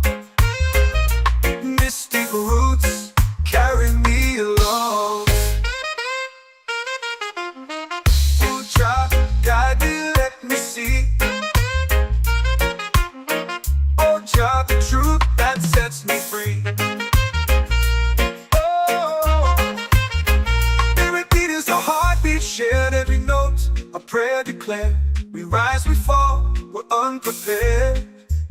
Mystic roots, carry me along. Oh, Jah, guide me, let me see. Oh, Jah, the truth that sets me free. Oh, every beat is a heartbeat shared, every note a prayer declared. We rise, we fall, we're unprepared,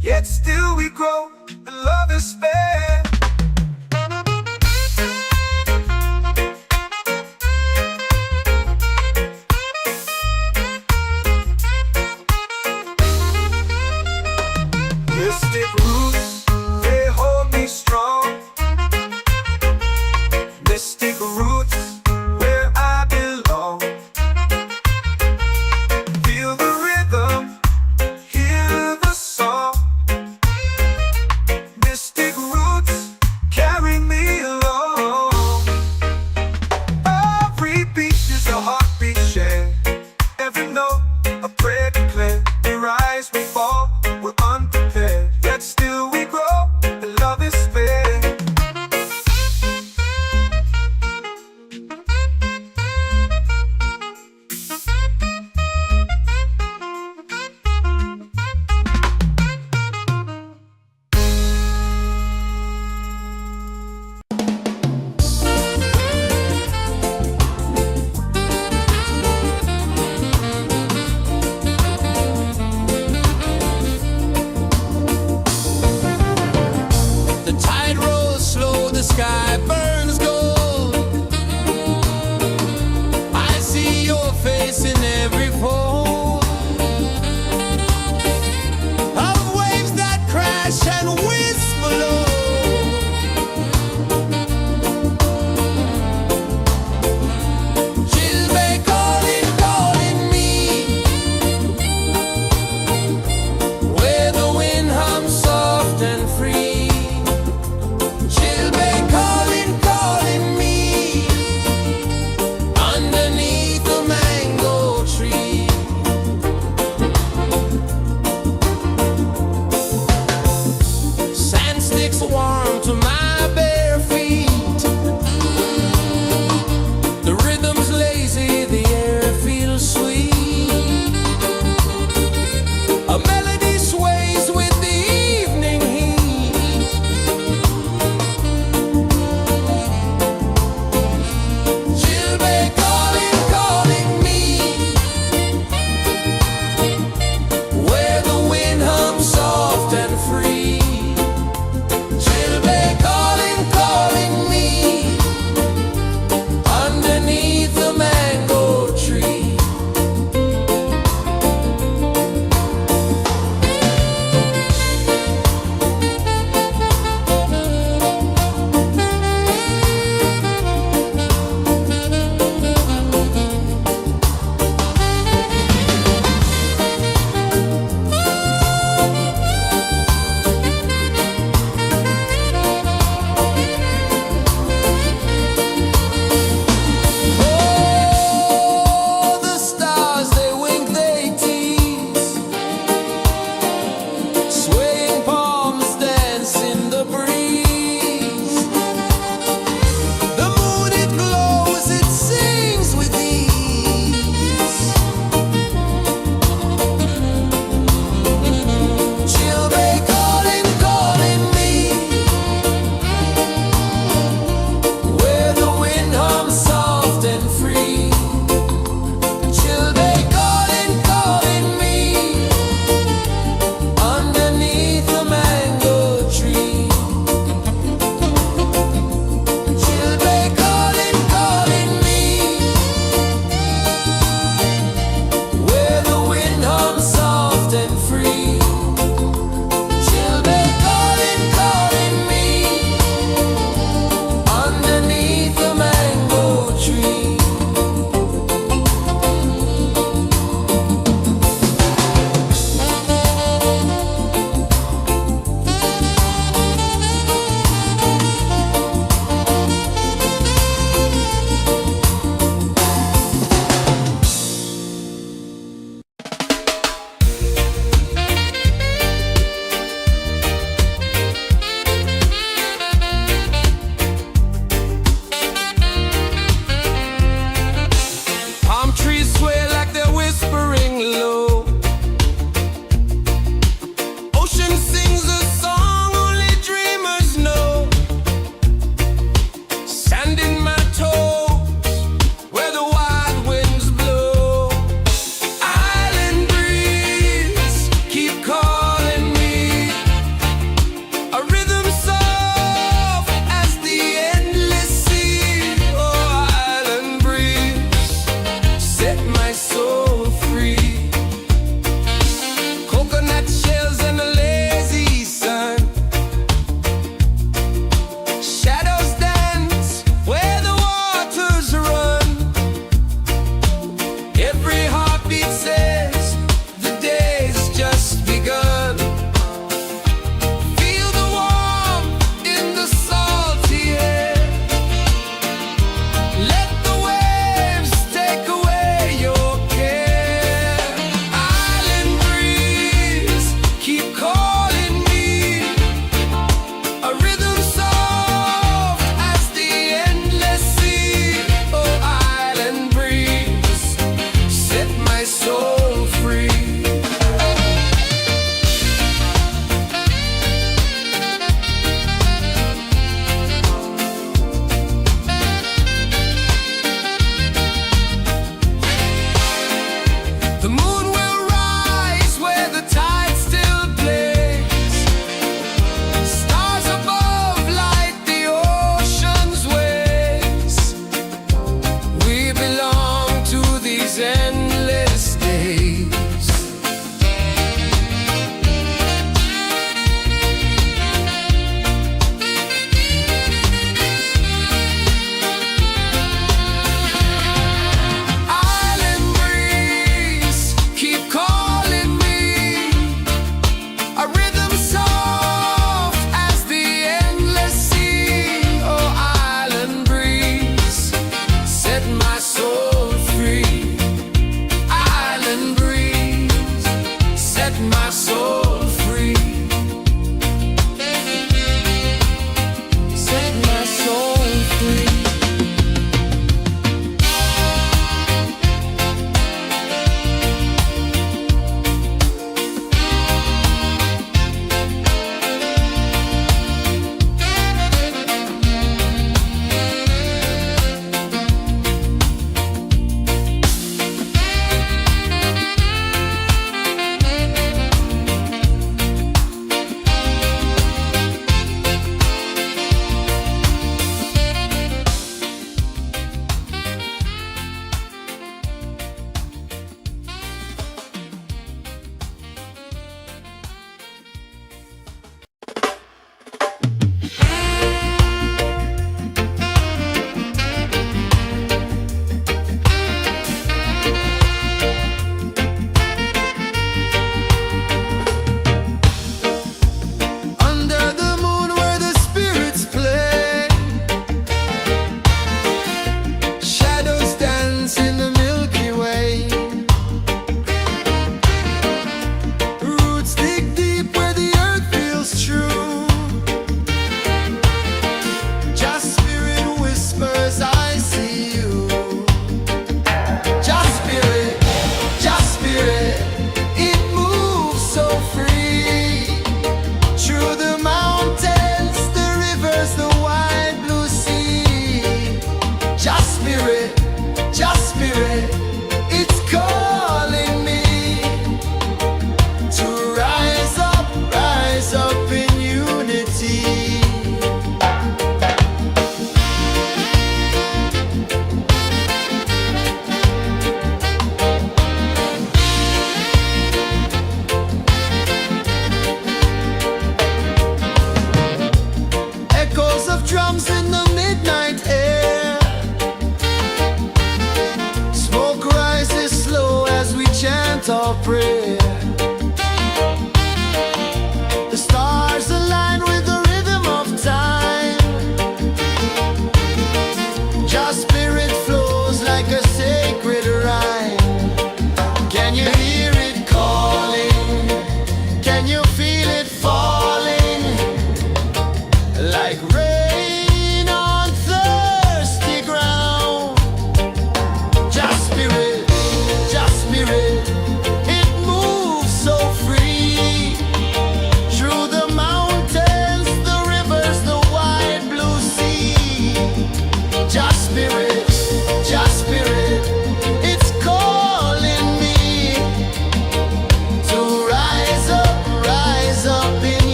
yet still we grow, and love is spared. Mystic roots, they hold me strong. Mystic roots, where I belong. Feel the rhythm, hear the song. Mystic roots.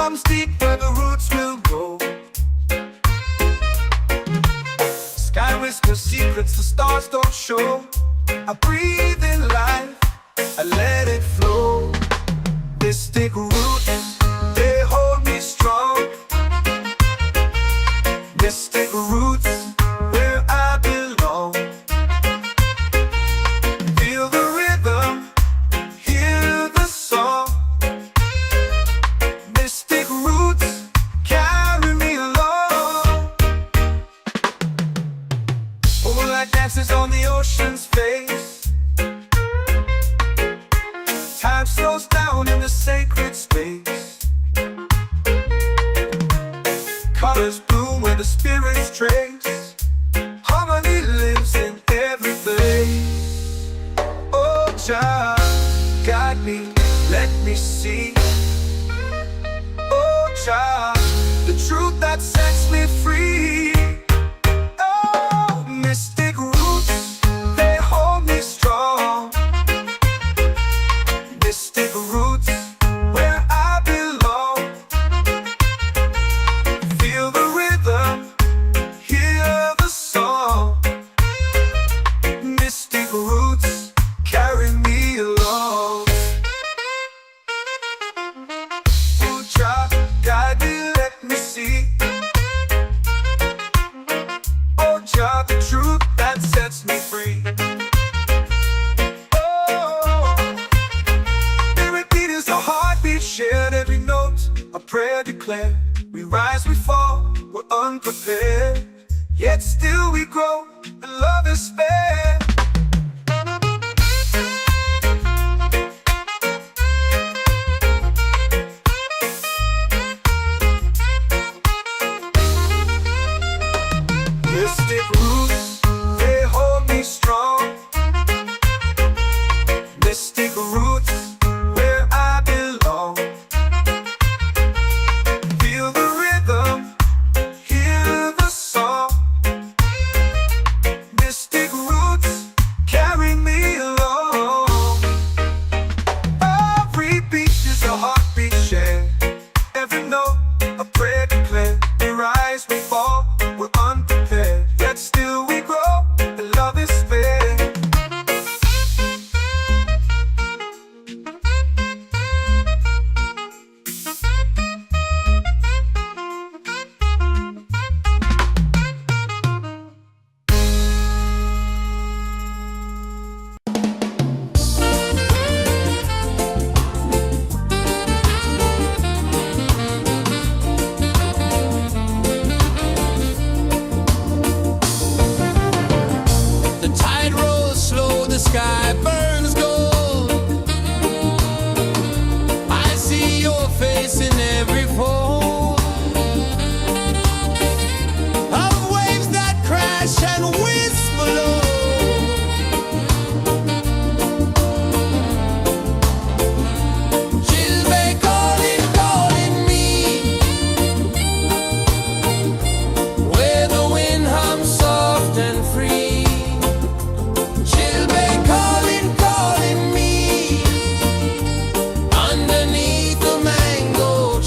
comes deep where the roots will grow. Sky whispers secrets the stars don't show. I breathe in life, I let it flow. Mystic roots, they hold me strong. Mystic roots, where I belong. Feel the rhythm, hear the song. Mystic roots, carry me along. Moonlight dances on the ocean's face. Time slows down in the sacred space. Colors bloom where the spirits trace. Harmony lives in every place. Oh, Jah, guide me, let me see. Oh, Jah, the truth that sets me free. Oh, mystic roots, they hold me strong. Mystic roots, where I belong. Feel the rhythm, hear the song. Mystic roots, carry me along. Oh, Jah, guide me, let me see. Oh, Jah, the truth that sets me free. Oh, spirit beat is a heartbeat shared, every note a prayer declared. We rise, we fall, we're unprepared, yet still we grow, and love is spared. Mystic roots, they hold me strong. Mystic roots, where I belong. Feel the rhythm, hear the song. Mystic roots, carry me along. Every beat is a heartbeat shared, every note a prayer declared. We rise, we fall, we're unprepared, yet still we grow, and love is spared. The tide rolls slow, the sky burns gold. I see your face in every fold of waves that crash and whisper low. Chilbay calling, calling me, where the wind hums soft and free. Chilbay calling, calling me, underneath the mango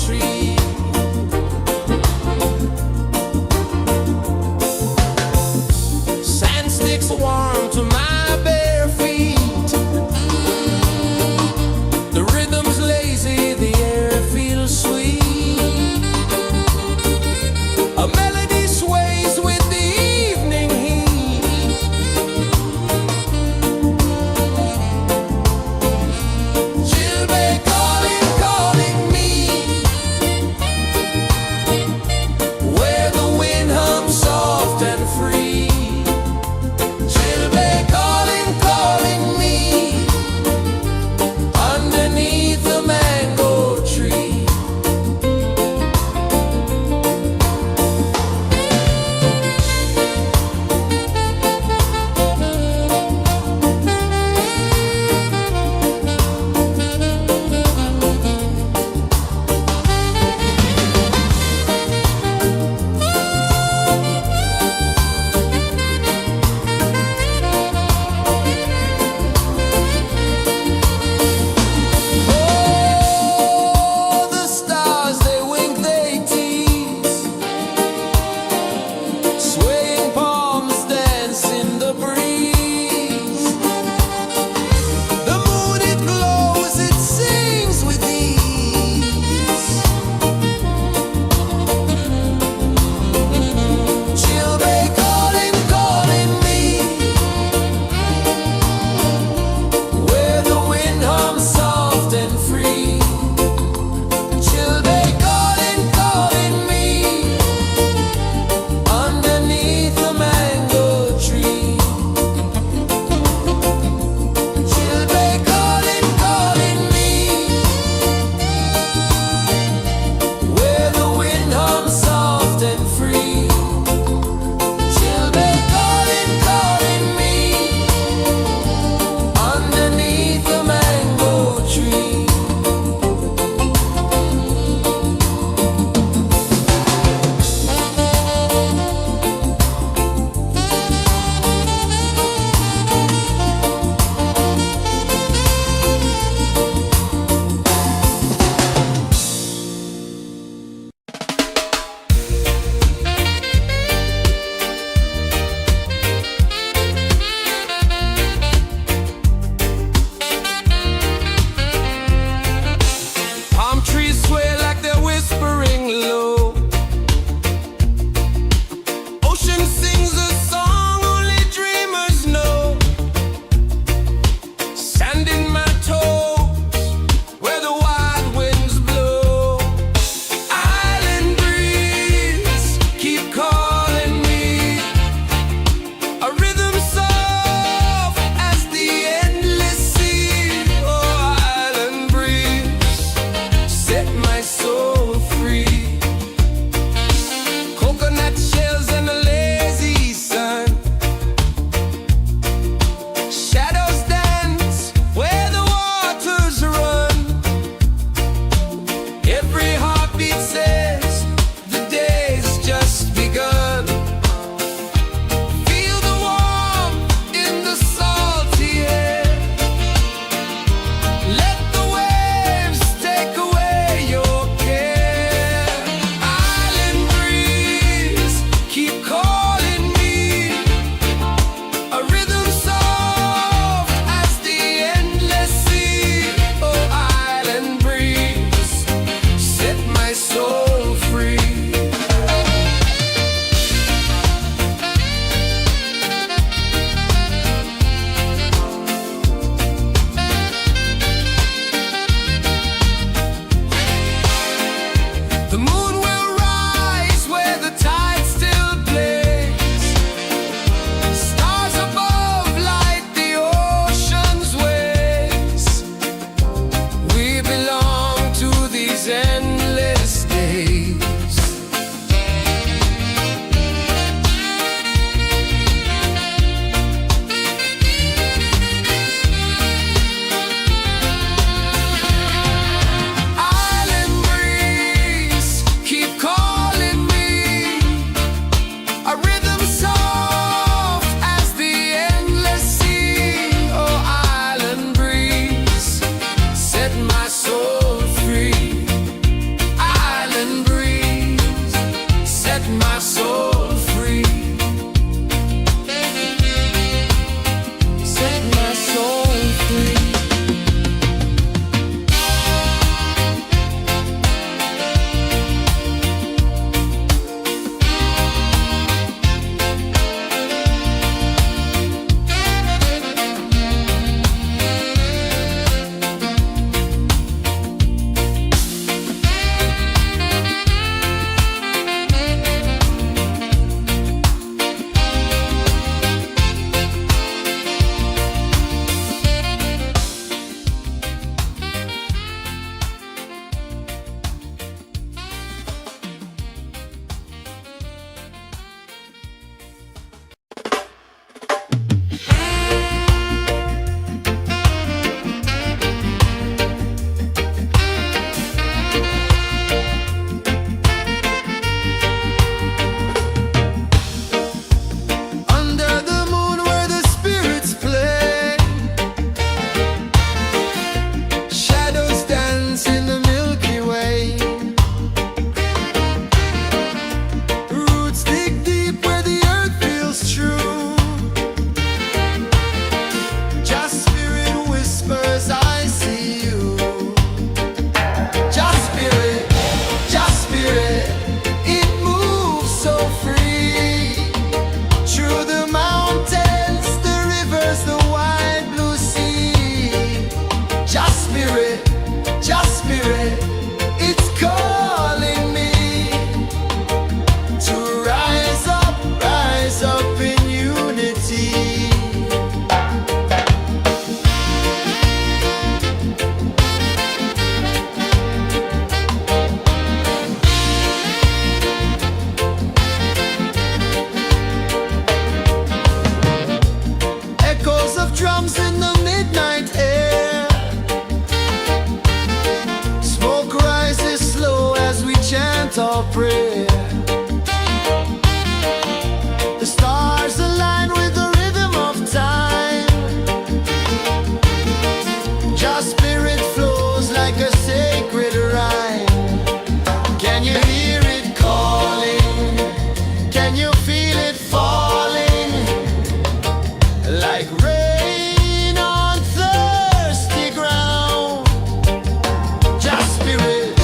Just spirit,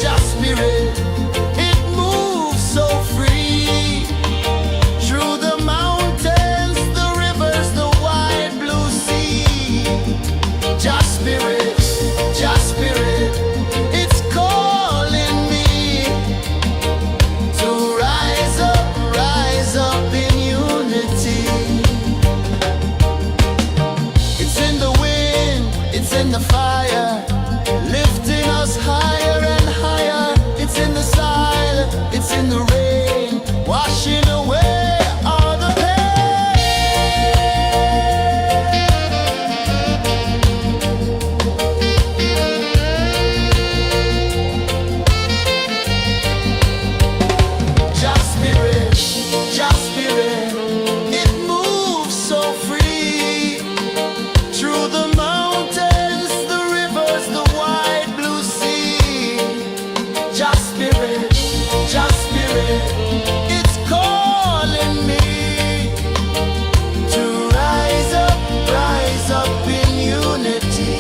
just spirit. It moves so free through the mountains, the rivers, the wide blue sea. Just spirit, just spirit. It's calling me to rise up in unity. It's in the wind, it's in the fire, lifting us higher and higher. It's in the silence, it's in the rain, washing away all the pain. Just spirit, just spirit. It moves so free through the mountains, the rivers, the wide blue sea. Just spirit, just spirit. It's calling me to rise up in unity.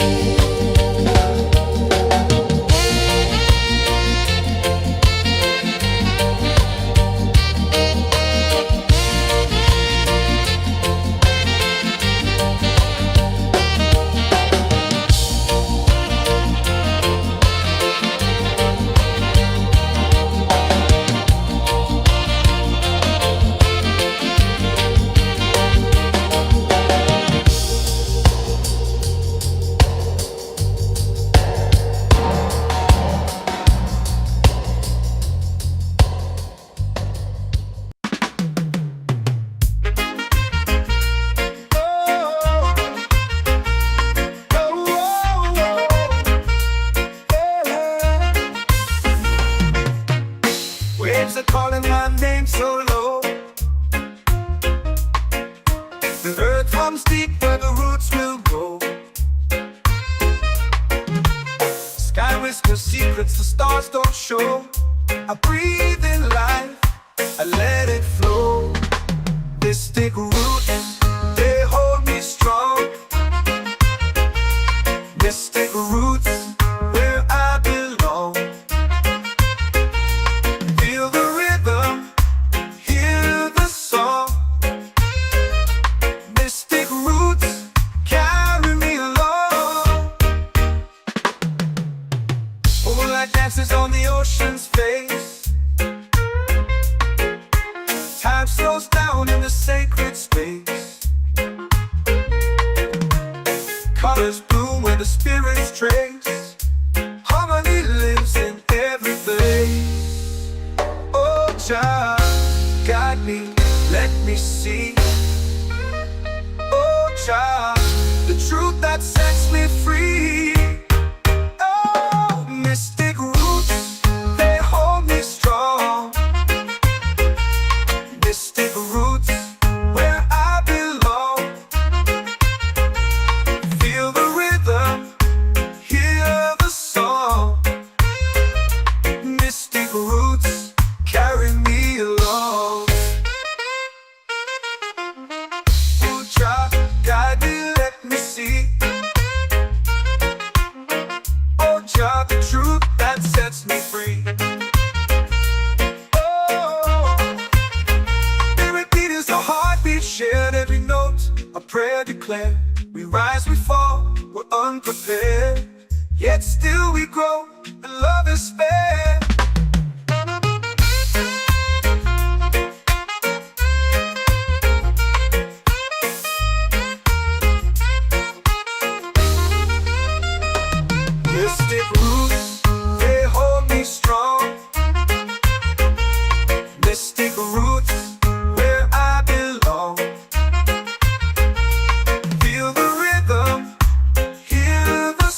Waves are calling my name so low. The earth hums deep where the roots will grow. Sky whispers secrets the stars don't show. I breathe in life, I let it flow. Mystic roots, they hold me strong. Mystic roots, where I belong. Feel the rhythm, hear the song. Mystic roots, carry me along. Moonlight dances on the ocean's face. Time slows down in the sacred space. Colors bloom where the spirits trace. Harmony lives in every face. Oh, child, guide me, let me see. Oh, child, the truth that sets me free. Oh, mystic roots, they hold me strong. Mystic roots, where I belong. Feel the rhythm, hear the song. Mystic roots, carry me along. Oh, child, guide me, let me see. Oh, child, the truth that sets me free. Oh, spirit beat is a heartbeat shared, every note a prayer declared. We rise, we fall, we're unprepared, yet still we grow, and love is spared. Mystic roots, they hold me strong. Mystic roots, where I belong. Feel the rhythm, hear the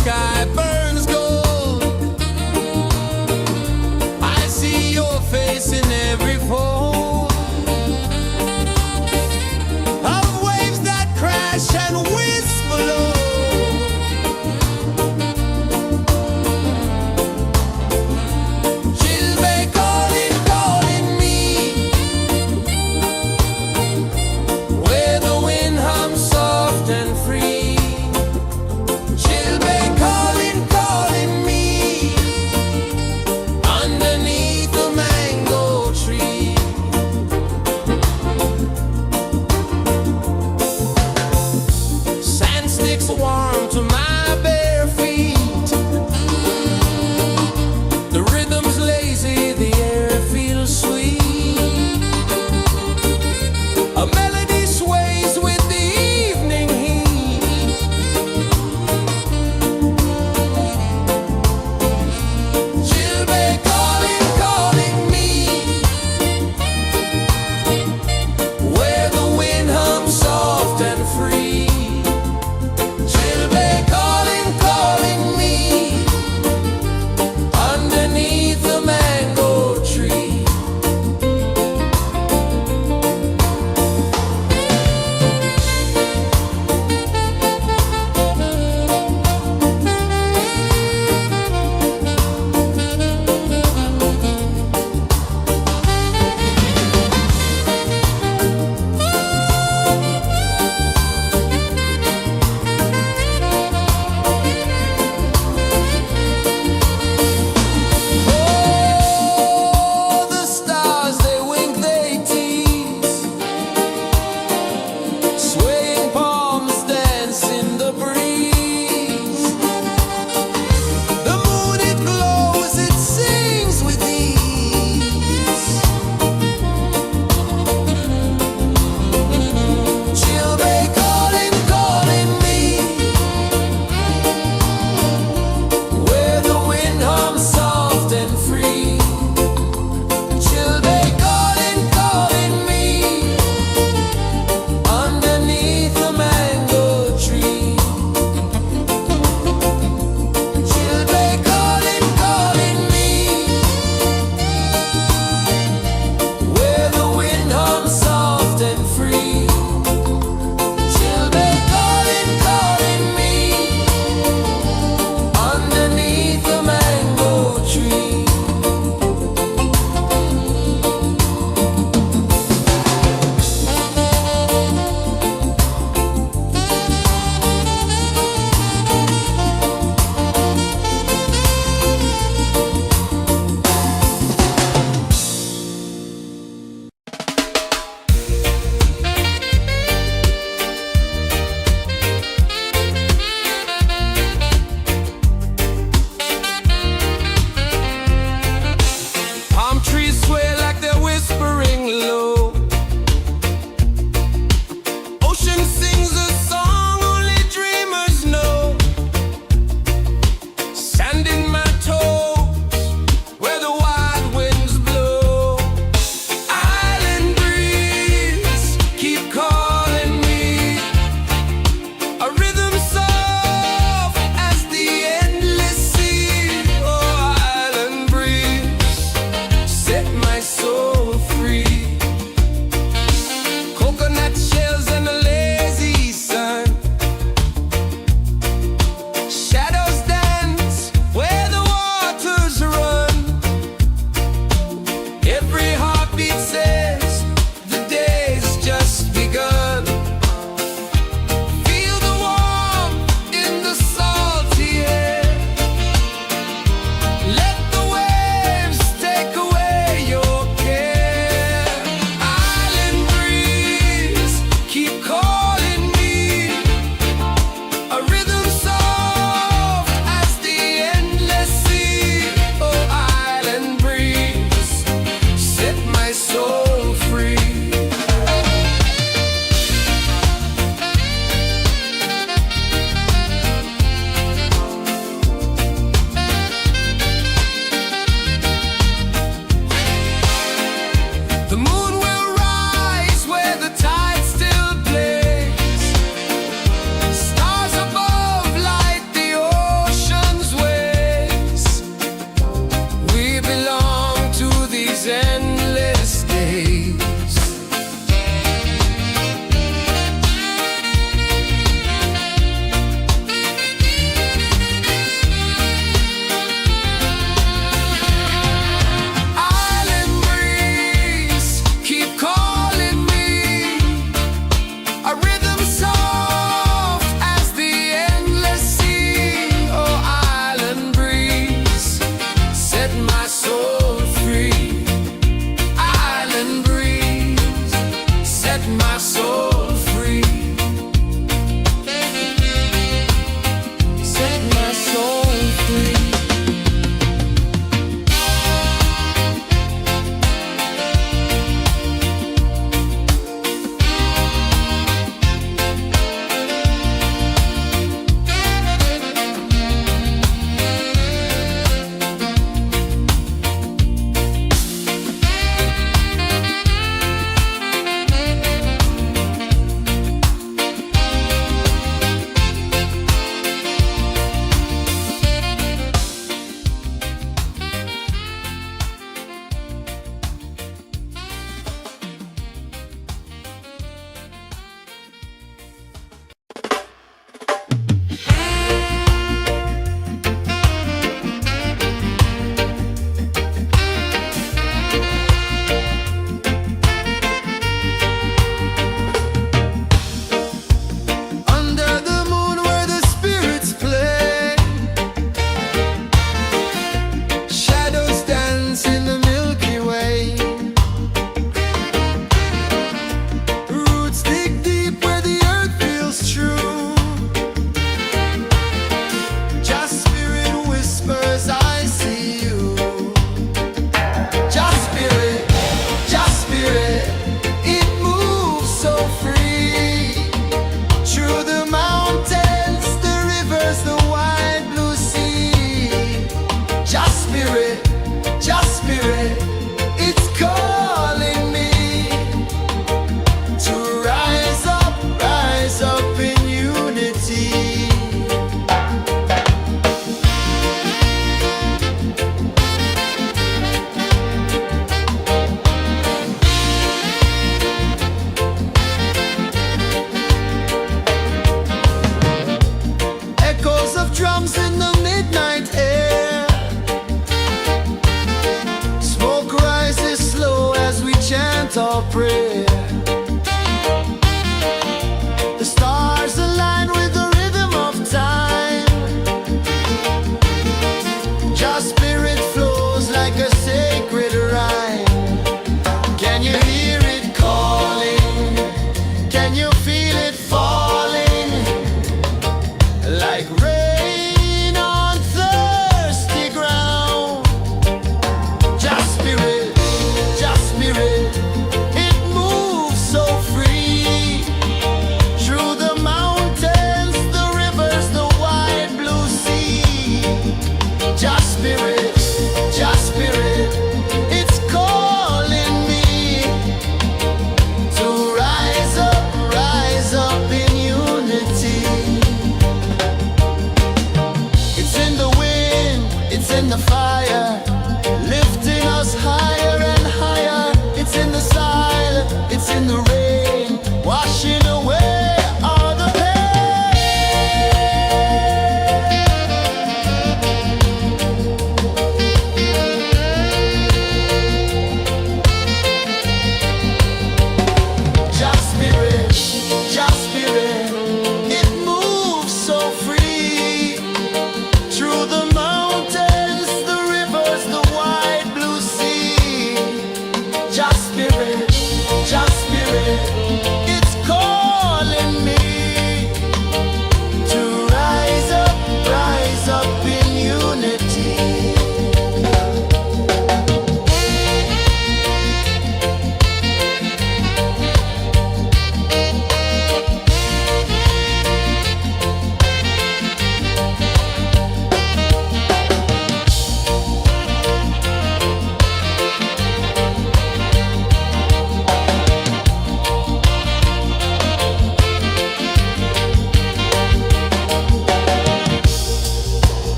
sky burns gold. I see your face in every fold of waves that crash and whisper low. She'll be calling, calling me where the wind hums soft and free. She'll be calling, calling me underneath the mango tree. Sand sticks warm to my bare feet. The rhythm's lazy, the air feels sweet. A melody sways with the evening heat.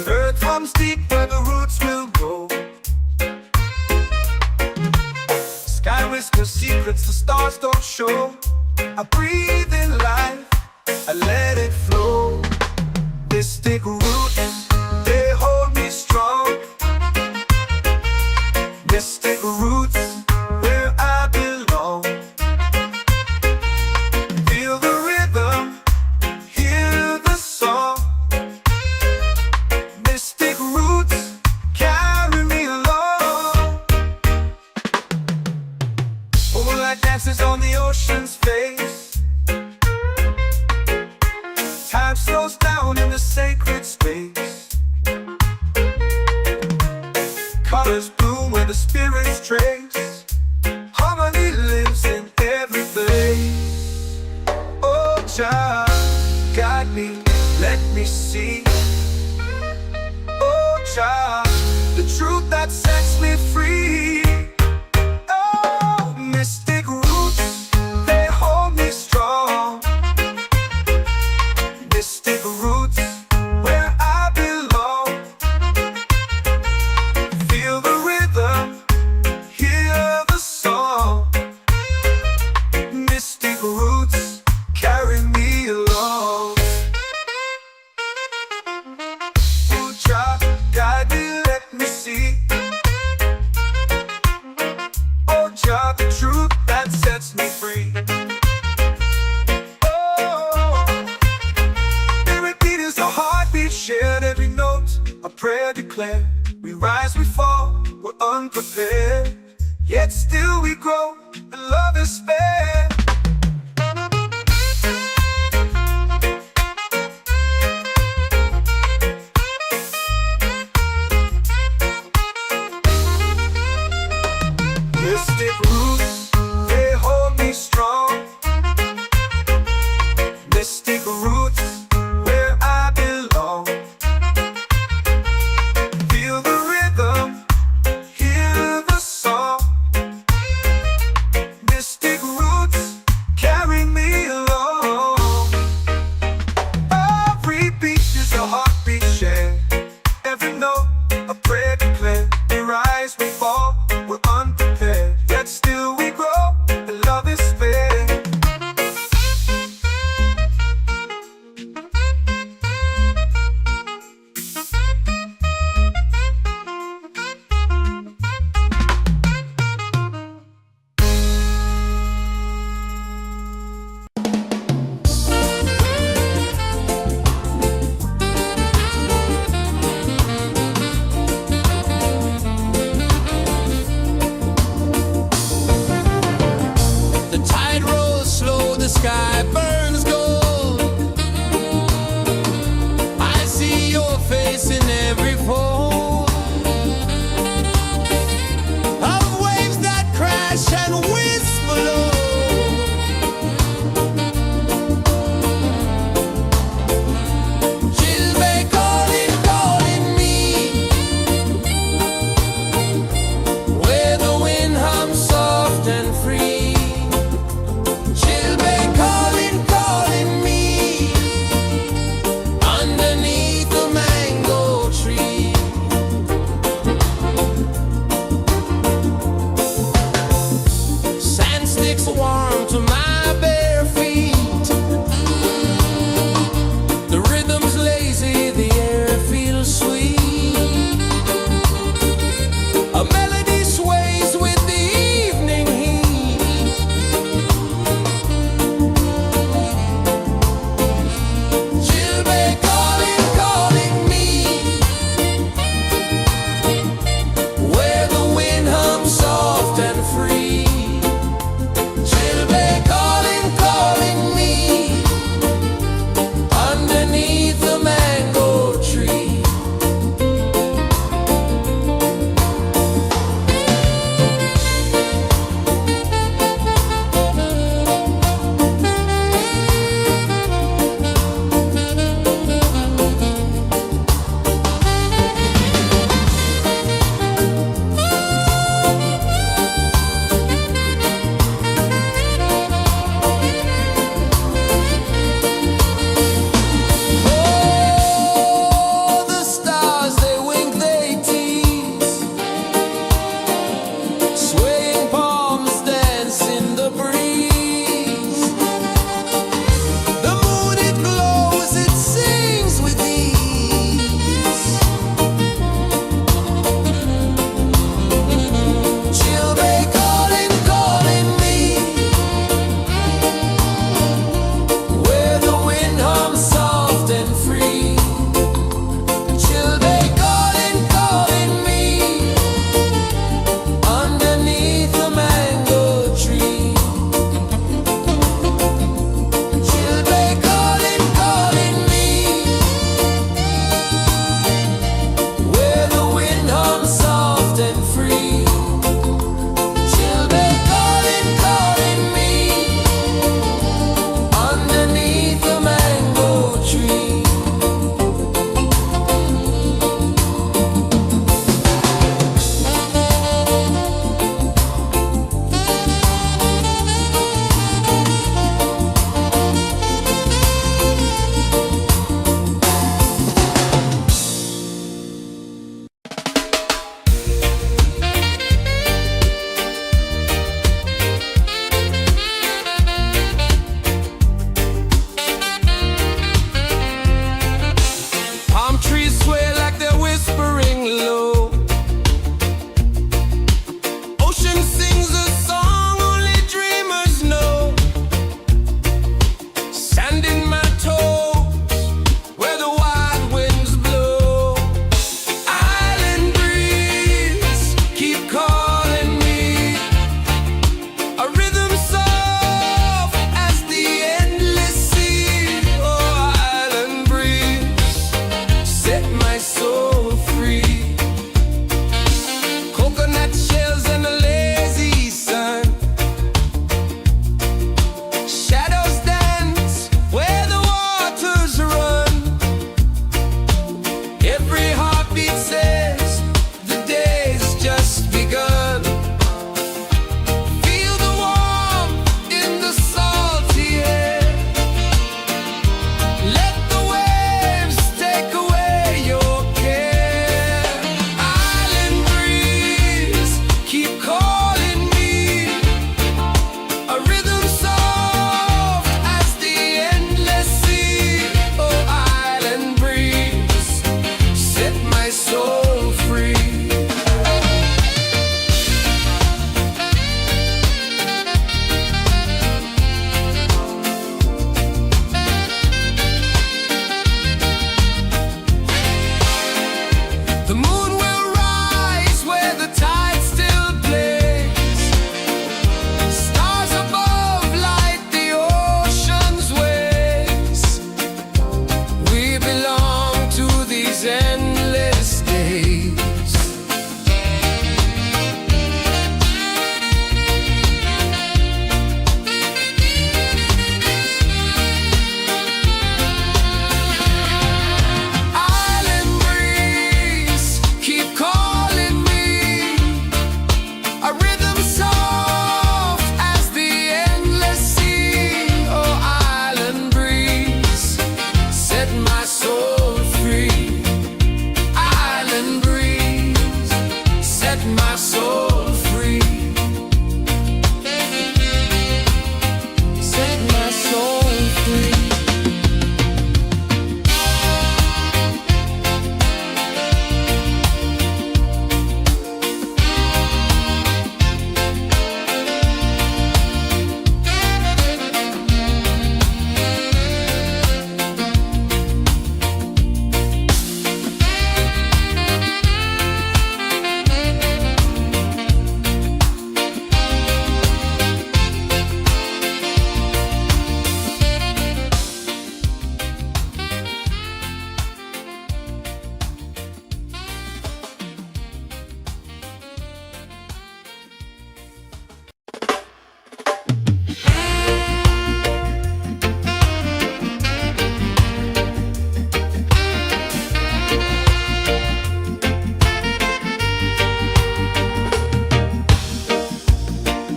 Earth runs deep where the roots will grow. Sky whispers secrets the stars don't show. I breathe in life, I let it flow. Mystic roots, they hold me strong. Mystic roots, where I belong. Feel the rhythm, hear the song. Mystic roots, carry me along. Moonlight dances on the ocean's face. Time slows down in the sacred space. Colors bloom where the spirits trace. Harmony lives in every place. Oh, Jah, guide me, let me see. Oh, Jah, the truth that sets me free. Oh, mystic roots, they hold me strong. Mystic roots, where I belong. Feel the rhythm, hear the song. Mystic roots, carry me along. Oh, Jah, guide me, let me see. Oh, Jah, the truth that sets me free. Shared every note, a prayer declared. We rise, we fall, we're unprepared. Yet still we grow, and love is spared. Mystic roots, they hold me strong. Mystic roots, where I belong. Feel the rhythm, hear the song. Mystic roots, carry me along. Every beat is a heartbeat shared. Every note, a prayer declared. We rise, we fall, we're unprepared. Yet still we grow, and love is spared. The tide rolls slow, the sky burns gold. I see your face in every fold of waves that crash and whisper low. She'll be calling, calling me, where the wind hums soft and free. She'll be calling, calling me, underneath the mango Every heartbeat says the day's just begun. Feel the warmth in the salty air. Let the waves take away your care. Island breeze, keep calling me. A rhythm soft as the endless sea. Oh, island breeze, set my soul free. The moon will rise where the tide still plays. Stars above light the ocean's waves. We belong to these endless days. Island breeze, keep calling me. A rhythm soft as the endless sea. Oh, island breeze, set my soul free. Island breeze, set my soul free. Set my soul free.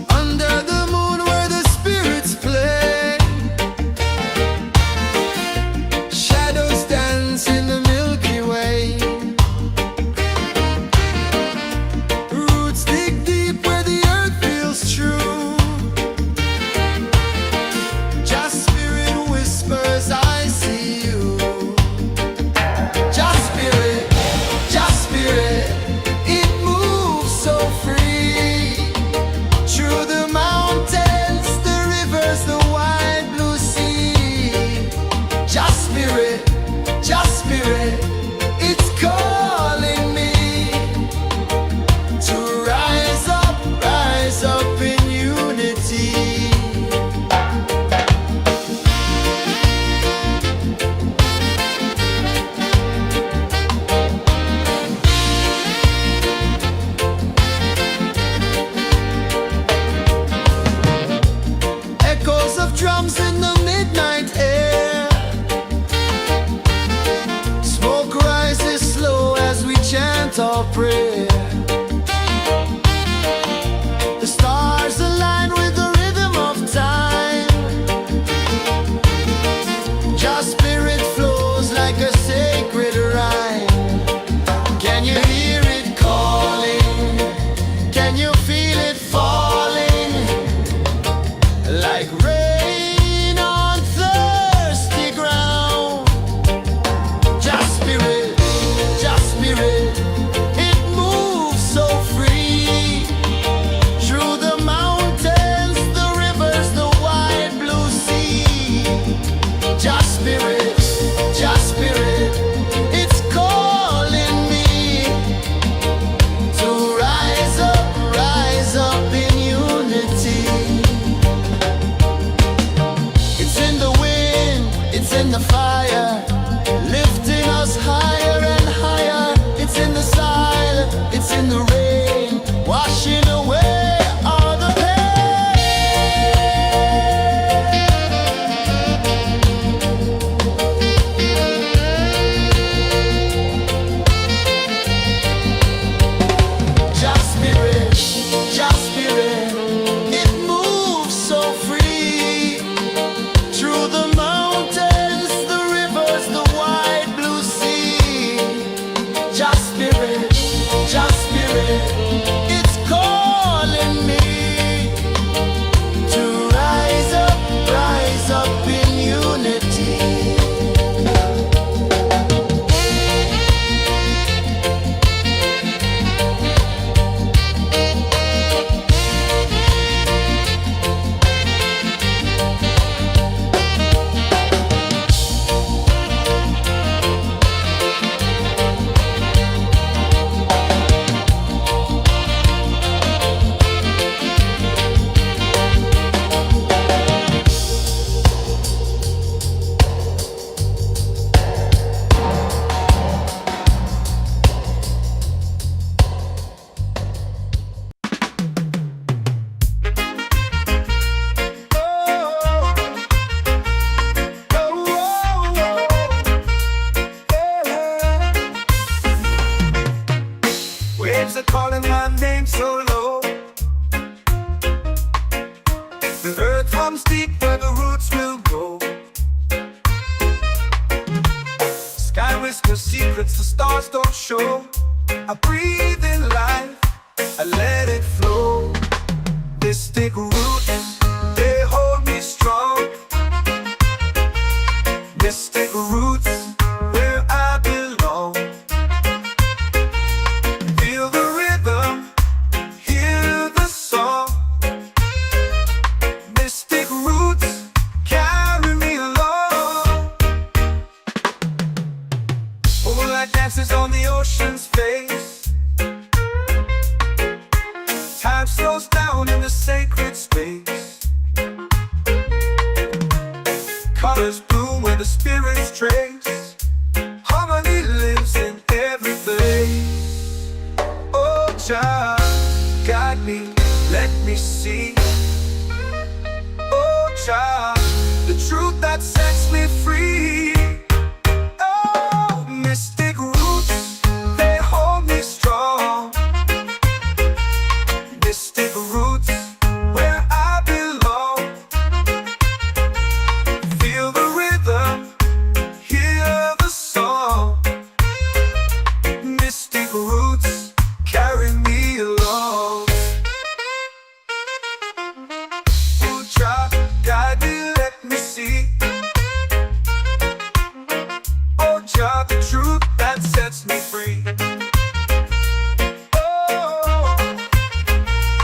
Under the moon where the spirits play, shadows dance in the Milky Way. Roots dig deep where the earth feels true. Just spirit whispers, I see you. Just spirit, it moves so free. Through the mountains, the rivers, the wide blue sea. Just spirit, it's calling me to rise up in unity. Echoes of drums in the midnight air. Smoke rises slow as we chant our prayer. The stars align with the rhythm of time. Just spirit flows like a sacred rhyme. Can you hear it calling? Can you feel it falling? Like rain on thirsty ground. Just spirit, it moves Just spirit, just spirit, it's calling me to rise up in unity. Waves are calling my name so low. The earth hums deep where the roots will go. Sky whispers secrets the stars don't show. I breathe in life, I let it flow. Mystic roots, they hold me strong. Mystic roots, where I belong. Feel the rhythm, hear the song. Mystic roots, carry me along. Moonlight dances on the ocean's face. Time slows down in the sacred space. Colors bloom where the spirits trace. Harmony lives in every place. Oh, child, guide me, let me see. Oh, child, the truth that sets me free. Oh, mystic roots, they hold me strong. Mystic roots, where I belong. Feel the rhythm, hear the song. Mystic roots, carry me along. Oh, child, guide me, let me see. Oh, child, the truth that sets me free. Oh,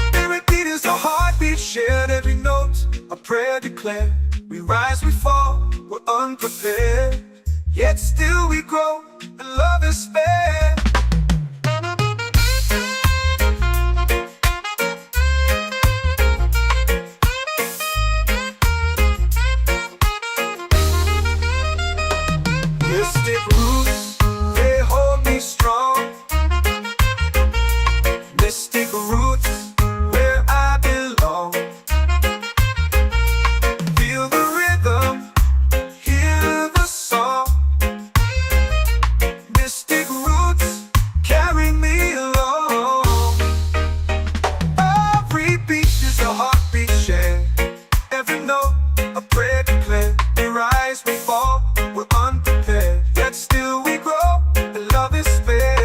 spirit beat is a heartbeat, shared every note. A prayer declared. We rise, we fall, we're unprepared. Yet still we grow, and love is fair. Mystic roots, they hold me strong. Mystic roots, where I belong. Feel the rhythm, hear the song. Mystic roots, carry me along. Every beat is a heartbeat shared. Every note, a prayer declared. We rise, we fall, we're unprepared. Yet still we grow, and love is fair.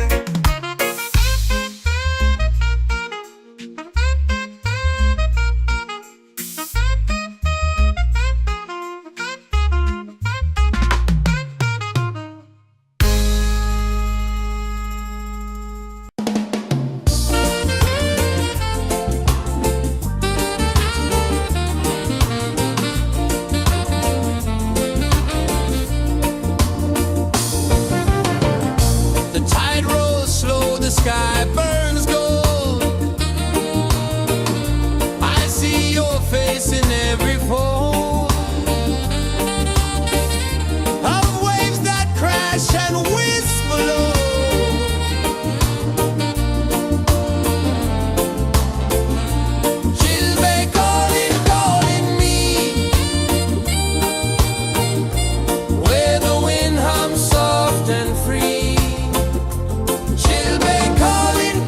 The tide rolls slow, the sky burns gold. I see your face in every fold of waves that crash and whisper low. She'll be calling, calling me, where the wind hums soft and free. She'll be calling,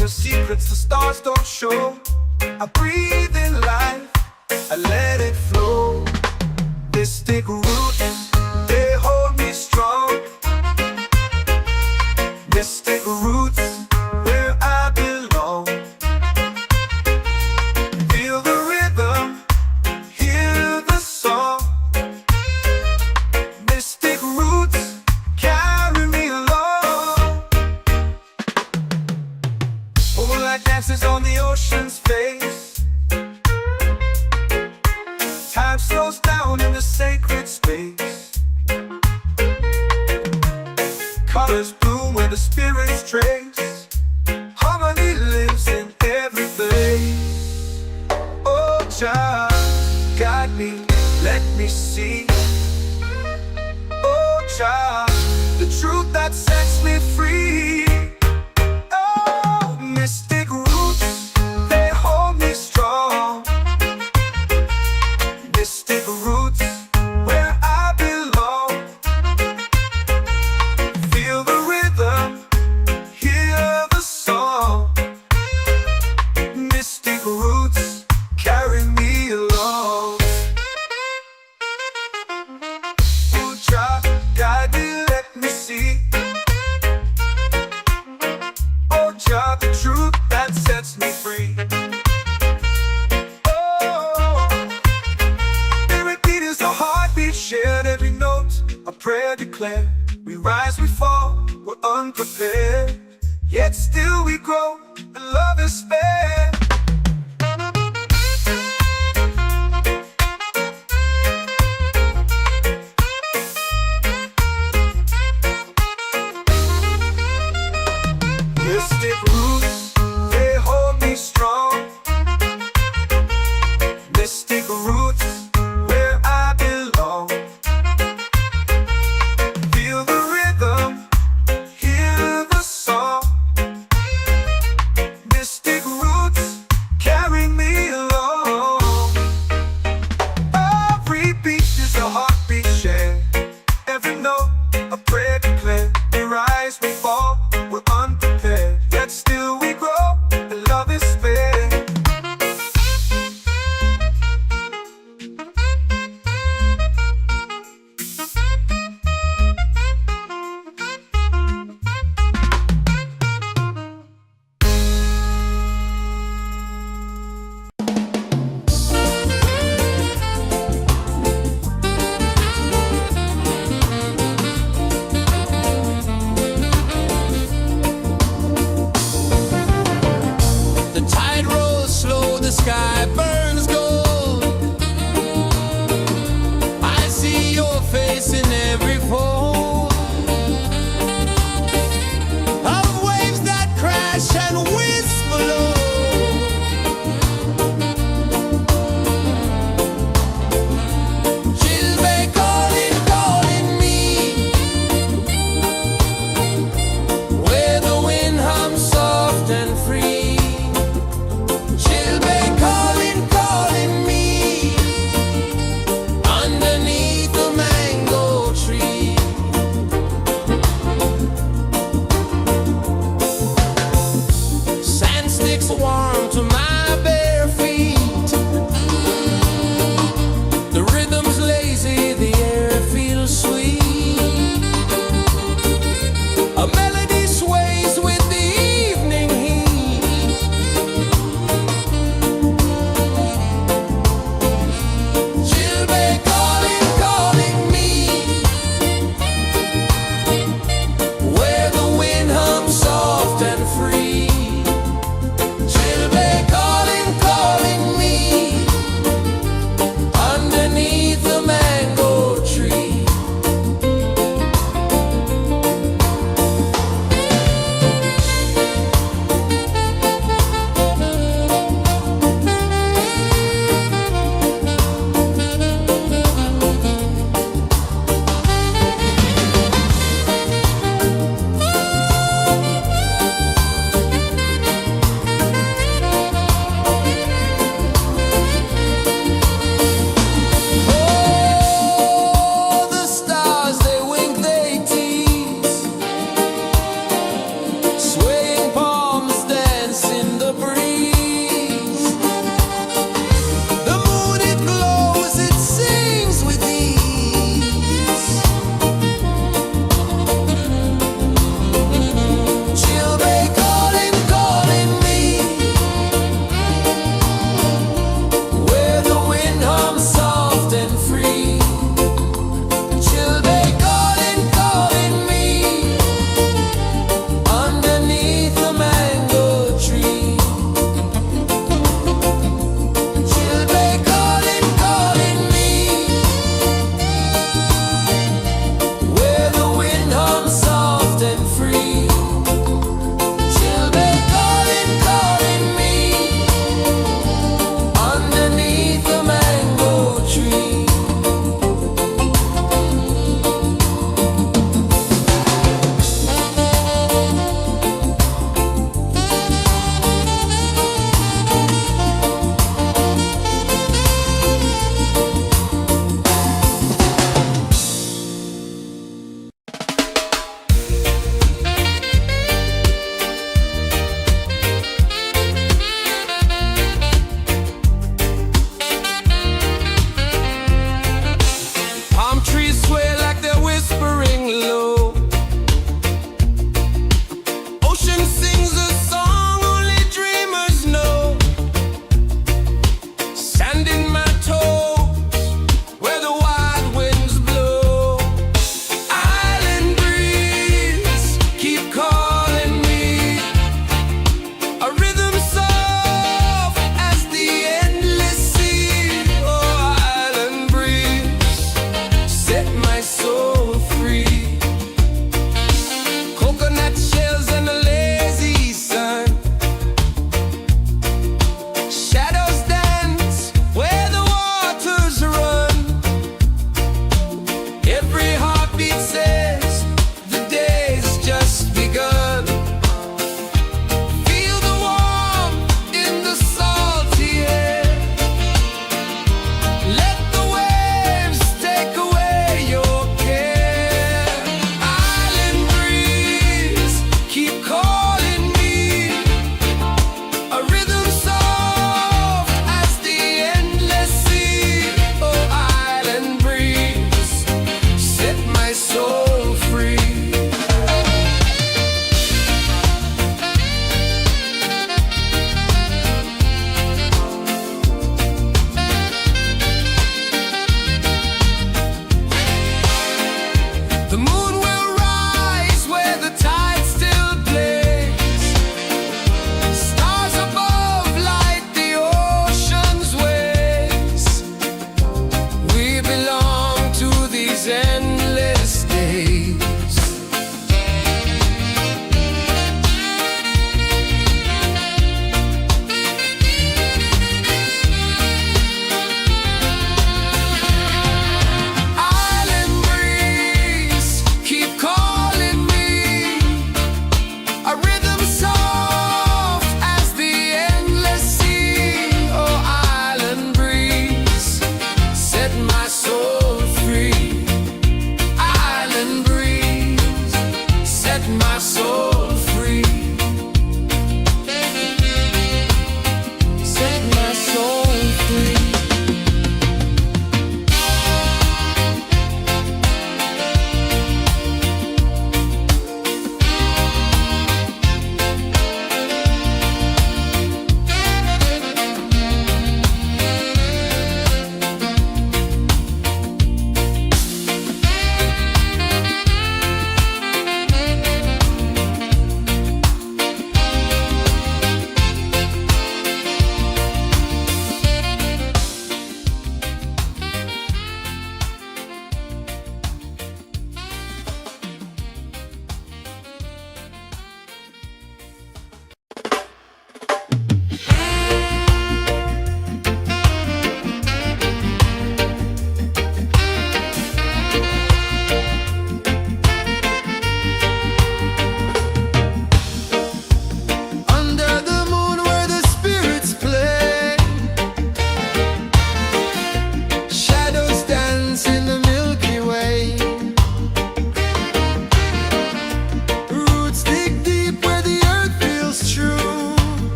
The secrets the stars don't show. I breathe in life, I let it flow. Mystic roots, they hold me strong. Mystic roots, where I belong. Feel the rhythm, hear the song. Mystic roots, carry me along. Moonlight dances on the ocean's face. Time slows down in the sacred space. Colors bloom where the spirits trace. Harmony lives in every place. Oh, Jah, guide me, let me see. Oh, Jah, the truth that sets me free. Oh, mystic roots, they hold me strong. Mystic roots, where I belong. Feel the rhythm, hear the song. Mystic roots, carry me along. Oh, Jah, guide me, let me see. Oh, Jah, the truth that sets me free. Oh, spirit beat is a heartbeat shared, every note a prayer declared. We rise, we fall, we're unprepared, yet still we grow, and love is spared. Mystic roots, they hold me strong. Mystic roots, where I belong. Feel the rhythm, hear the song. Mystic roots, carry me along. Every beat is a heartbeat shared, every note a prayer declared. We rise, we fall, we're unprepared, yet still we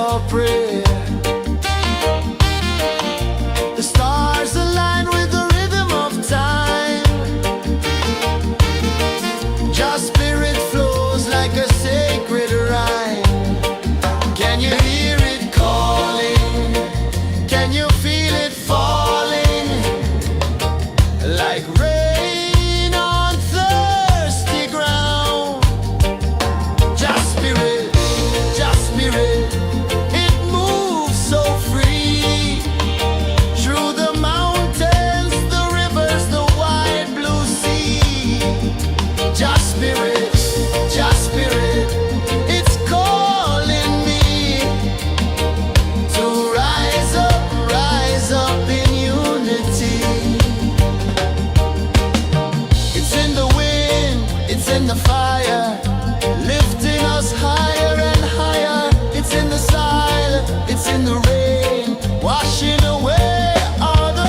for prayer. The stars align with the rhythm of time. Your spirit flows like a sacred rhyme. Can you hear it calling? Can you feel it falling? Like rain on thirsty ground. Just spirit, it moves so free. Through the mountains, the rivers, the wide blue sea. Just spirit, it's calling me to rise up in unity. It's in the wind, it's in the fire, lifting us higher and higher. It's in the silence, it's in the rain, washing away all the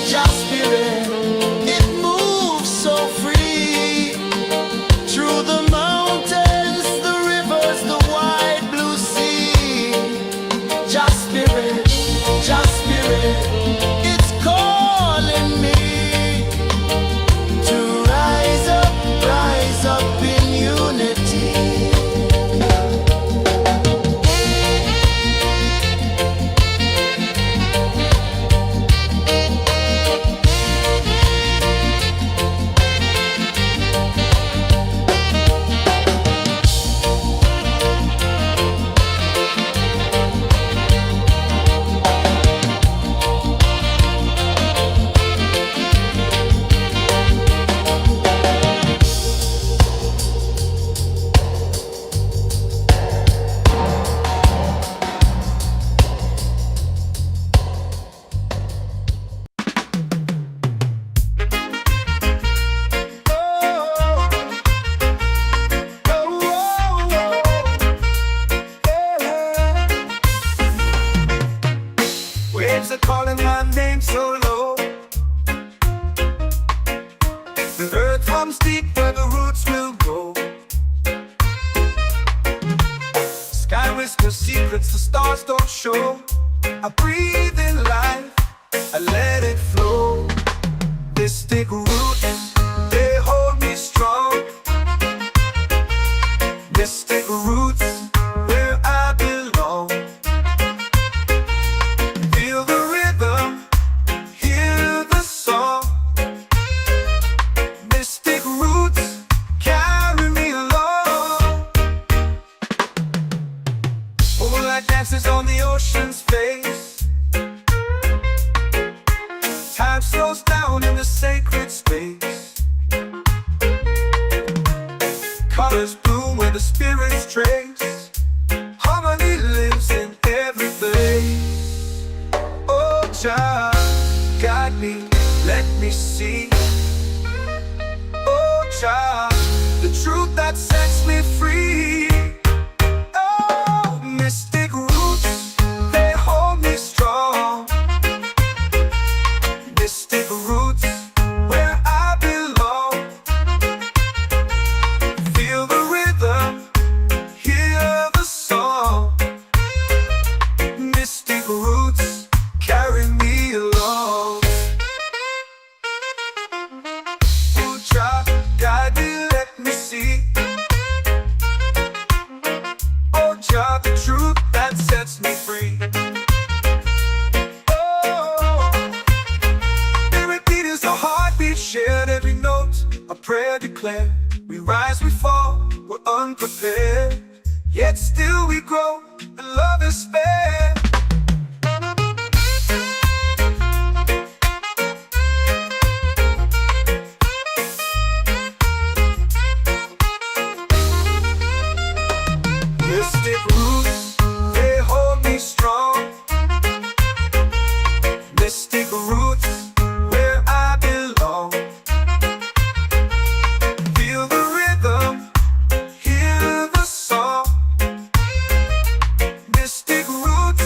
Just spirit, it moves so free. Through the mountains, the rivers, the wide blue sea. Just spirit, it's calling me to rise up in unity. Waves are calling my name so low. The earth hums deep where the roots will go. Sky whispers secrets the stars don't show. I breathe in life, I let it flow. Mystic roots, they hold me strong. Mystic roots, where I belong. Feel the rhythm, hear the song. Mystic roots, carry me along. Moonlight dances on the ocean's face. Time slows down in the sacred space. Colors bloom where the spirits trace. Harmony lives in every place. Oh, Jah, guide me, let me see. Oh, Jah, the truth that sets me free. Oh, mystic roots, they hold me strong. Mystic roots, where I belong. Feel the rhythm, hear the song. Mystic roots, carry me along. Oh, Jah, guide me, let me see. Oh, Jah, the truth that sets me free. Oh, every beat is a heartbeat shared, every note a prayer declared. We rise, we fall, we're unprepared, yet still we grow, and love is spared. Mystic roots, they hold me strong. Mystic roots, where I belong. Feel the rhythm, hear the song. Mystic roots,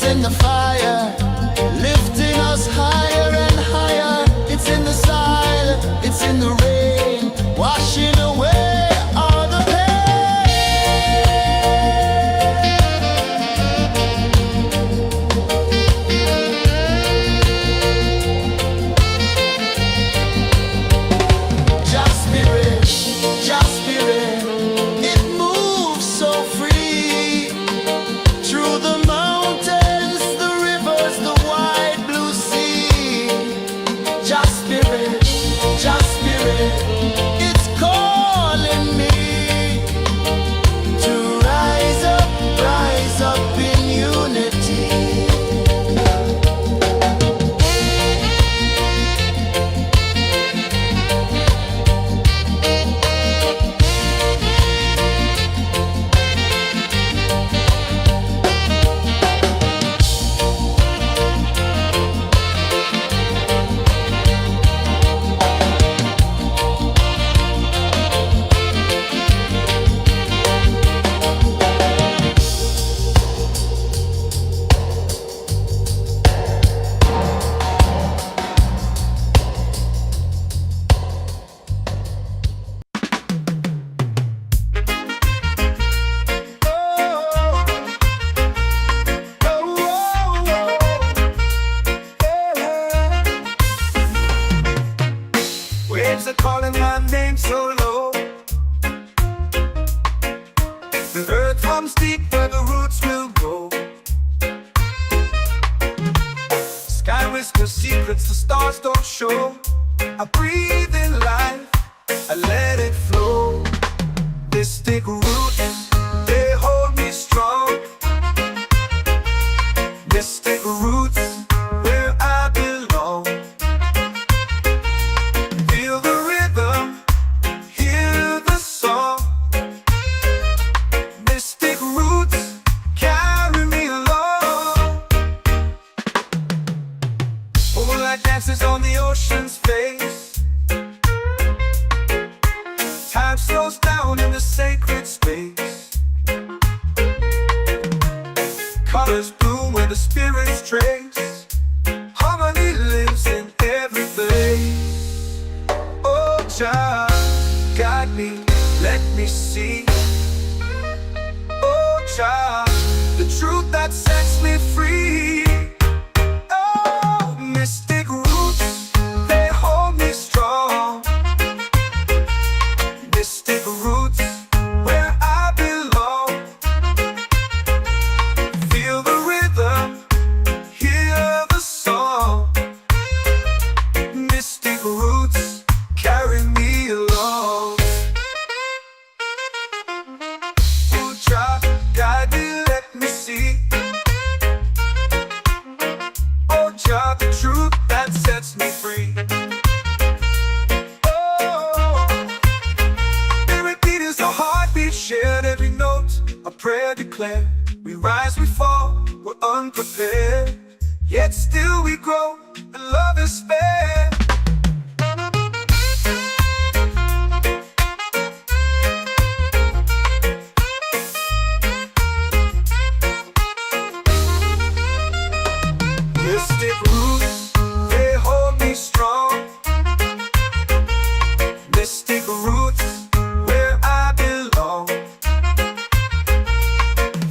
in the fire, lifting us higher and higher. It's in the silence, it's in the rain, washing away all the Just spirit, it moves so free through the mountains, the rivers, the wide blue sea. Just spirit, it's calling me to rise up in unity. Waves are calling my name so low. The earth hums deep where the roots will grow. Sky whispers secrets the stars don't show. I breathe in life, I let it flow. Mystic roots, they hold me strong. Mystic roots, where I belong. Feel the rhythm, hear the song. Mystic roots, carry me along. Moonlight dances on the ocean's face. Time slows down in the sacred space. Colors bloom where the spirits trace. Harmony lives in every place. Oh, child, guide me, let me see. Oh, child, the truth that sets me free. Oh, mystic roots, they hold me strong. Mystic roots, where I belong. Feel the rhythm, hear the song. Mystic roots, carry me along. Oh, child, guide me, let me see. Oh, child, the truth that sets me free. Oh, spirit beat is a heartbeat, shared every note, a prayer declared. We rise, we fall, we're unprepared, yet still we grow, and love is fair. Mystic roots, they hold me strong. Mystic roots, where I belong.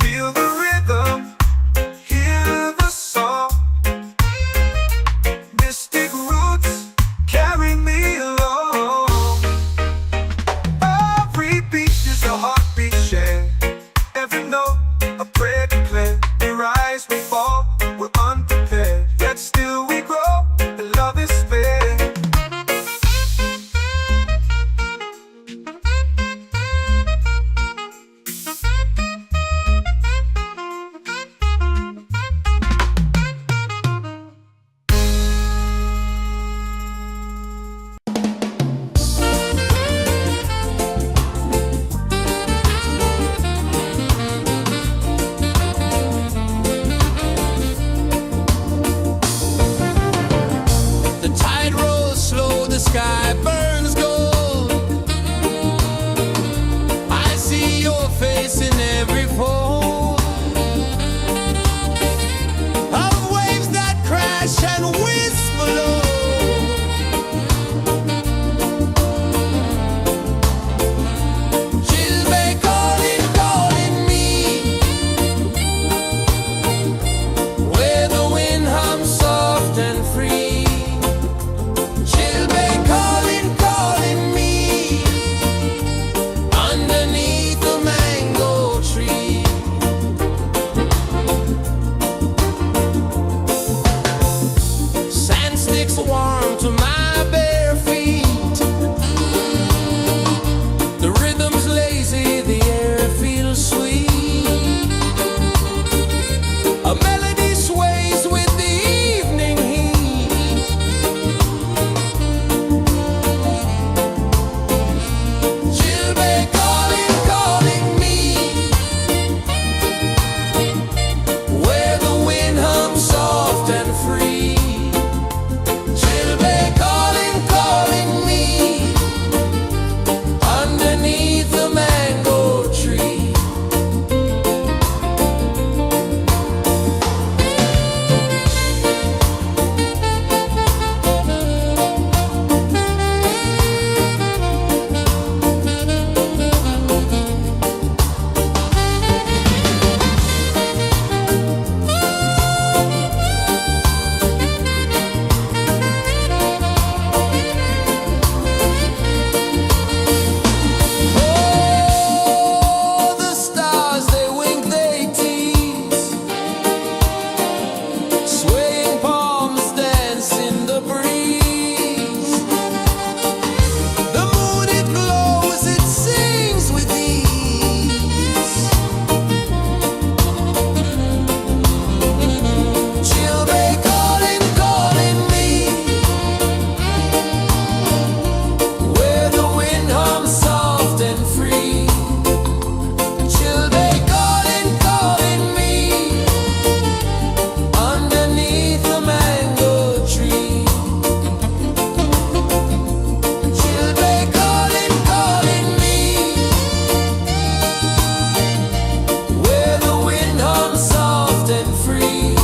Feel the rhythm, hear the song. Mystic roots, carry me along. Every beat is a heartbeat shared. Every note, a prayer declared. We rise, we fall, we're unprepared, yet still and free.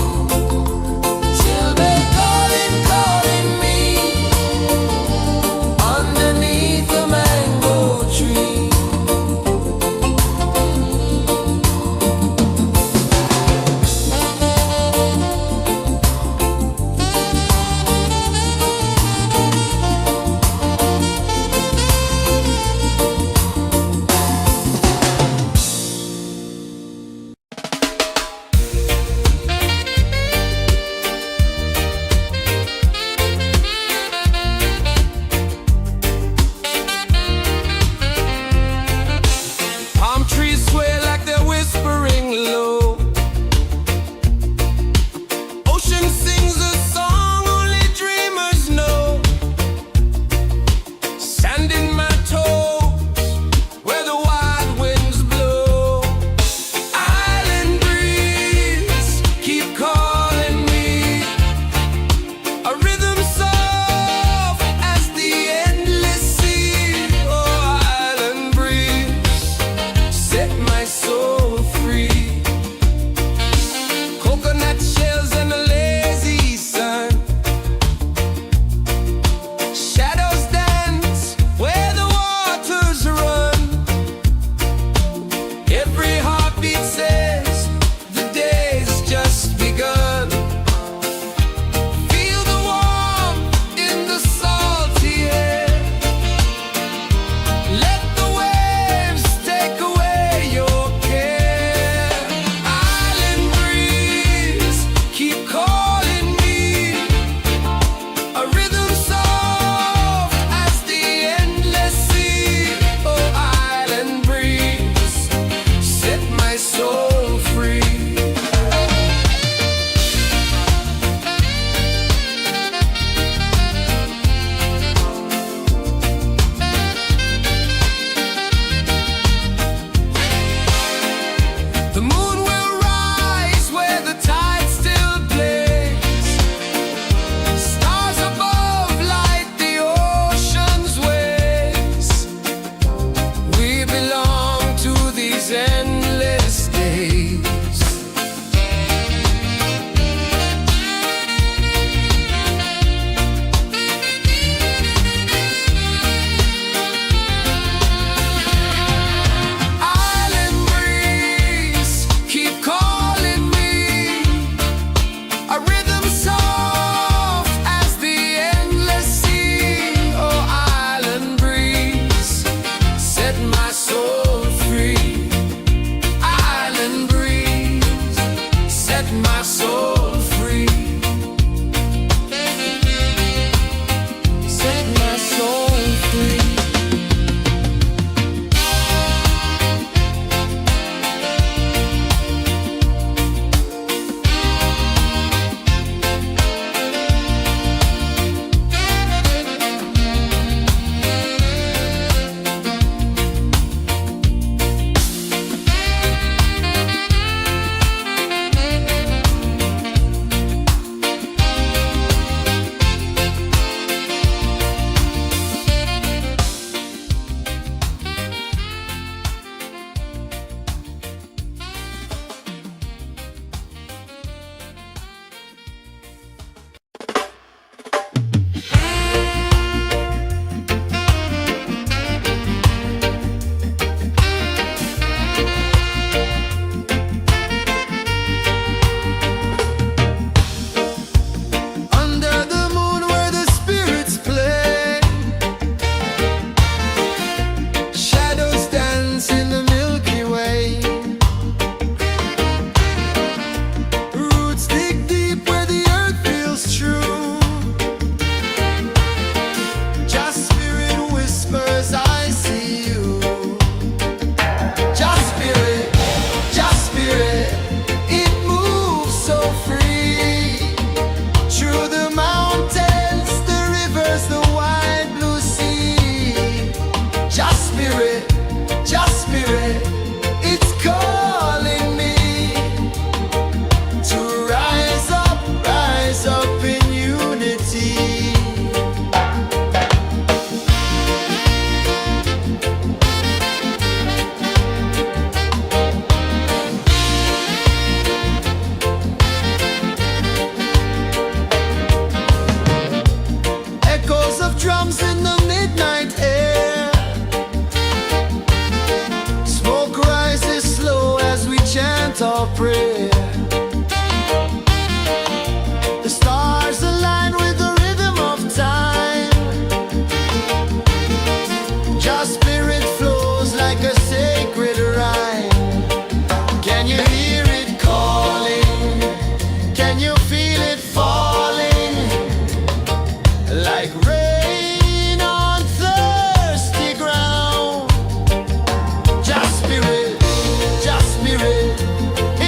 Children calling me underneath the mango tree. Palm trees sway like they're whispering low. Ocean sings a song only dreamers know. Sand in my toes where the wild winds blow. Island breeze keep calling me. A rhythm soft as the endless sea. Oh, island breeze, set my soul free. Coconut shells and a lazy sun. Shadows dance where the waters run. Every heartbeat says the day's just begun. Feel the warmth in the salty air. Let the waves take away your care. Island breeze keep calling me. A rhythm soft as the endless sea. Oh, island breeze, set my soul free. The moon will rise where the tide still plays. Stars above light the ocean's waves. We belong to these endless days. Island breeze keep calling me. A rhythm soft as the endless sea. Oh, island breeze, set my soul free. Island breeze, set my soul free. Set my soul free. Can you feel it falling like rain on thirsty ground? Just spirit,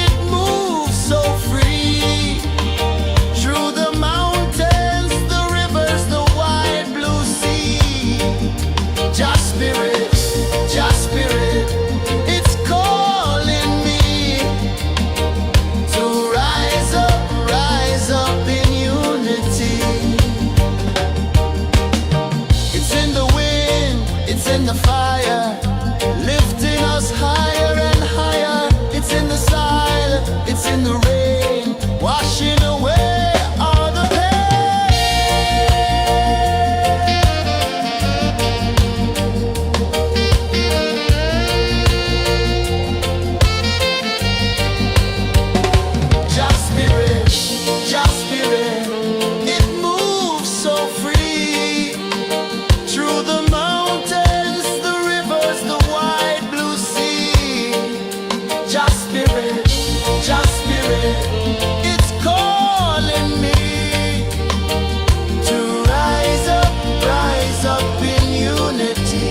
it moves so free through the mountains, the rivers, the wide blue sea. Just spirit, it's calling me to rise up in unity. It's in the wind, it's in the fire, lifting us higher and higher. It's in the silence, it's in the rain, washing away all the Just spirit, it moves so free through the mountains, the rivers, the wide blue sea. Just spirit, it's calling me to rise up in unity.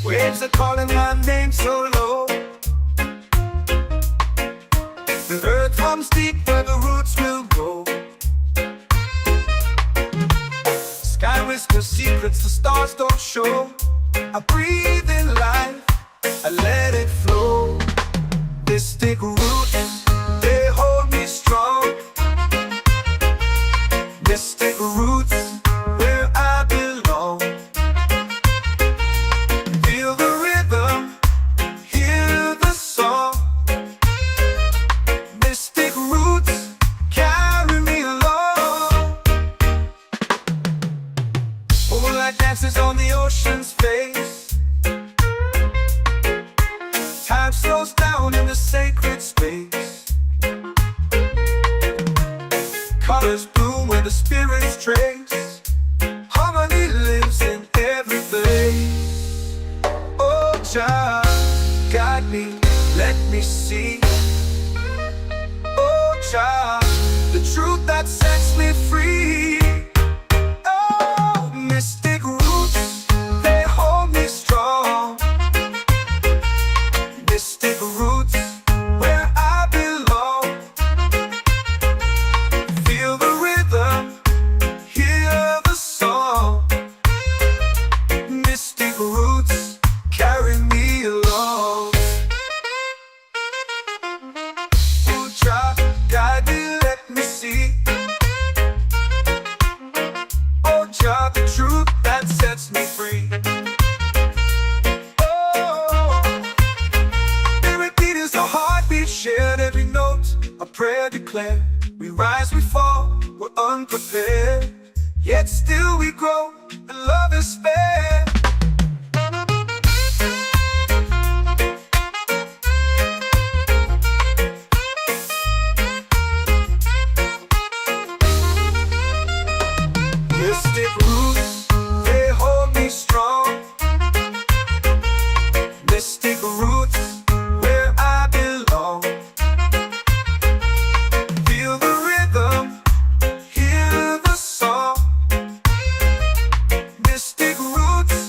Waves are calling my name so low. The earth comes deep where the roots will grow. Sky whispers secrets the stars don't show. I breathe in life, I let it flow. Mystic roots, they hold me strong. Mystic roots, where I belong. Feel the rhythm, hear the song. Mystic roots, carry me along. Moonlight dances on the ocean's face. Time slows down in the sacred space. Colors bloom where the spirits trace. Harmony lives in every face. Oh, Jah, guide me, let me see. Oh, Jah, the truth that sets me free. Oh, mystic roots, they hold me strong. Mystic roots, where I belong. Feel the rhythm, hear the song. Mystic roots, carry me along. Oh, Jah, guide me, let me see. Oh, Jah, the truth that sets me free. Oh, spirit beat is a heartbeat, shared every note, a prayer declared. We rise, we fall, we're unprepared, yet still we grow, and love is spared. Mystic roots, they hold me strong. Mystic roots, where I belong. Feel the rhythm, hear the song. Mystic roots,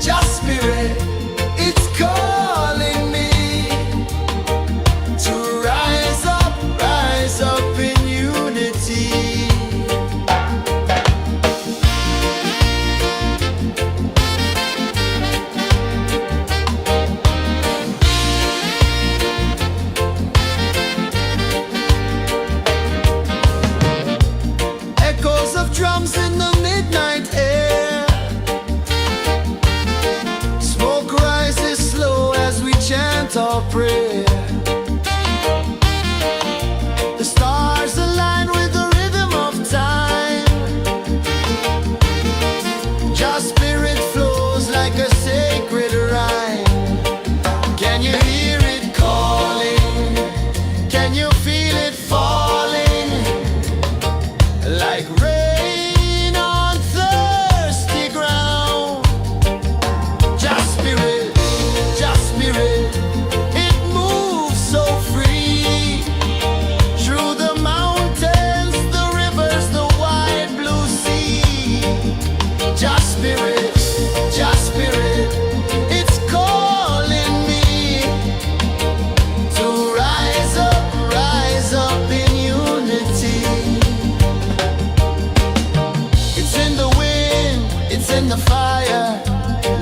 just spirit, it's calling me to rise up in unity. Echoes of drums in the midnight air. Smoke rises slow as we chant our prayer. The stars align with the rhythm of time. Just spirit flows like a sacred rhyme. Can you hear it calling? Can you feel it falling? Like rain on thirsty ground. Just spirit, it moves so free. Through the mountains, the rivers, the wide blue sea. Just spirit, it's calling me to rise up in unity. It's in the wind, it's in the fire,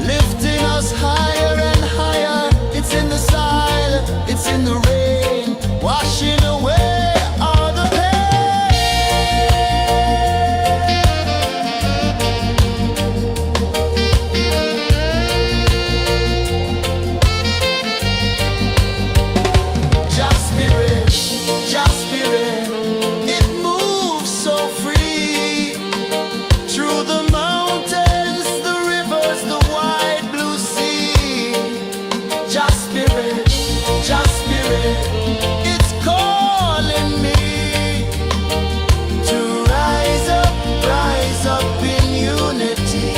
lifting us higher and higher. It's in the silence, it's in the rain, washing away all the Just spirit, it moves so free. Through the mountains, the rivers, the wide blue sea. Just spirit, it's calling me to rise up in unity.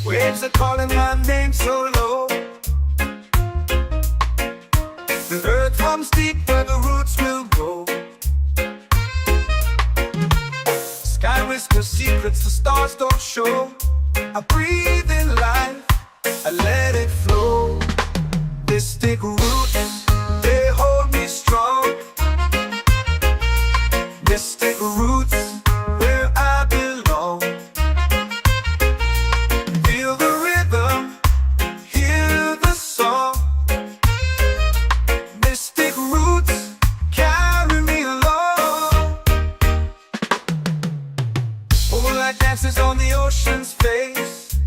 Waves are calling my name so low. The earth hums deep where the roots will grow. Sky whispers secrets the stars don't show. I breathe in life, I let it flow. Mystic roots, they hold me strong. Mystic roots, where I belong. Feel the rhythm, hear the song. Mystic roots, carry me along. Moonlight dances on the ocean's face.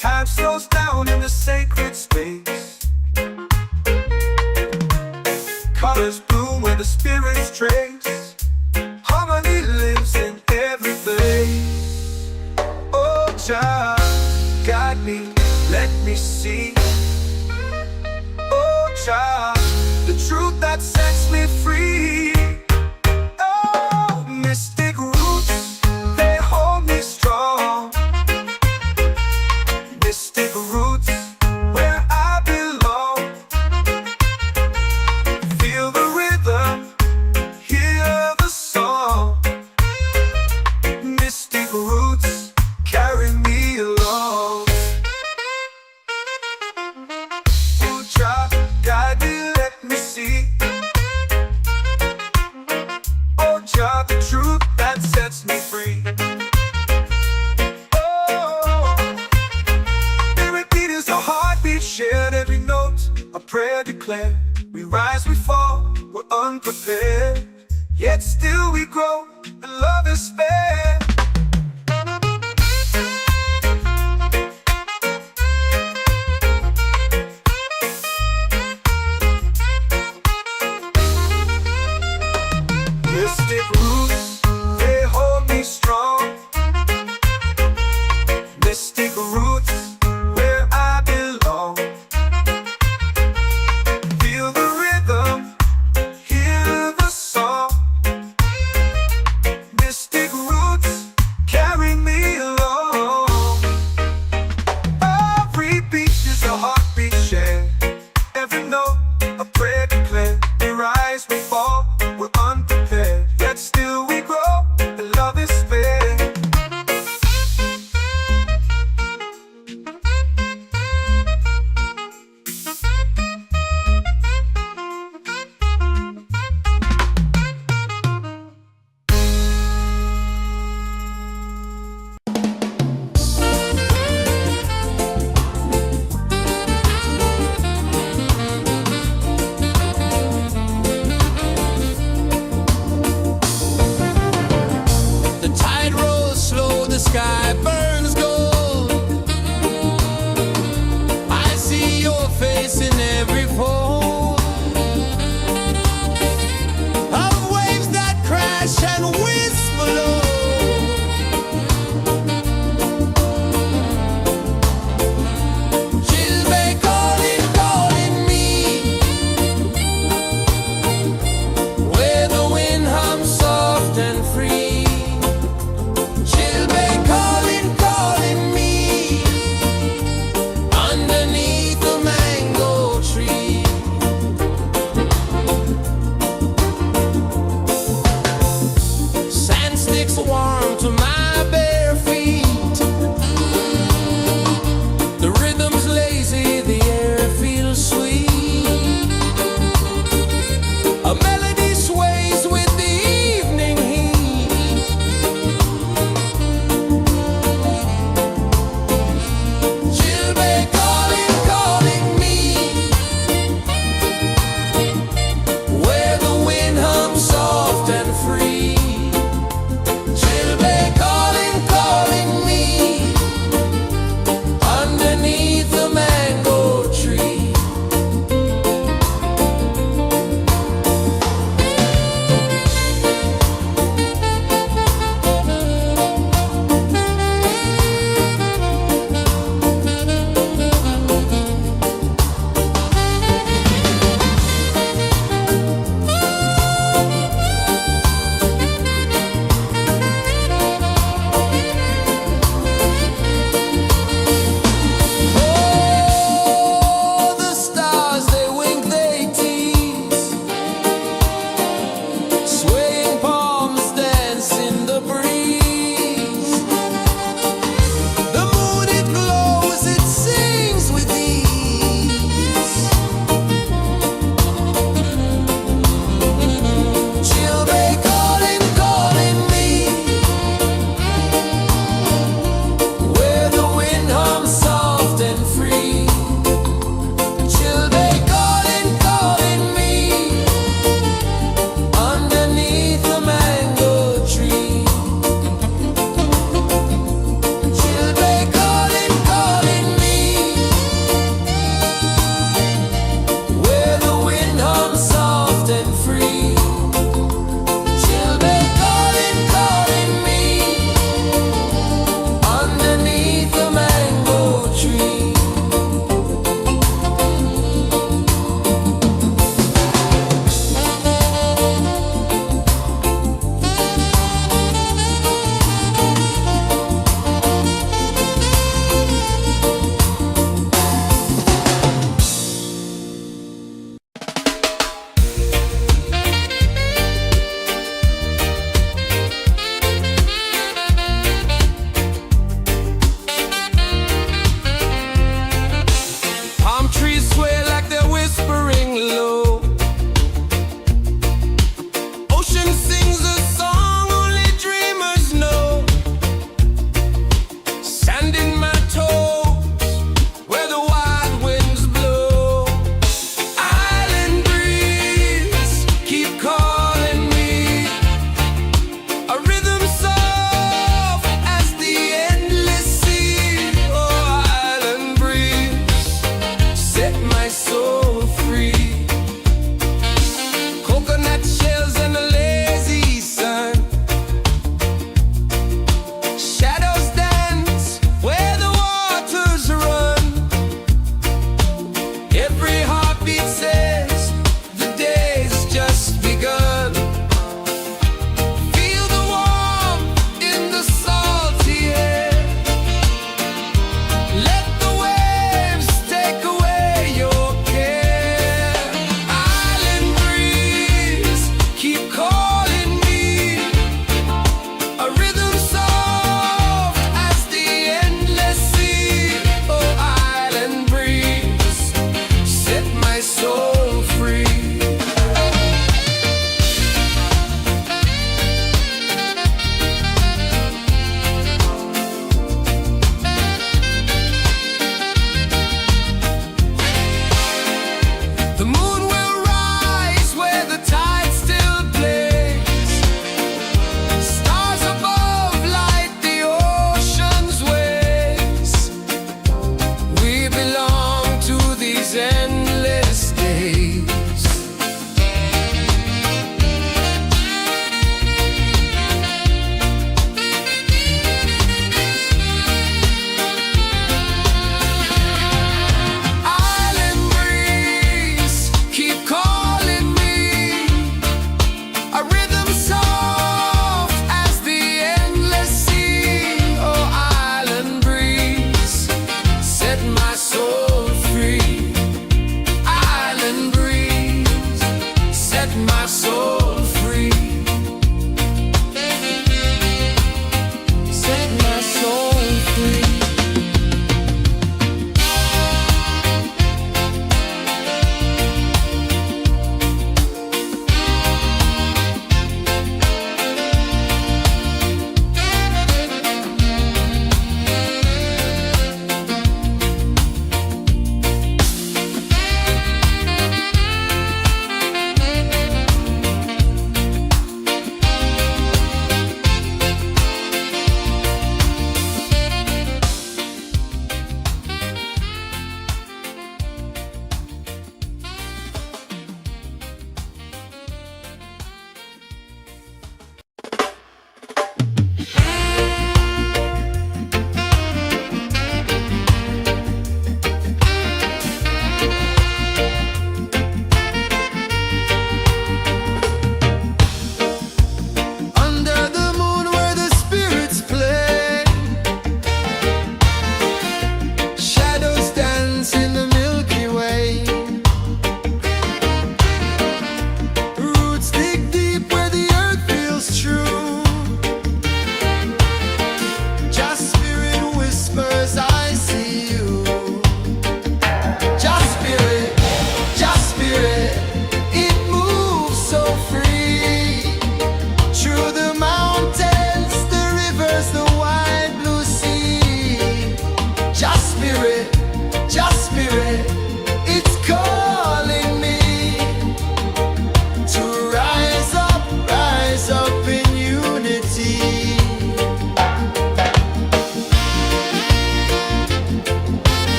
Time slows down in the sacred space. Colors bloom where the spirits trace. Harmony lives in every place. Oh, child, guide me, let me see. Oh, child, the truth that sets me free. Oh, mystic roots, they hold me strong. Mystic roots, where I belong. Feel the rhythm, hear grow, and love is spared. Mystic roots, they hold me strong. Mystic roots, where I belong. Feel the rhythm, hear the song. Mystic roots, carry me along. Every beat is a heartbeat shared. Every note, a prayer declared. We rise, we fall, we're unprepared, yet still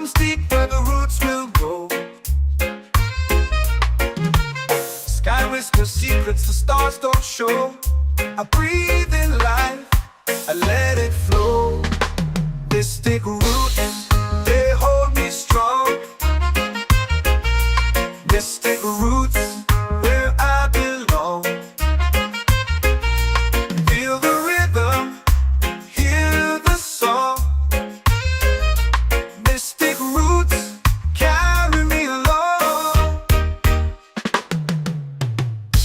runs deep where the roots will grow. Sky whispers secrets the stars don't show. I breathe in life, I let it flow. Mystic roots, they hold me strong. Mystic roots, where I belong. Feel the rhythm, hear the song. Mystic roots, carry me along.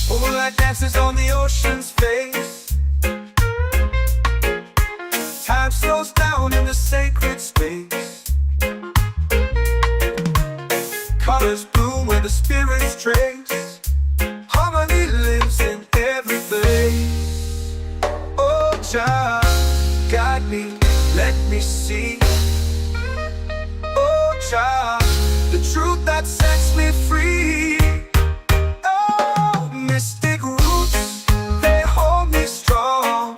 Moonlight dances on the ocean's face. Time slows down in the sacred space. Colors bloom where the spirits trace. Harmony lives in every place. Oh, Jah, guide me, let me see. Oh, Jah, the truth that sets me free. Oh, mystic roots, they hold me strong.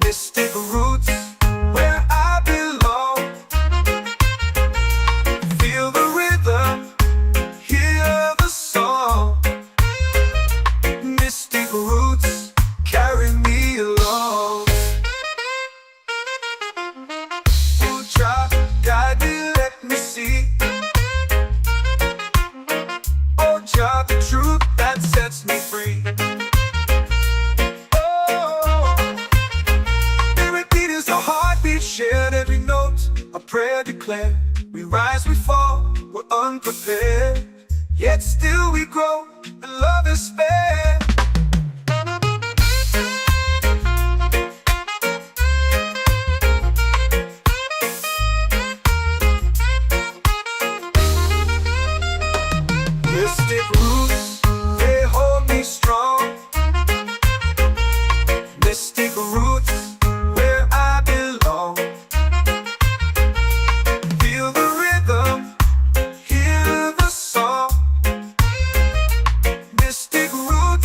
Mystic roots, where I belong. Feel the rhythm, hear the song. Mystic roots, carry me along. Oh, Jah, guide me, let me see. Oh, Jah, the truth that sets me free. Oh, spirit beat is the heartbeat, shared every note. A prayer declared. We rise, we fall, we're unprepared. Yet still we grow, and love is fair. Mystic roots, they hold me strong. Mystic roots, where I belong. Feel the rhythm, hear the song. Mystic roots,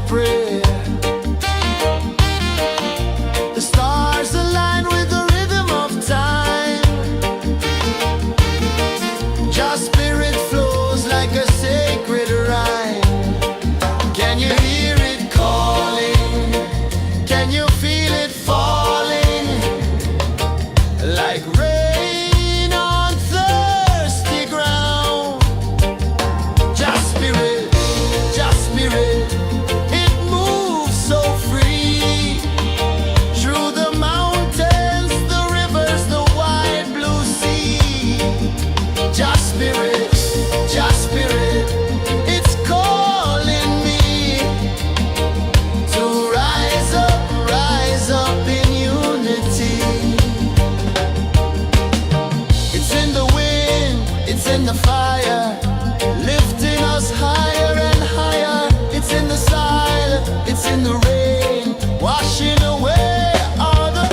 prayer. The stars align with the rhythm of time. Your spirit flows like a sacred rhyme. Can you hear it calling? Can you feel it falling? Like rain on thirsty ground. Just spirit, it moves so free. Through the mountains, the rivers, the wide blue sea. Just spirit, it's calling me to rise up in unity. It's in the wind, it's in the fire, lifting us higher and higher. It's in the silence, it's in the rain, washing away all the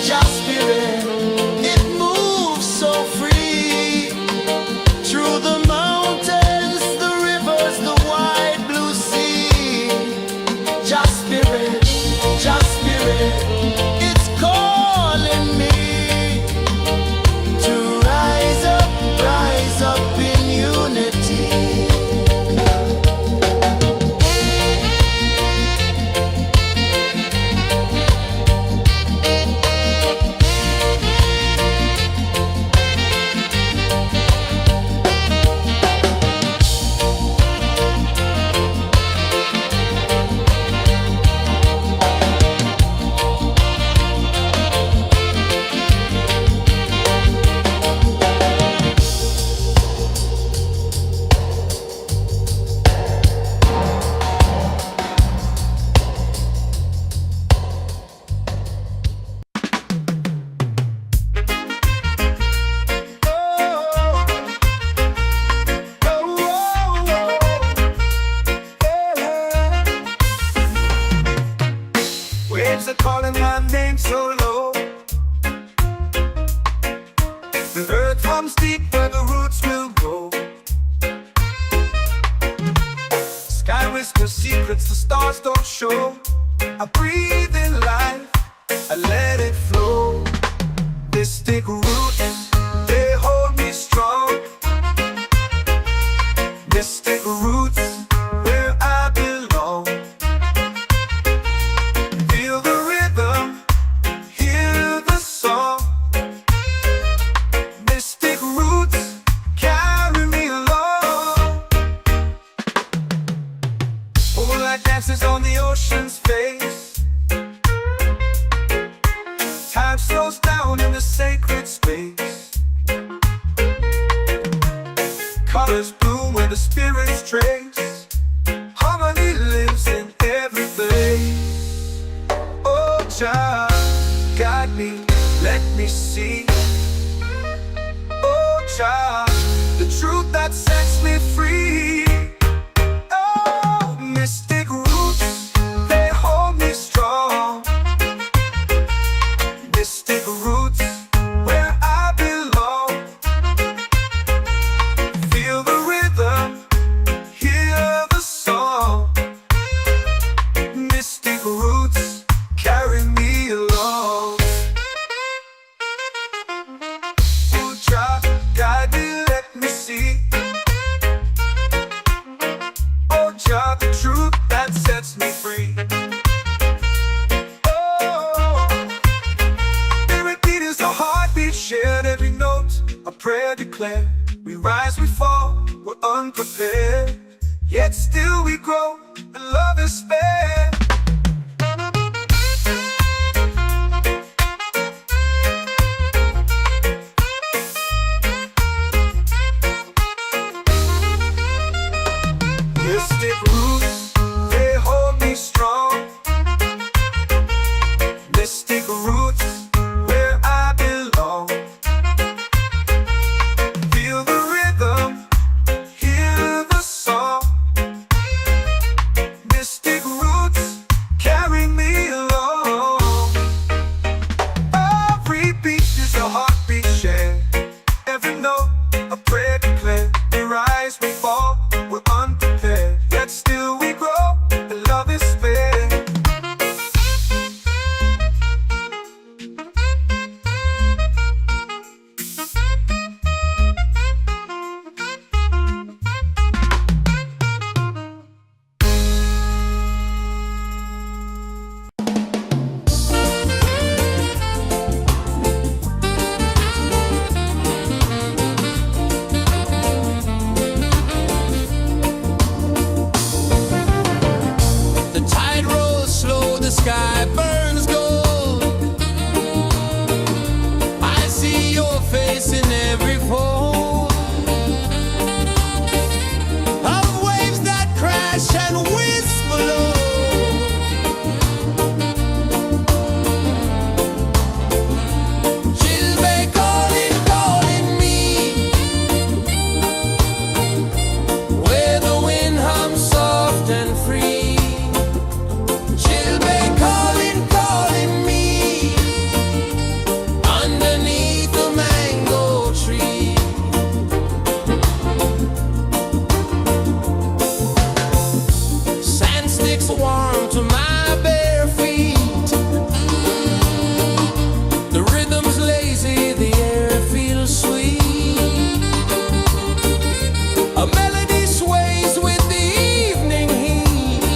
Just spirit, it moves so free. Through the mountains, the rivers, the wide blue sea. Just spirit, it's calling me to rise up in unity. Waves are calling my name so low. The earth runs deep where the roots will grow. Sky whispers secrets the stars don't show. I breathe in life, I let it flow. They stick roots, they hold me strong. They stick roots where I belong. Feel the rhythm, hear the song. Mystic roots carry me along. Moonlight dances on the ocean's face. Time slows down in the sacred space. Colors bloom where the spirits trace. Harmony lives in every place. Oh, child, guide me, let me see. Oh, child, the truth that sets me free. Oh, mystic roots, they hold me strong. Mystic roots, where I belong. Feel the rhythm, hear the song. Mystic roots carry me along. and whisper low. She'll be calling, calling me, where the wind hums soft and free. She'll be calling, calling me, underneath the mango tree. Sand sticks warm to my bare feet. The rhythm's lazy, the air feels sweet. A melody sways with the evening heat.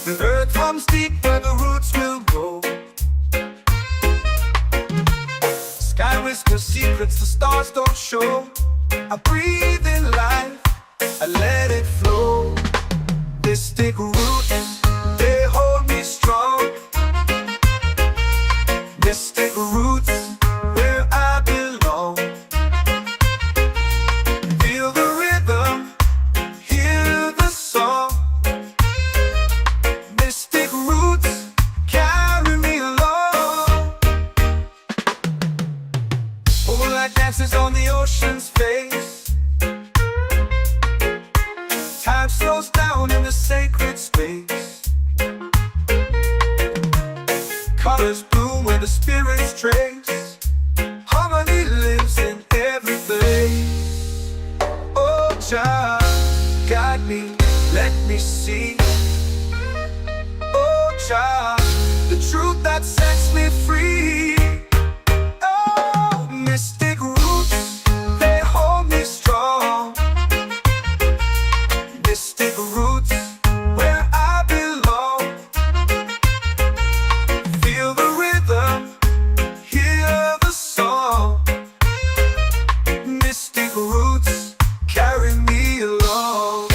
The earth comes deep where the roots will grow. Sky whispers secrets the stars don't show. I breathe in life, I let it flow. Mystic roots, they hold me strong. Mystic roots, where I belong. Feel the rhythm, hear the song. Mystic roots, carry me along. Moonlight dances on the ocean's face. Time slows down in the sacred space. Colors bloom where the spirits trace. Harmony lives in every place. Oh, Jah, guide me, let me see. Oh, Jah, the truth that sets me free. Oh, mystic roots, they hold me strong. Mystic roots, where I belong. Feel the rhythm, hear the song. Mystic roots, carry me along.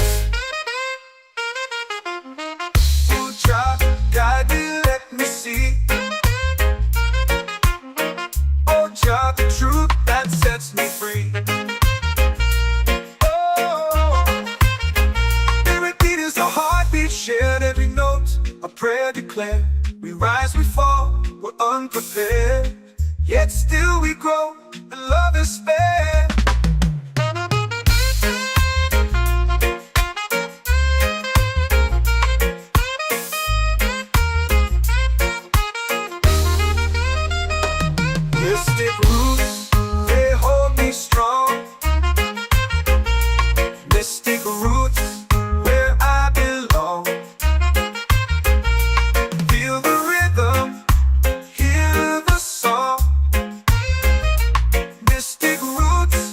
Oh, Jah, guide me, let me see. Oh, Jah, the truth that sets me free. Oh, every beat is a heartbeat shared, every note a prayer declared. We rise, we fall, we're unprepared, yet still we grow, and love is spared. Mystic roots, they hold me strong. Mystic roots, where I belong. Feel the rhythm, hear the song. Mystic roots,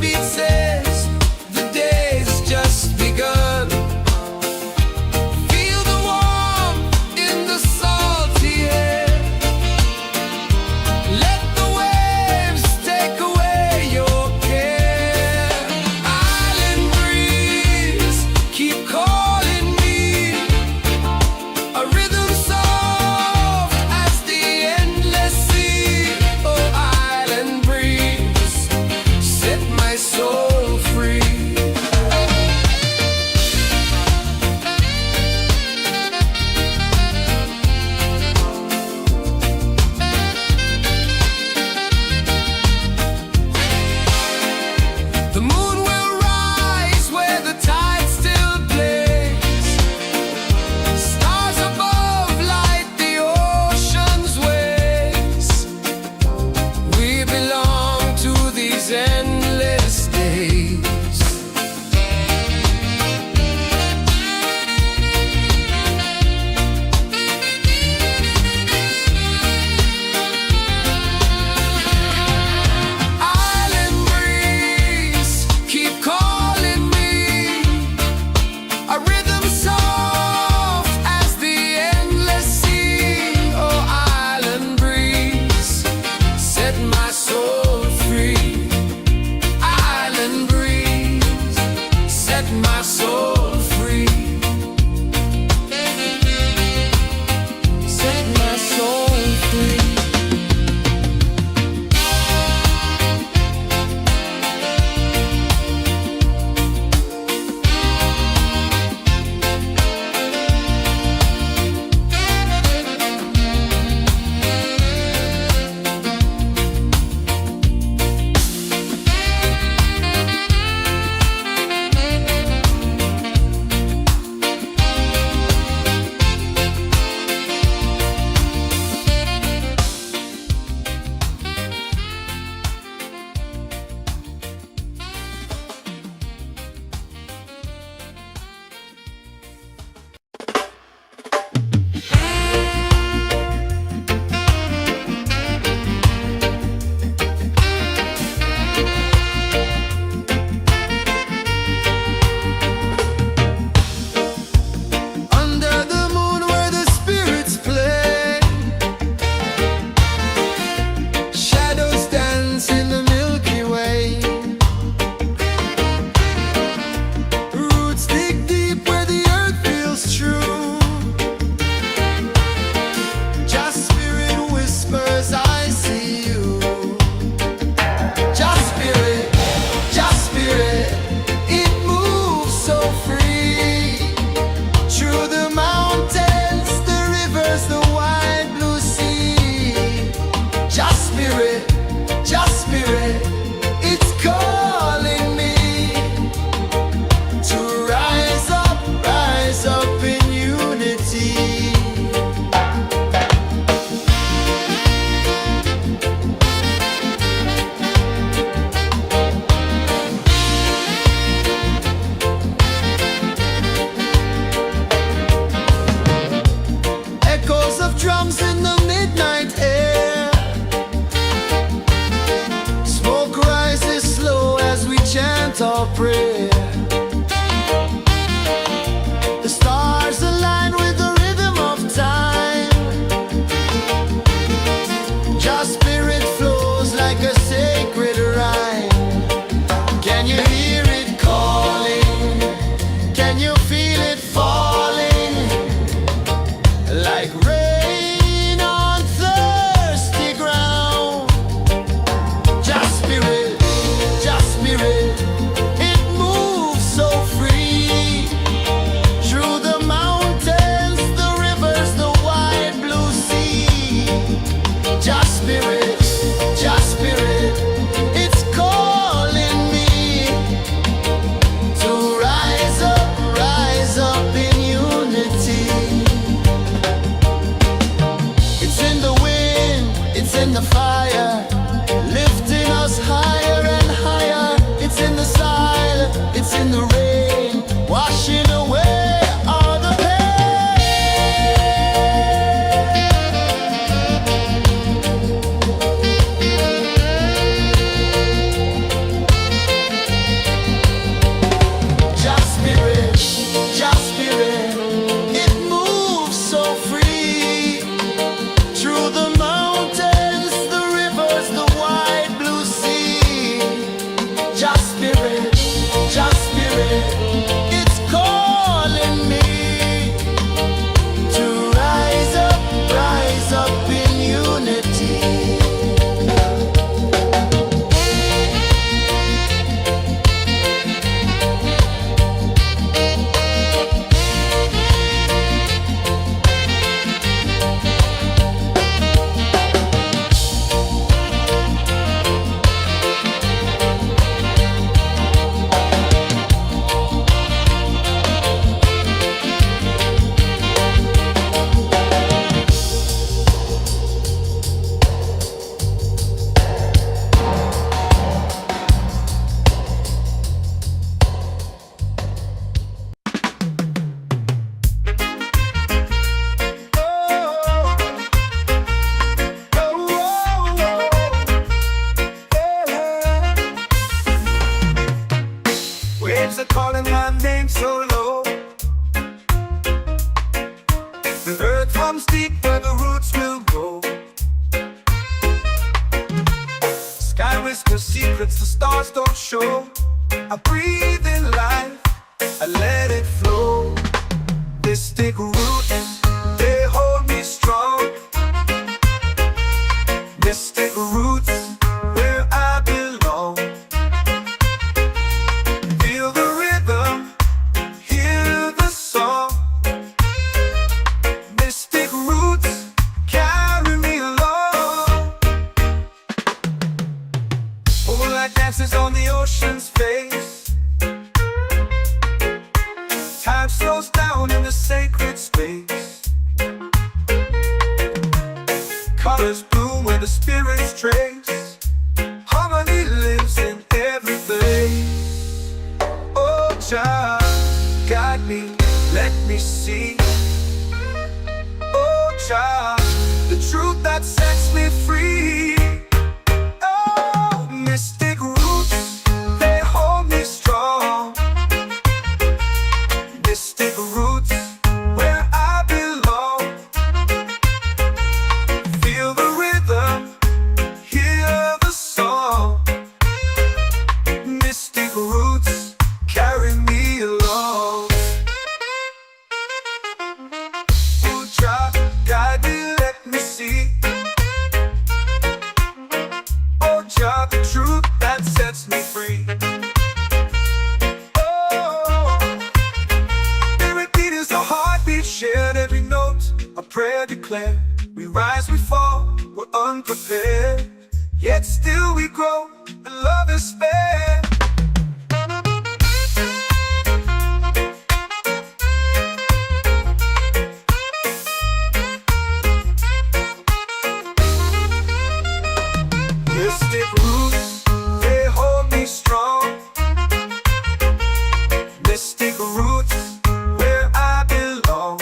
heartbeat says the day's just begun. Feel the warmth in the salty air. Let the waves take away your care. Island breeze, keep calling me. A rhythm soft as the endless sea. Oh, island breeze, set my soul free. The moon will rise where the tide still plays. Stars above light the ocean's waves. We belong to these endless days. Island breeze, keep calling me. A rhythm soft as the endless sea. Oh, island breeze, set my soul free. Island breeze, set my soul free. Set my soul free. Under the moon where the spirits play, shadows dance in the Milky Way. Roots dig deep where the earth feels true. Just spirit whispers, I see you. Just spirit, it moves so free. Through the mountains, the rivers, the wide blue sea. Just spirit, it's calling me to rise up in unity. Echoes of drums in the midnight air. Smoke rises slow as we chant our prayer. The stars align with the rhythm of time. Just spirit flows like a sacred rhyme. Can you hear it calling? Can you feel it falling? Like rain on thirsty ground. Just spirit, it moves waves are calling my name so low. The earth runs deep where the roots will grow. Sky whispers secrets the stars don't show. I breathe in life, I let it flow. Mystic roots, they hold me strong. Mystic roots, where I belong. Feel the rhythm, hear the song. Mystic roots, carry me along. Moonlight dances on the ocean's face. Time slows down in the sacred space. Colors bloom where the spirits trace. Harmony lives in every place. Oh, child, guide me, let me see. Oh, child, the truth that sets me free. Oh, mystic roots, they hold me strong. Mystic roots, where I belong. Feel the rhythm, hear the song. Mystic roots, carry me along. Oh, child, guide me, let me see. Oh, child, the truth that sets me free. Shared every note, a prayer declared. We rise, we fall, we're unprepared. Yet still we grow, and love is spared. Mystic roots, they hold me strong. Mystic roots, where I belong.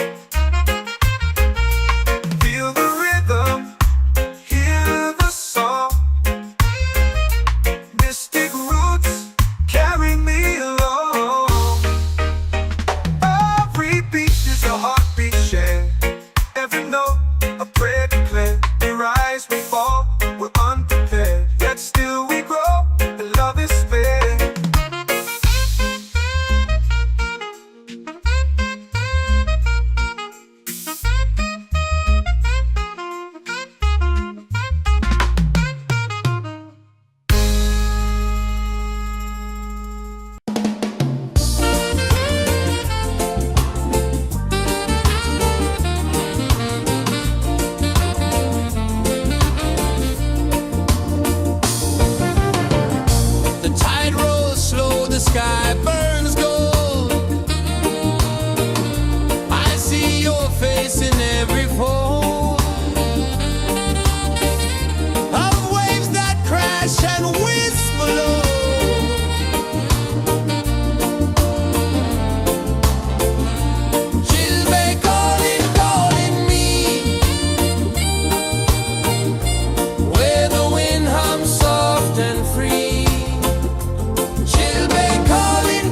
Feel the rhythm, hear the song. Mystic roots, carry me along. Every beat is a heartbeat shared. Every note, a prayer declared. We rise, we fall, we're unprepared. Yet still we grow, and love is spared. The tide rolls slow, the sky burns gold. I see your face in every fold of waves that crash and whisper low. She'll be calling, calling me, where the wind hums soft and free. She'll be calling,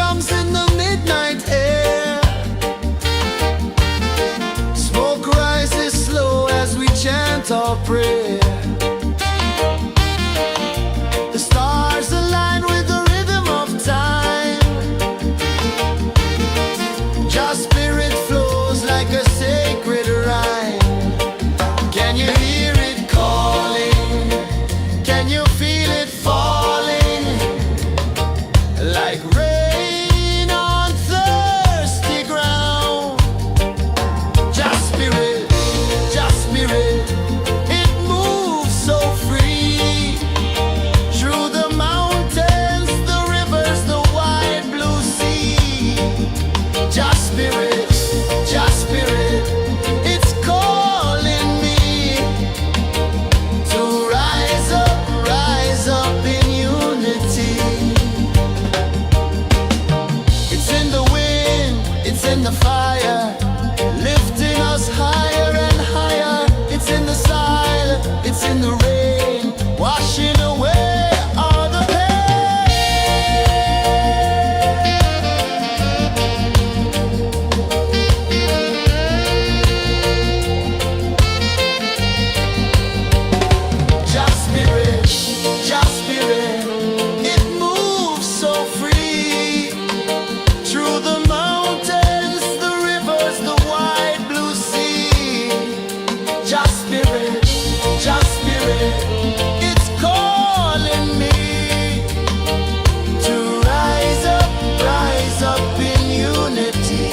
drums in the midnight air. Smoke rises slow as we chant our prayer. The stars align with the rhythm of time. Just spirit flows like a sacred rhyme. Can you hear it calling? Can you feel it falling? Like rain on thirsty ground. Just spirit, it moves so free. Through the mountains, the rivers, the wide blue sea. Just spirit, it's calling me to rise up in unity. It's in the wind, it's in the fire, lifting us higher and higher. It's in the silence, it's in the rain, washing away all the Just spirit, it moves so free. Through the mountains, the rivers, the wide blue sea. Just spirit, it's calling me to rise up in unity.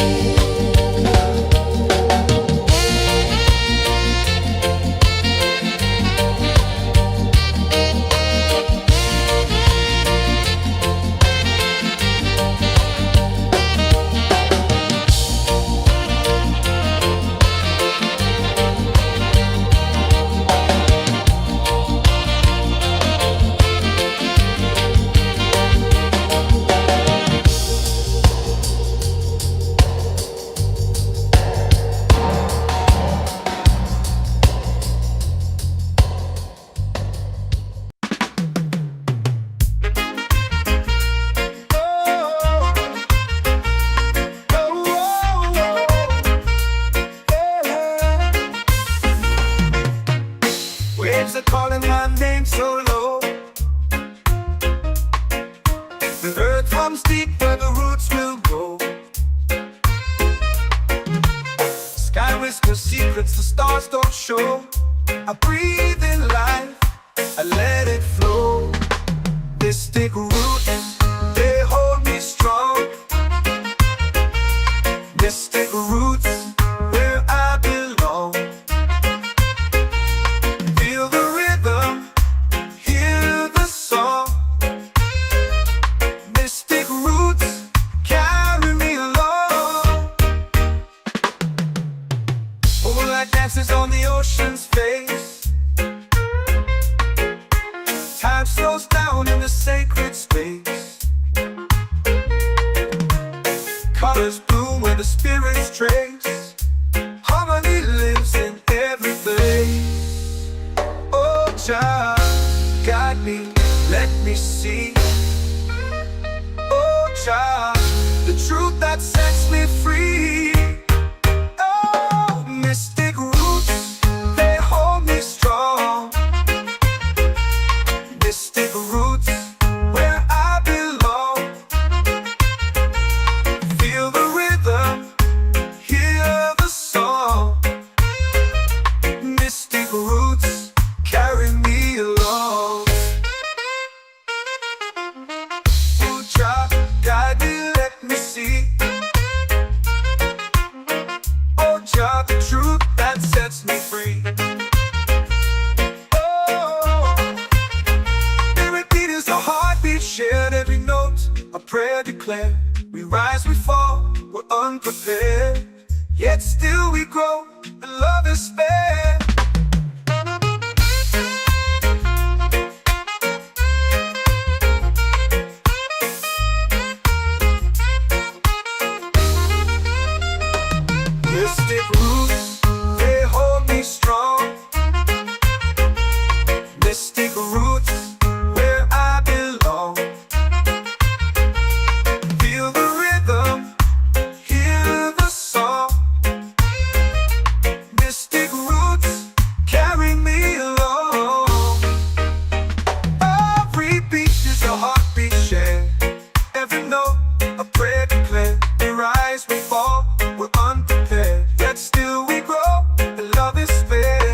Waves are calling my name so low. The earth runs deep where the roots will go. Sky whispers secrets the stars don't show. I breathe in life, I let it flow. This take root, they hold me strong. Mystic roots, where I belong. Feel the rhythm, hear the song. Mystic roots, carry me along. Moonlight dances on the ocean's face. Time slows down in the sacred space. Colors bloom where the spirits trace. Harmony lives in every place. Oh, Jah, guide me, let me see. Oh, Jah, the truth that sets me free. Oh, mystic roots, they hold me strong. Mystic roots, where I belong. Feel the rhythm, hear the song. Mystic roots, carry me along. Oh, Jah, guide me, let me see. Oh, Jah, the truth that sets me free. Oh, spirit beat is a heartbeat, shared every note. A prayer declared. We rise, we fall, we're unprepared. Yet still we grow, and love is spared. Mystic roots, they hold me strong. Mystic roots, where I belong. Feel the a prayer declared. We rise, we fall, we're unprepared. Yet still we grow, and love is spared.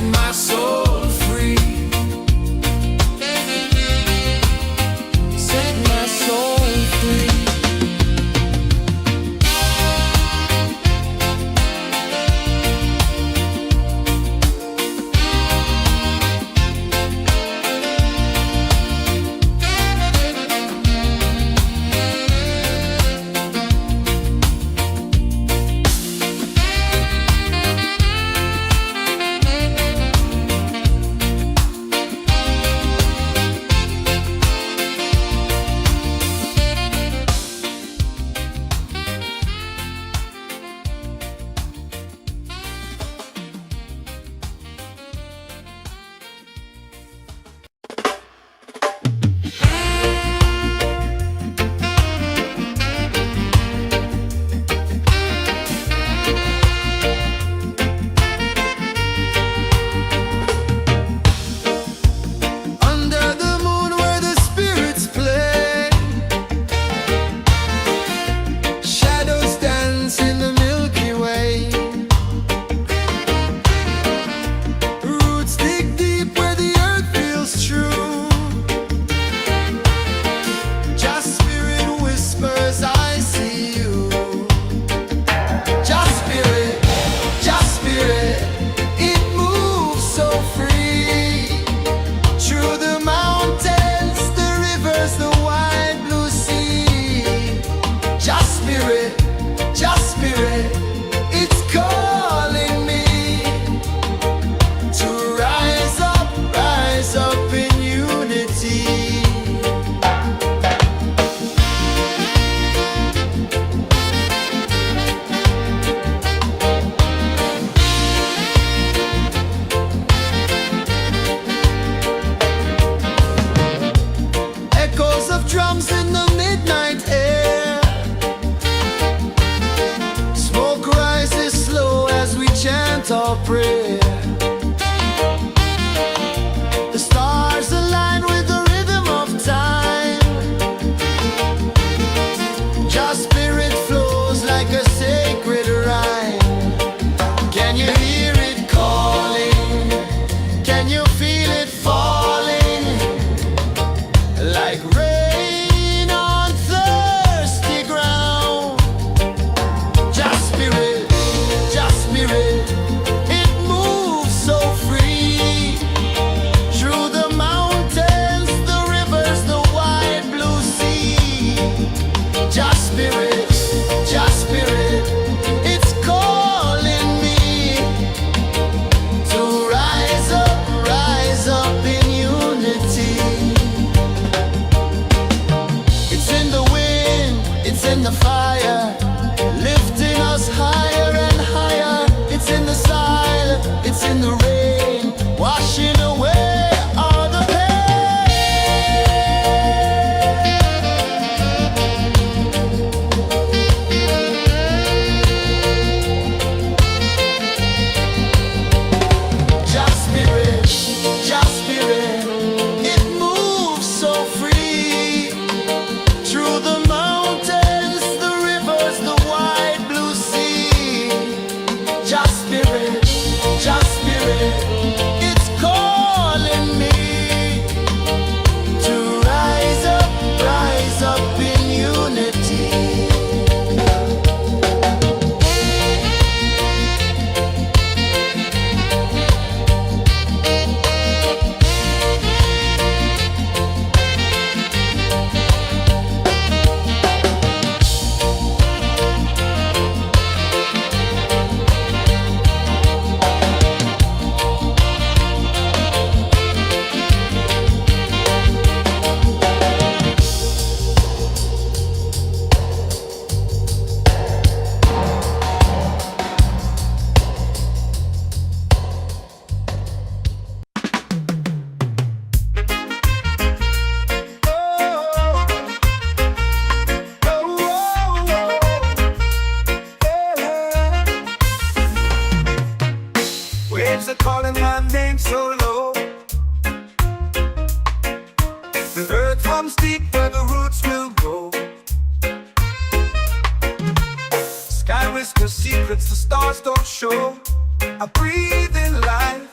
my soul free. Set my soul free. Under the moon where the spirits play, shadows dance in the Milky Way. Roots dig deep where the earth feels true. Just spirit whispers, I see you. Just spirit, it moves so free. Through the mountains, the rivers, the wide blue sea. Just spirit, it's calling me to rise up in unity. Echoes of drums in the midnight air. Smoke rises slow as we chant our prayer. The stars align with the rhythm of time. Just spirit flows like a sacred rhyme. Can you hear it calling? Can you feel it falling? Like rain on thirsty ground. Just spirit, it moves so free. Through the mountains, the rivers, the wide blue sea. Just spirit, it's calling me to rise up in unity. It's in the wind, it's in the fire, lifting us higher and higher. It's in the silence, it's in the rain, washing away all the pain. Just spirit, it moves so free. Through the mountains, the rivers, the wide blue sea. Just spirit, it's calling me to rise up in unity. Waves are calling my name so low. The earth hums deep where the roots will grow. Sky whispers secrets the stars don't show. I breathe in life,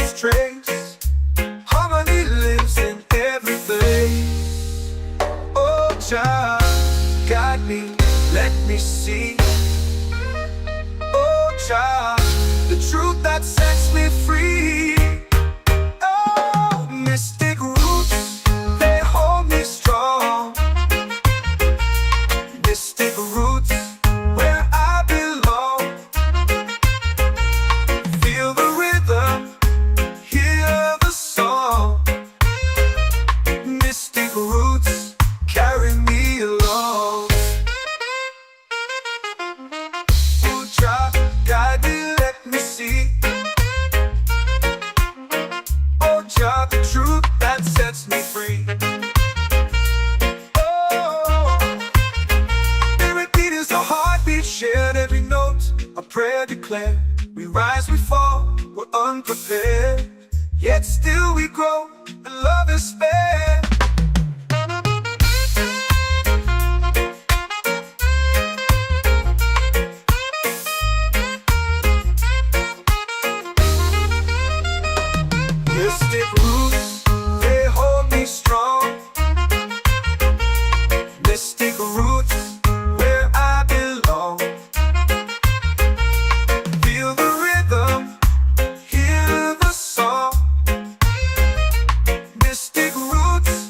its trace. Harmony lives in every place. Oh, child, guide me, let me see. Oh, child, the truth that sets me free. Oh, mystic roots, they hold me strong. Mystic roots, where I belong. Feel the rhythm, hear the song. Mystic roots, carry me along. Oh, child, guide me, let me see. Oh, child, the truth that sets me free. Oh, spirit beat is a heartbeat shared, every note a prayer declared. We rise, we fall, we're unprepared, yet still we grow, and love is spared. Mystic roots, they hold me strong. Mystic roots, where I belong. Feel the rhythm, hear the song. Mystic roots,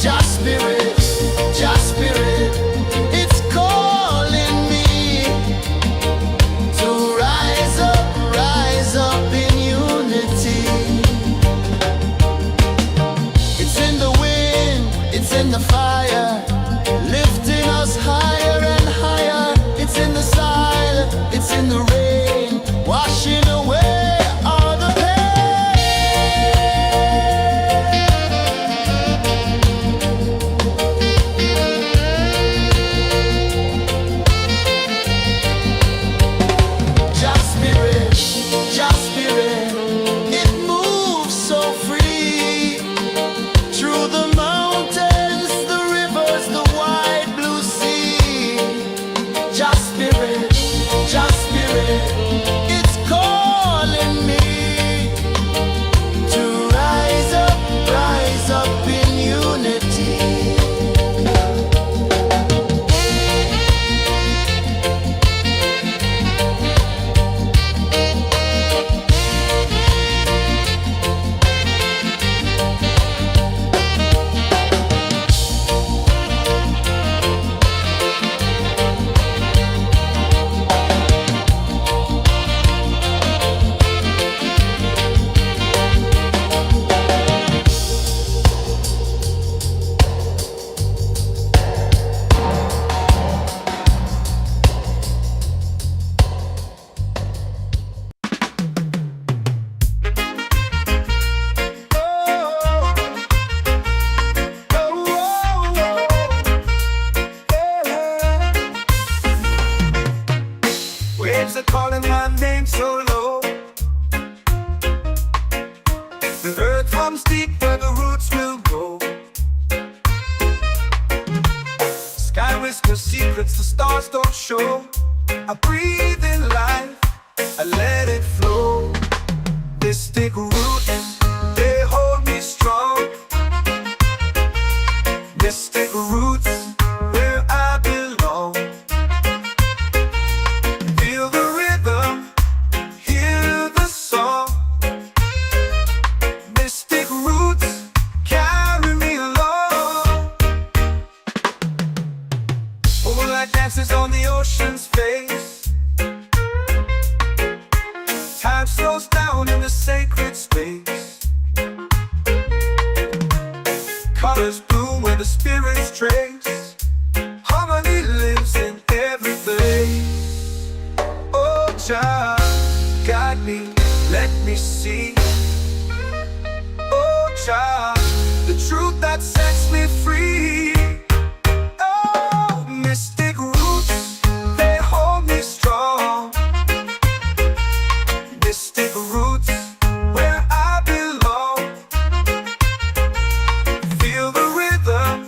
Jah Spirit, it's calling me to rise up in unity. It's in the wind, it's in the fire, lifting us higher and higher. It's in the silence, it's in the rain, washing away all the pain. Jah Spirit, it moves so free through the mountains, the rivers, the wide blue sea. Jah Spirit, it's calling me to rise up in unity. Waves are calling my name so low. The earth comes deep where the roots will go. Sky whispers secrets the stars don't show. I breathe in life, I let it flow. Mystic roots, they hold me strong. Mystic roots, where I belong. Feel the rhythm, hear the song. Mystic roots, carry me along. Moonlight dances on the ocean's face. Time slows down in the sacred space. Colors bloom where the spirits trace. Harmony lives in every place. Oh Jah, guide me, let me see. Oh Jah, the truth that sets me free. Oh, mystic roots, they hold me strong. Mystic roots, where I belong. Feel the rhythm,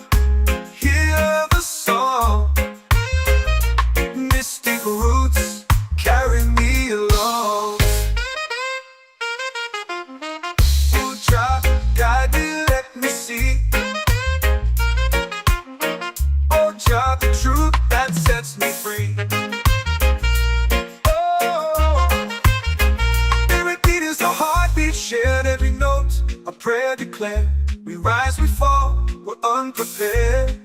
hear the song. Mystic roots, carry me along. Oh Jah, guide me, let me see. Oh Jah, the truth that sets me free. Oh, every beat is a heartbeat shared, every note a prayer declared. We rise, we fall, we're unprepared,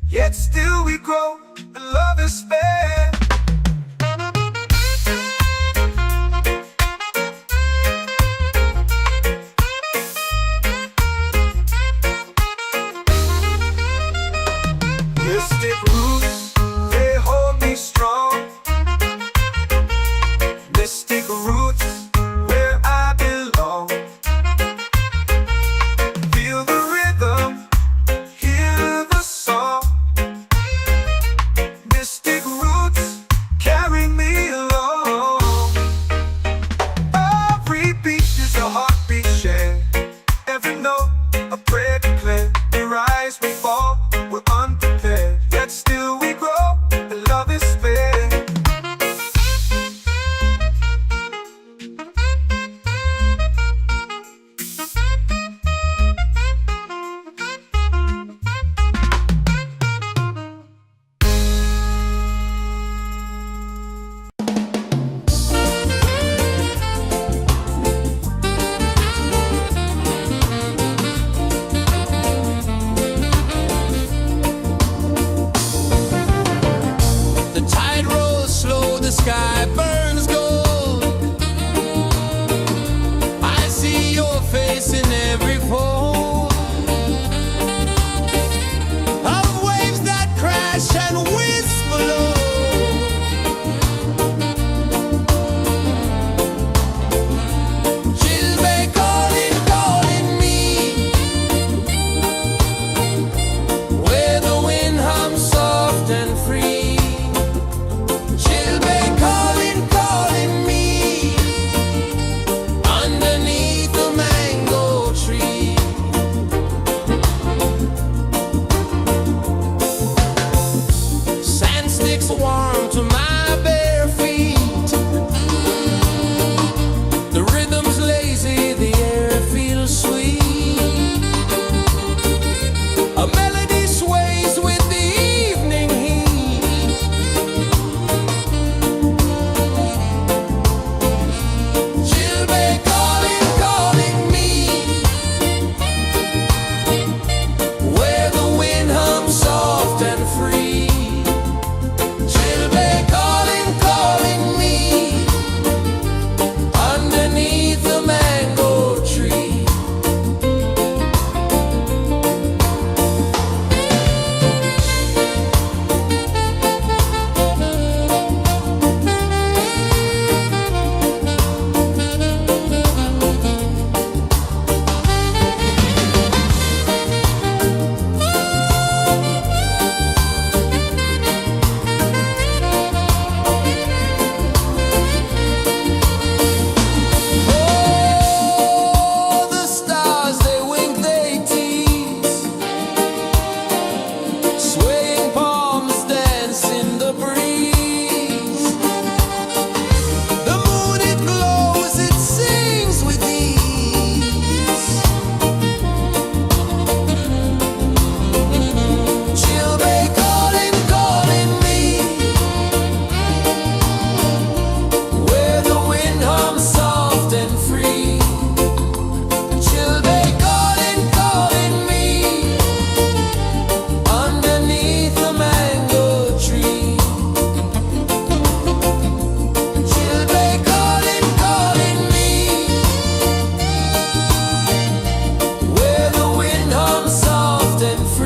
yet still we grow, and love is spared. Mystic roots, they hold me strong. Mystic roots, where I belong. Feel the rhythm, hear the song. Mystic roots, carry me along. Every beat is a heartbeat shared, every note a prayer declared. We rise, we fall, we're unprepared, yet still we grow.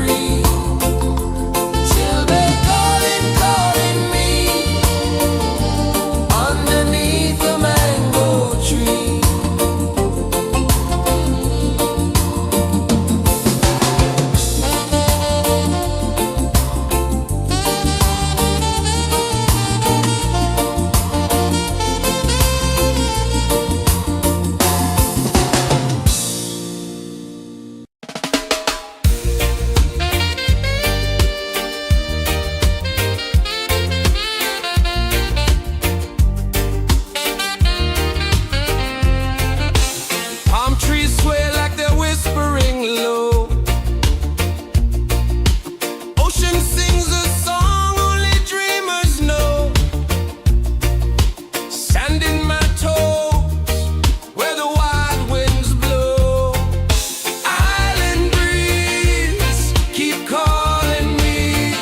free. Children calling me underneath the mango tree. Palm trees sway like they're whispering low. Ocean sings a song only dreamers know. Sand in my toes where the wild winds blow. Island breeze keep calling me.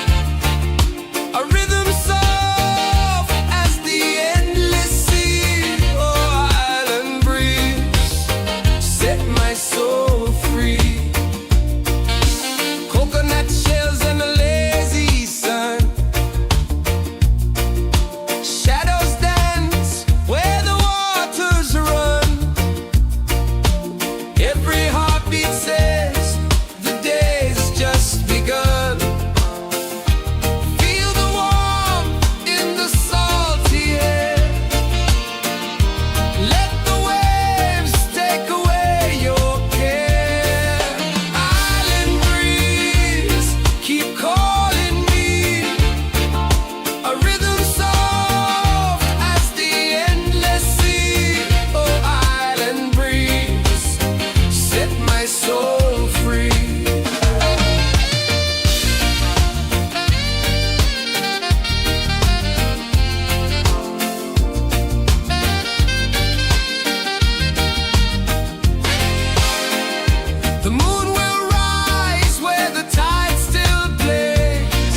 A rhythm soft as the endless sea. Oh, island breeze, set my soul free. Coconut shells and a lazy sun. Shadows dance where the waters run. Every heartbeat says the day's just begun. Feel the warmth in the salty air. Let the waves take away your care. Island breeze keep calling me. A rhythm soft as the endless sea. Oh, island breeze, set my soul free. The moon will rise where the tide still plays.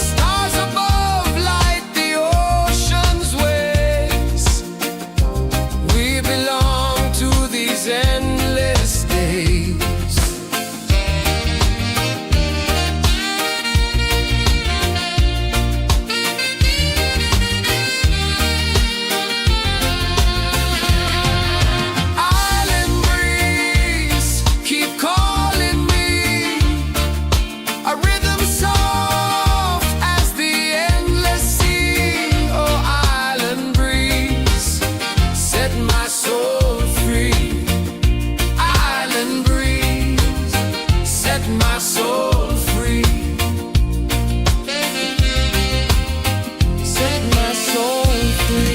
Stars above light the ocean's waves. We belong to these endless days. Island breeze keep calling me. A rhythm soft as the endless sea. Oh, island breeze, set my soul free. Island breeze, set my soul free. Set my soul free.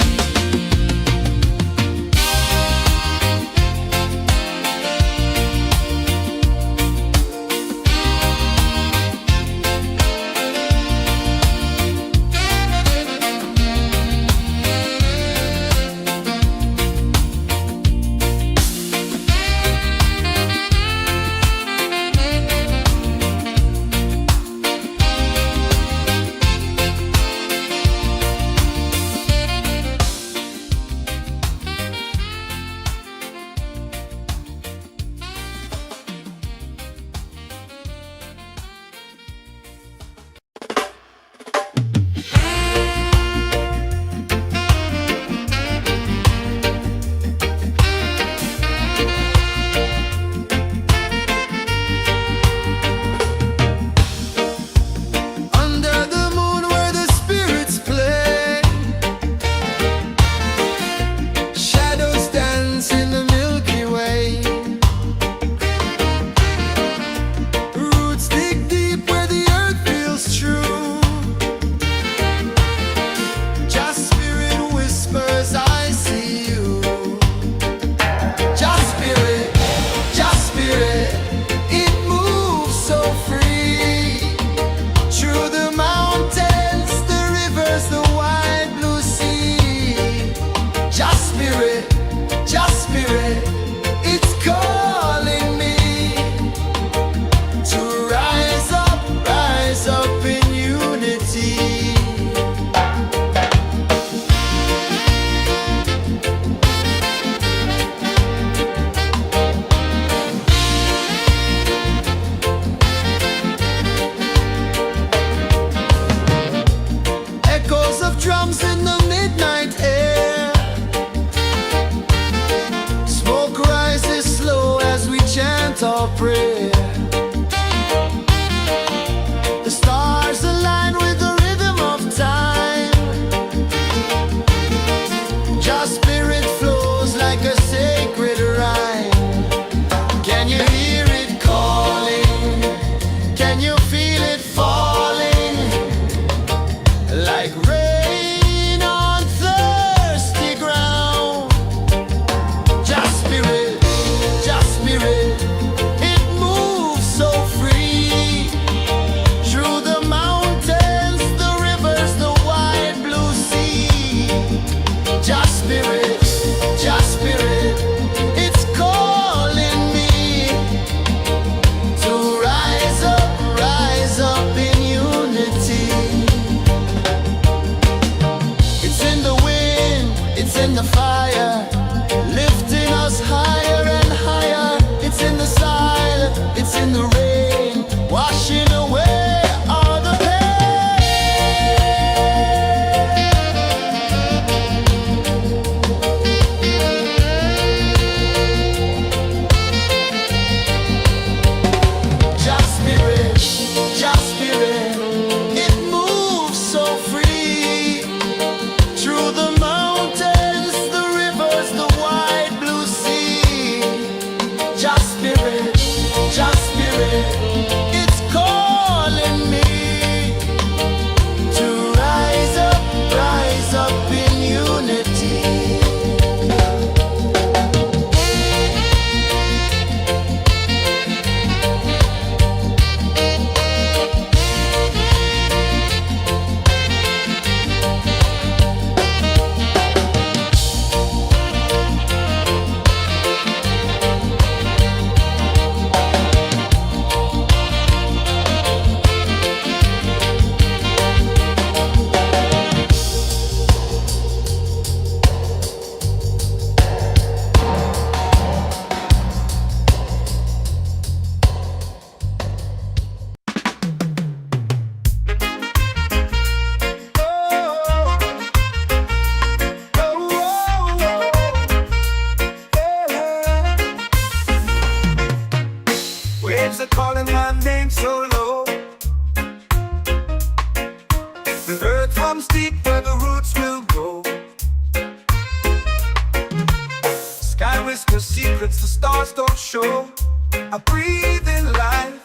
I breathe in life,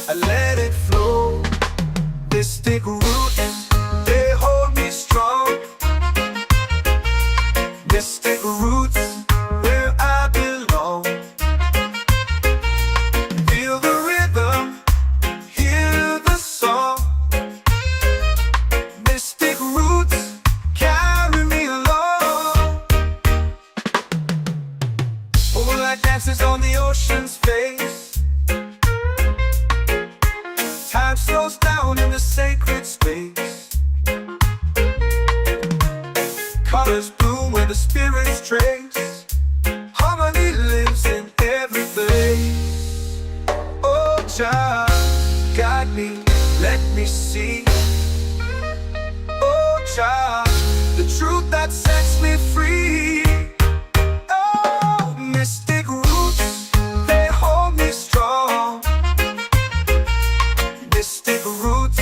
I let it flow. Mystic roots, they hold me strong. Mystic roots, where I belong. Feel the rhythm, hear the song. Mystic roots, carry me along. Moonlight dances on the ocean's face. Time slows down in the sacred space. Colors bloom where the spirits trace. Harmony lives in every place. Oh, child, guide me, let me see. Oh, child, the truth that sets me free. Oh, mystic roots, they hold me strong. Mystic roots,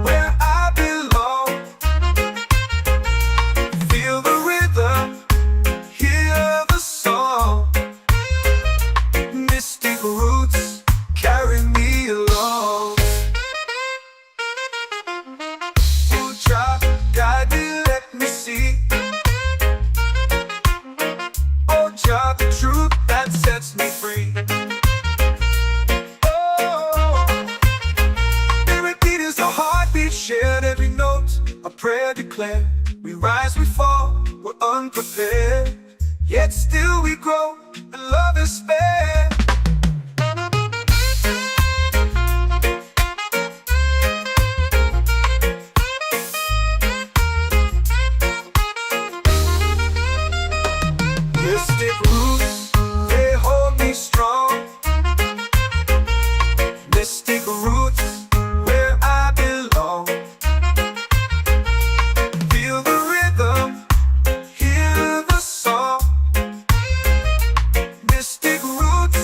where I belong. Feel the rhythm, hear the song. Mystic roots, carry me along. Oh, child, guide me, let me see. Oh, child, the truth that sets me free. Heartbeat shared, every note a prayer declared. We rise, we fall, we're unprepared, yet still we grow, and love is spared. Mystic roots, they hold me strong. Mystic roots, where I belong. Feel the rhythm, hear the song. Mystic roots,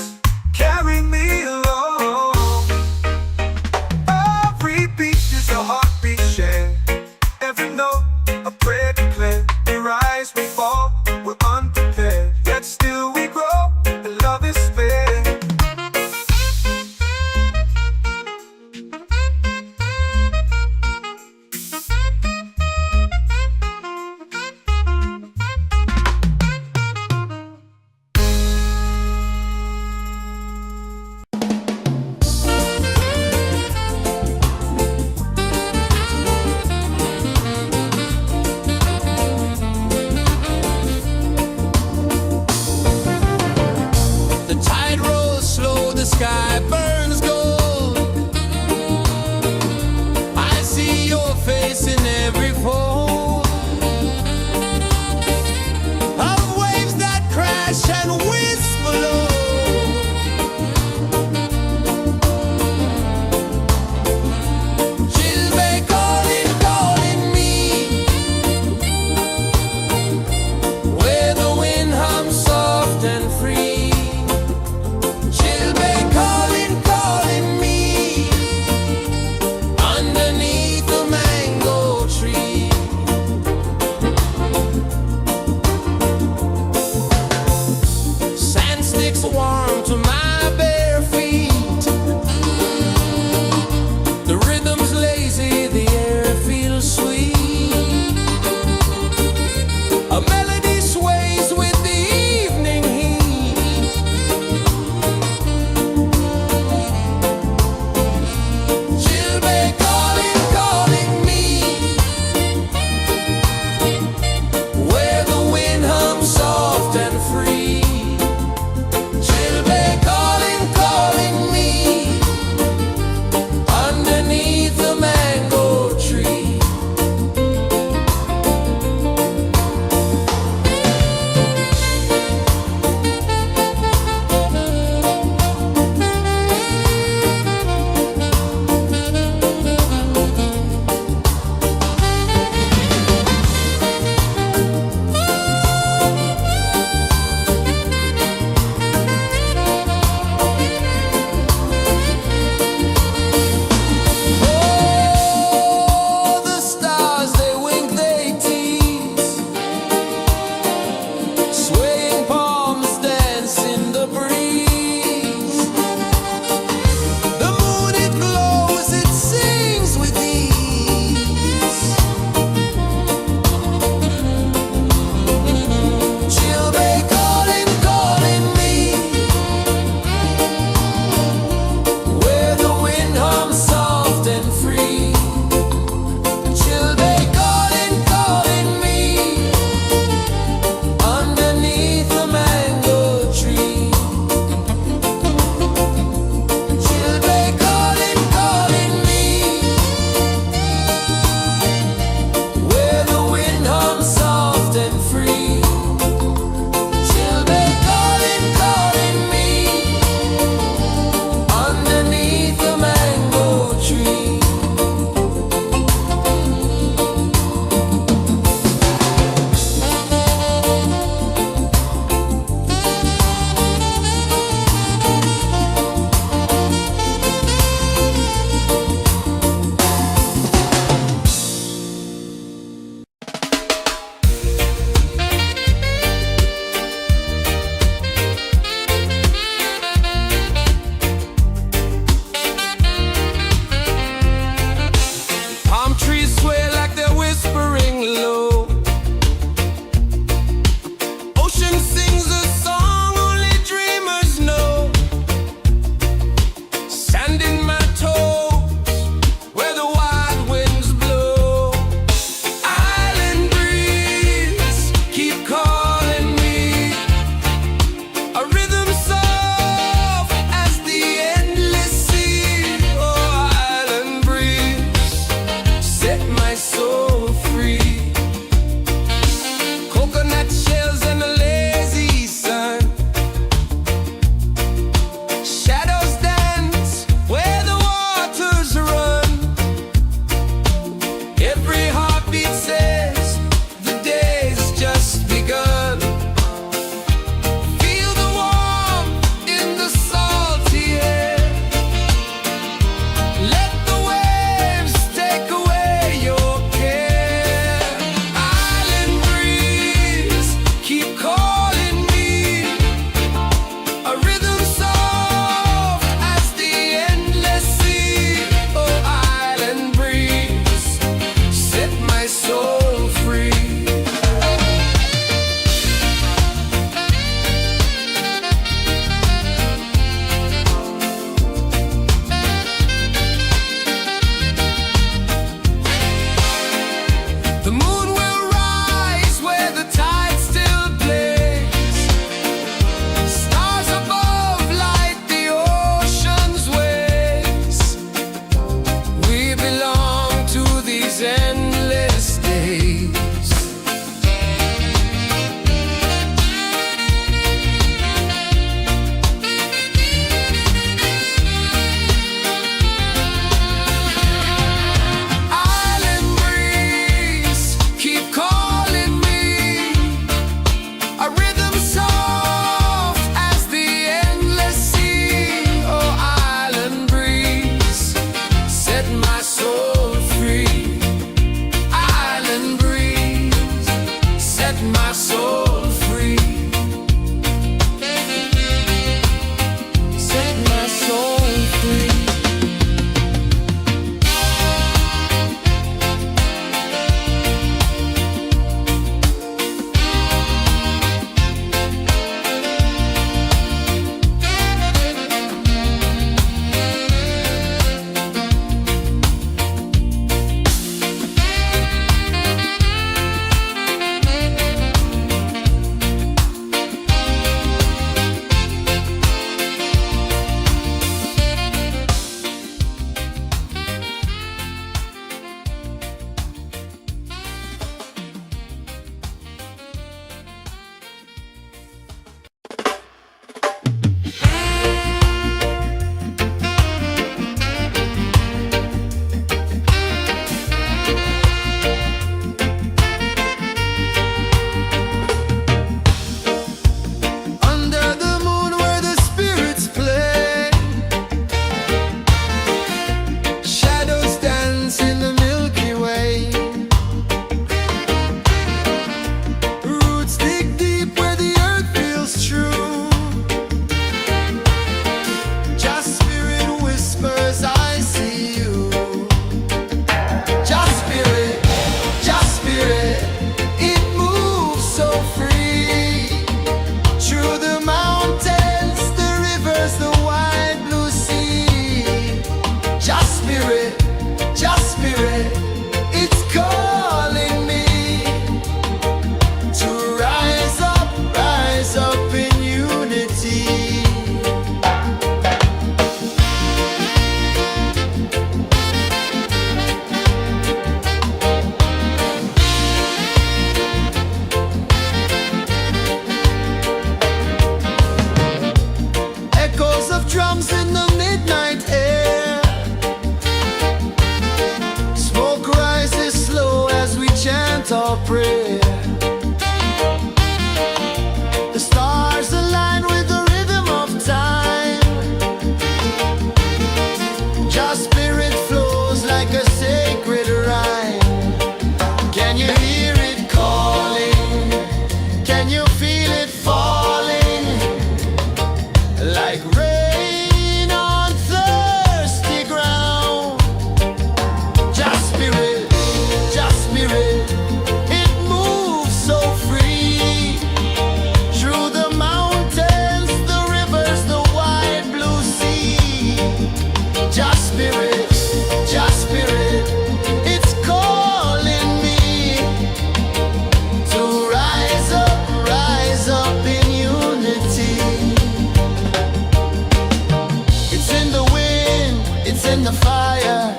fire,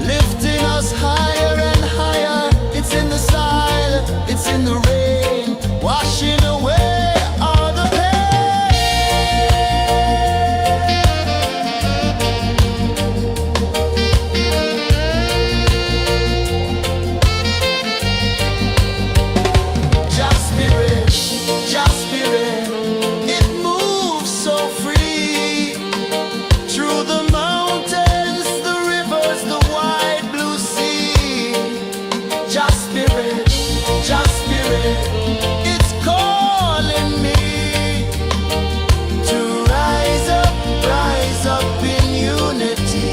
lifting us higher and higher. It's in the silence, it's in the rain, washing away all the Just spirit, just spirit, it moves so free through the mountains, the rivers, the wide blue sea. Just spirit, it's calling me to rise up in unity.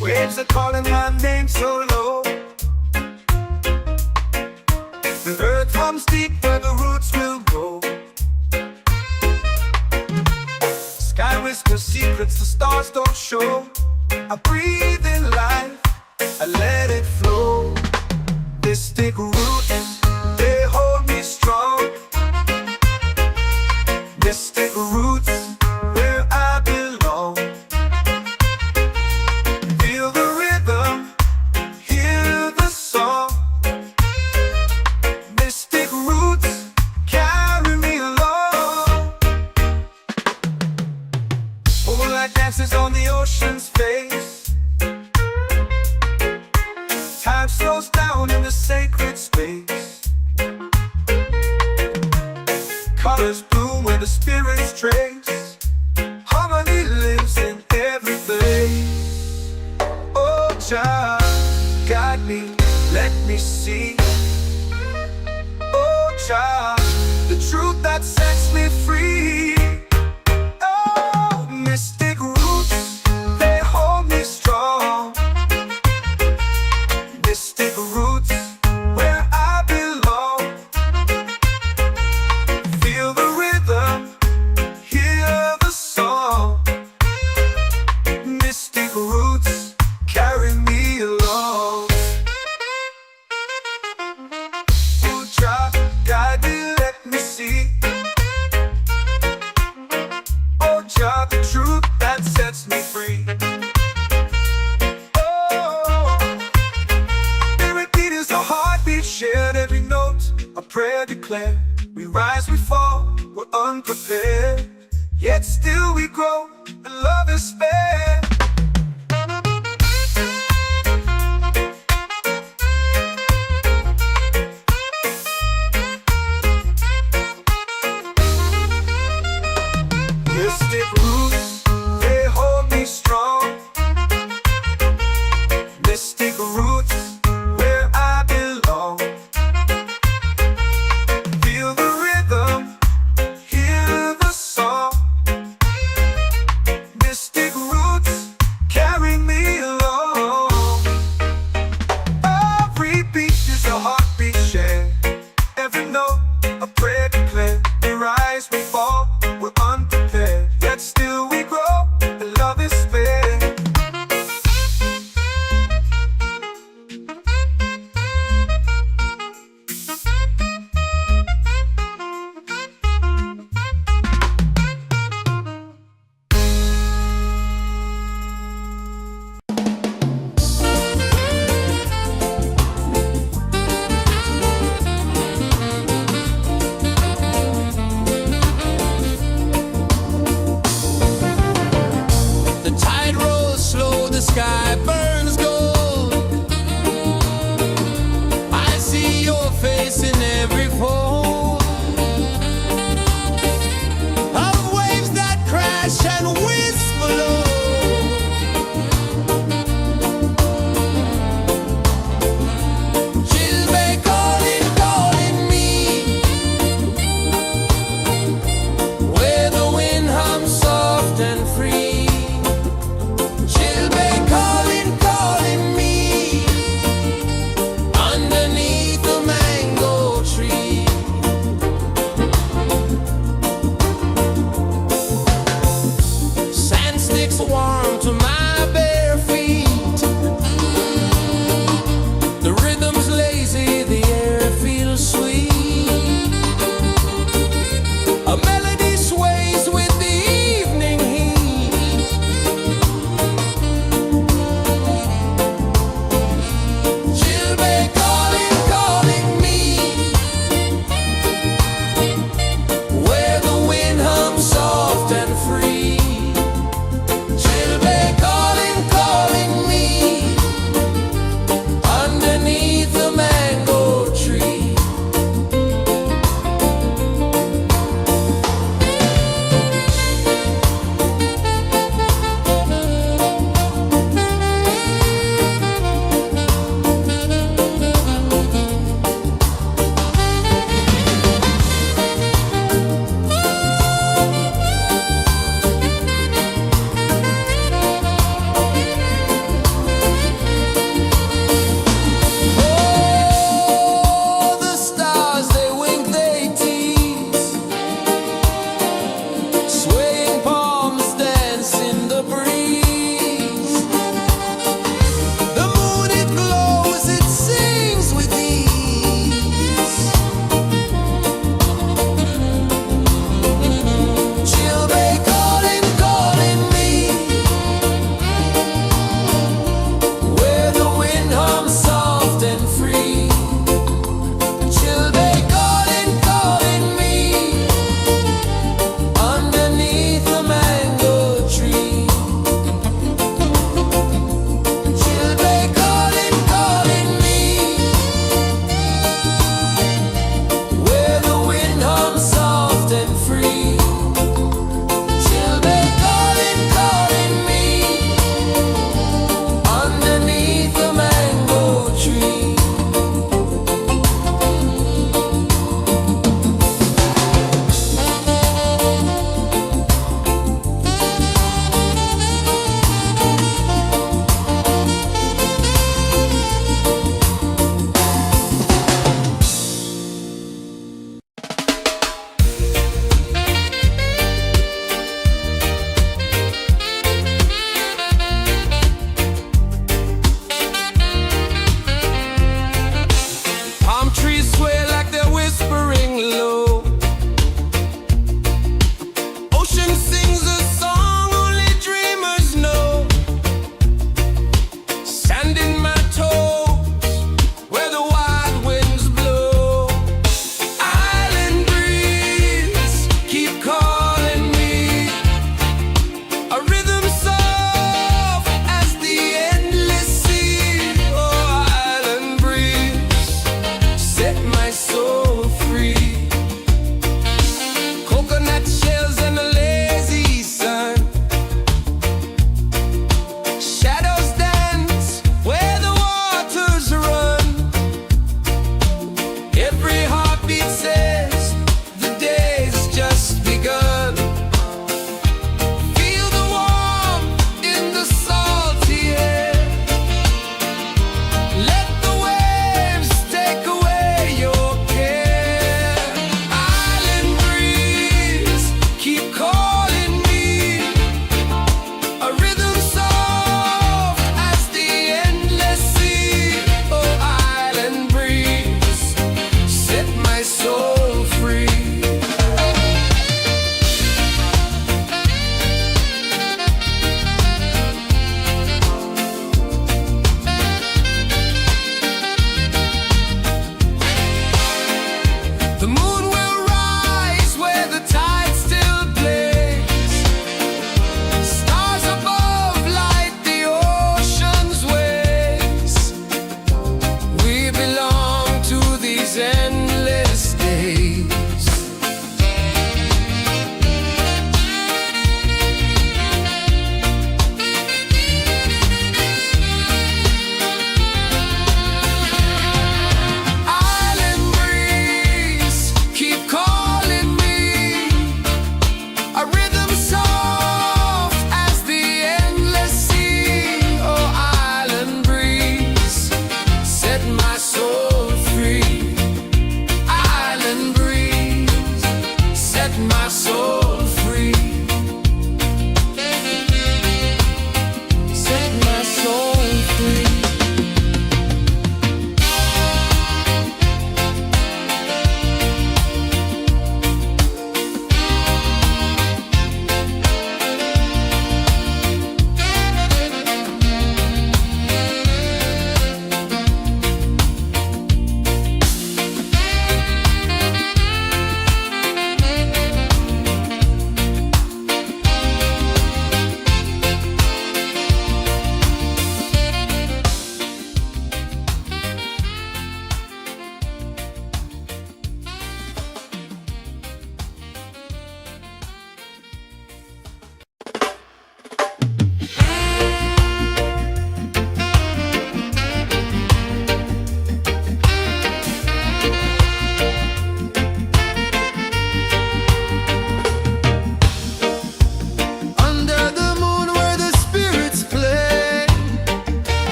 Waves are calling my name so low. The earth hums deep where the roots will grow. Sky whispers secrets the stars don't show. I breathe in life, I let it flow. Mystic roots, they hold me strong. Mystic roots, where I belong. Feel the rhythm, hear the song. Mystic roots, carry me along. Moonlight dances on the ocean's face. Time slows down in the sacred space. Colors bloom where the spirits trace. Harmony lives in every place. Oh, Jah, guide me, let me see. Oh, Jah, the truth that sets me free. Oh, mystic roots, they hold me strong. Mystic roots, where I belong. Feel the rhythm, hear the song. Mystic roots, carry me along. Oh, Jah, guide me, let me see. Oh, Jah, the truth that sets me free. Oh, spirit beat is a heartbeat shared, every note a prayer declared. We rise, we fall, we're unprepared, yet still we grow, and love is spared. Mystic roots, they hold me strong. Mystic roots, where I belong. Feel the rhythm, hear the song. Mystic roots, carry me along. Every beat is a heartbeat shared, every note a prayer declared. We rise, we fall, we're unprepared, yet still warm to my bare feet. The rhythm's lazy, the air feels sweet. A melody sways with the evening heat. Children calling, calling me, where the wind hums soft and free. Children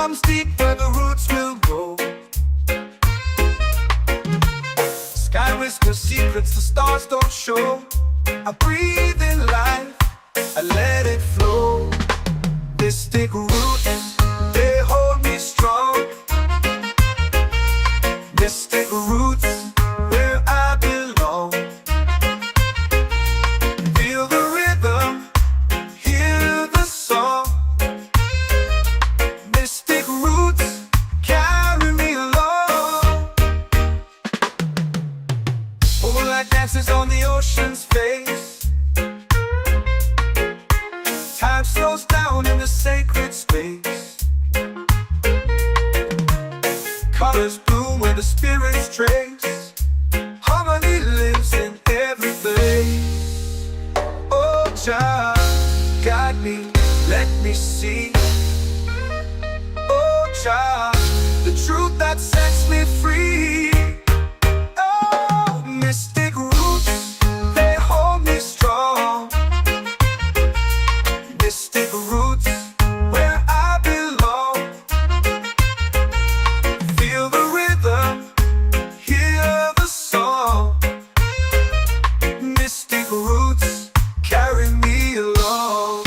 comes deep where the roots will grow. Sky whispers secrets the stars don't show. I breathe in life, I let it flow. Mystic roots, they hold me strong. Mystic roots, where I belong. Feel the rhythm, hear the song. Mystic roots, carry me along. Moonlight dances on the ocean's face. Time slows down in the sacred space. Colors bloom where the spirits trace. Harmony lives in every place. Oh, Jah, guide me, let me see. Oh, Jah, the truth that sets me free. Oh, mystic roots, they hold me strong. Mystic roots, where I belong. Feel the rhythm, hear the song. Mystic roots, carry me along.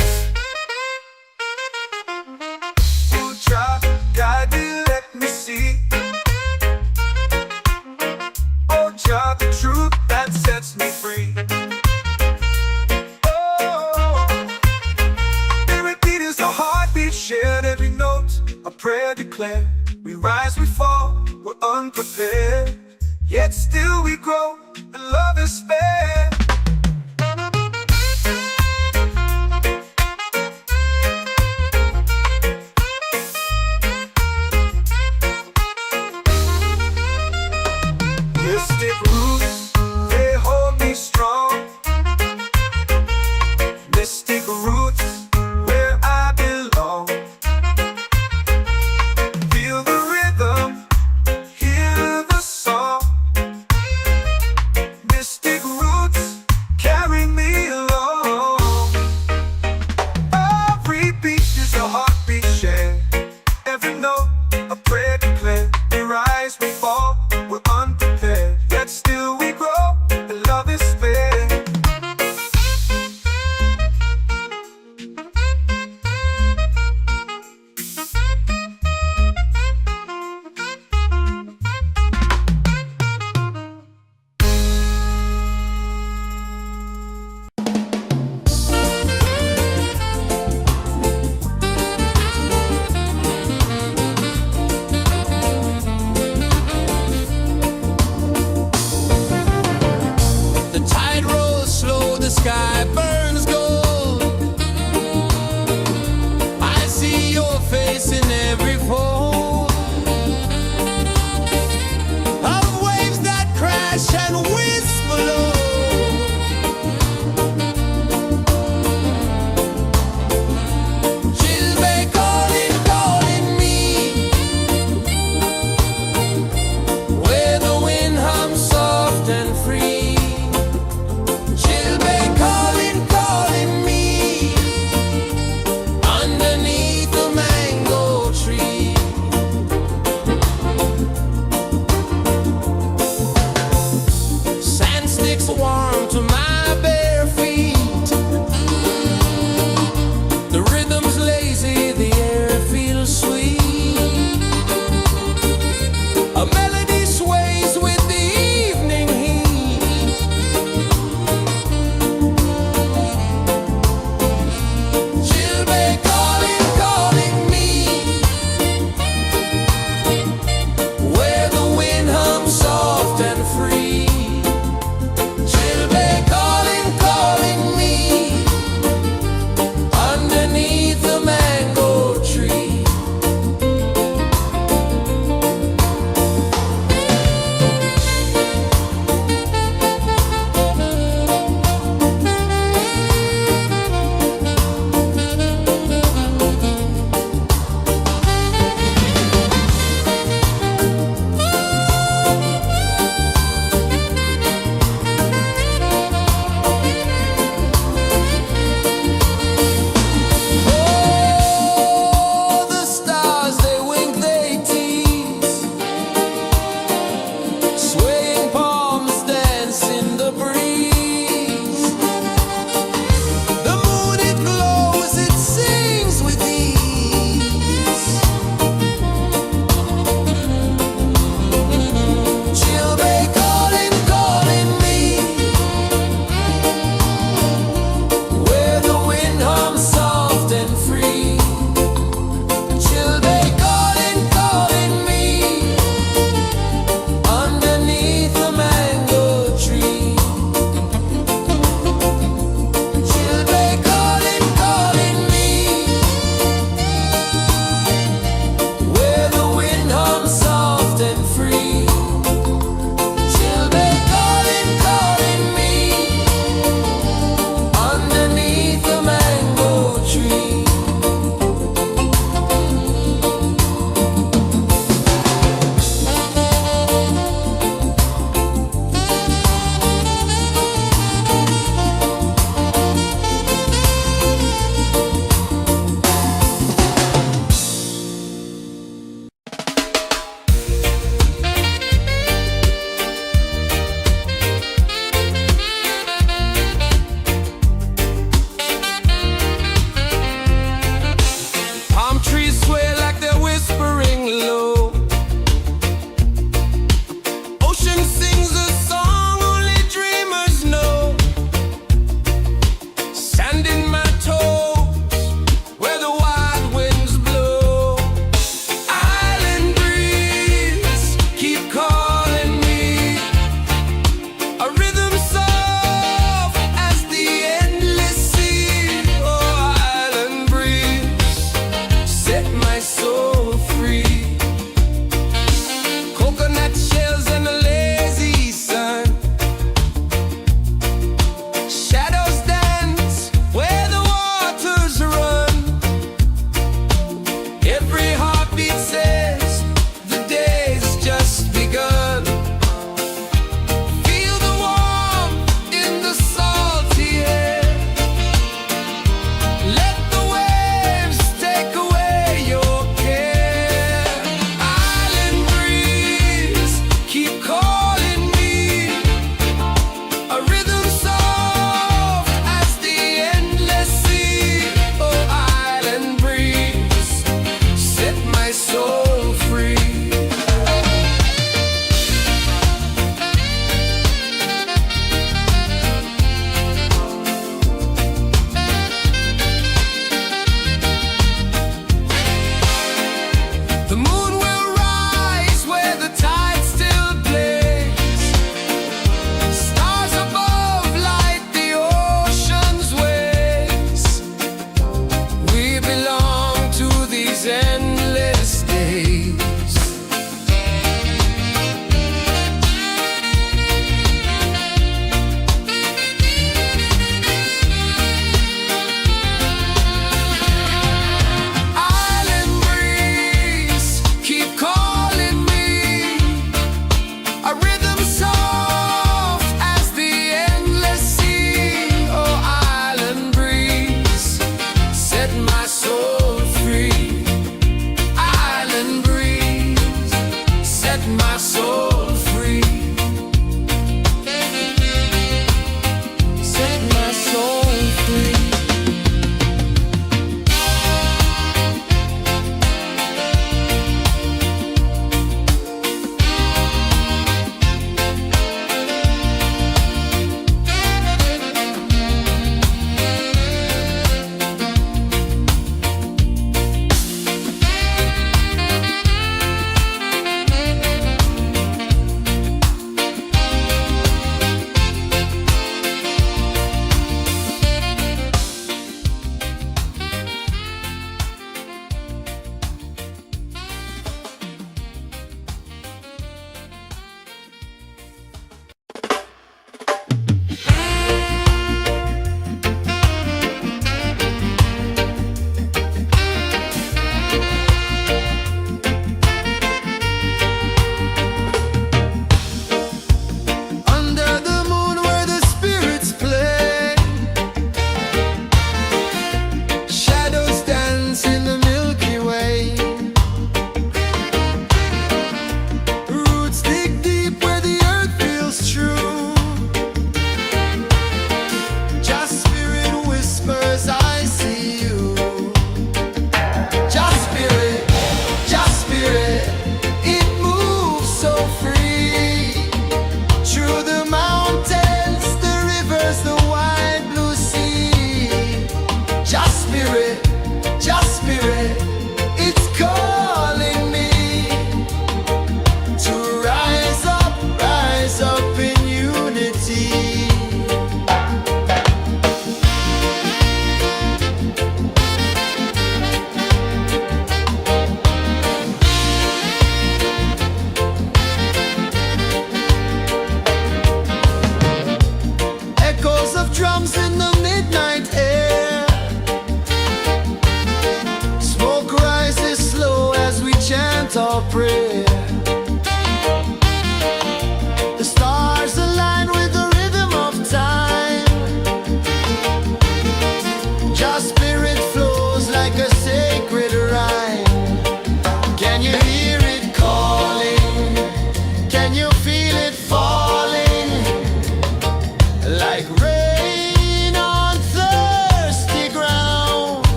Oh, Jah, guide me, let me see. Oh, Jah, the truth that sets me free. Shared every note, a prayer declared. We rise, we fall, we're unprepared. Yet still we grow, and love is spared. Mystic roots, they hold me strong. Mystic roots, where I belong. Feel the rhythm, hear the song. Mystic roots,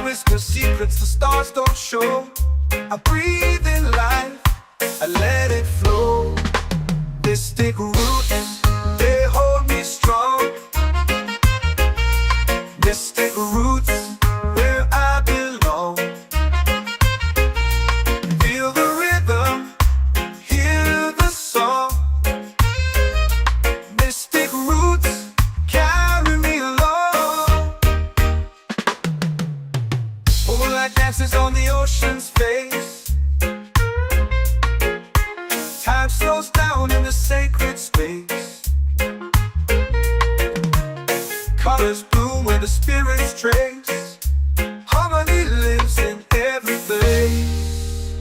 whisper secrets the stars don't show. I breathe in life, I let it flow. Mystic roots, they hold me strong. Mystic roots, where I belong. Feel the rhythm, hear the song. Mystic roots, carry me along. Moonlight dances on the ocean's face. Time slows down in the sacred space. Colors bloom where the spirits trace. Harmony lives in every place.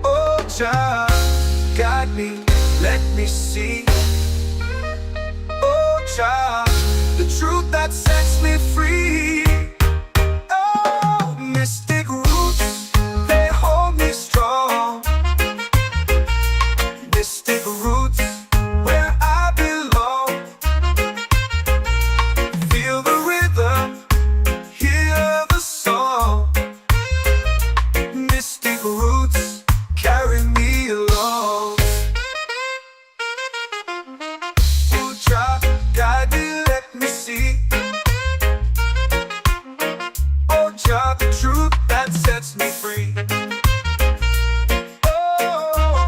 Oh, Jah, guide me, let me see. Oh, Jah, the truth that sets me free. Oh, mystic roots, they hold me strong. Mystic roots, where I belong. Feel the rhythm, hear the song. Mystic roots, carry me along. Oh, Jah, guide me, let me see. Oh, Jah, the truth that sets me free. Oh,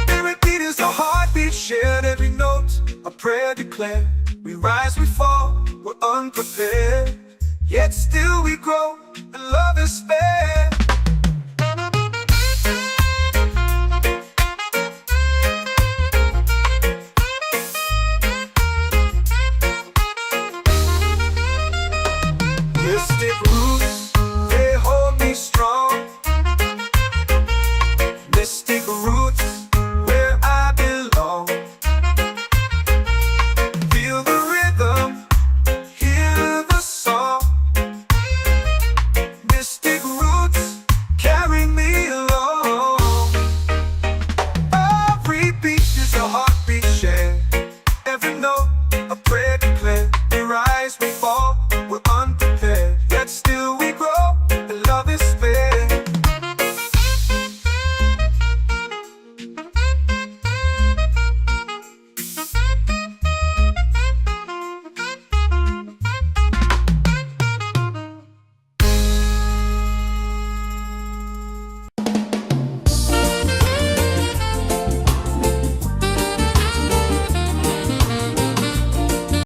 spirit beat is the heartbeat, shared every note. A prayer declared. We rise, we fall, we're unprepared. Yet still we grow.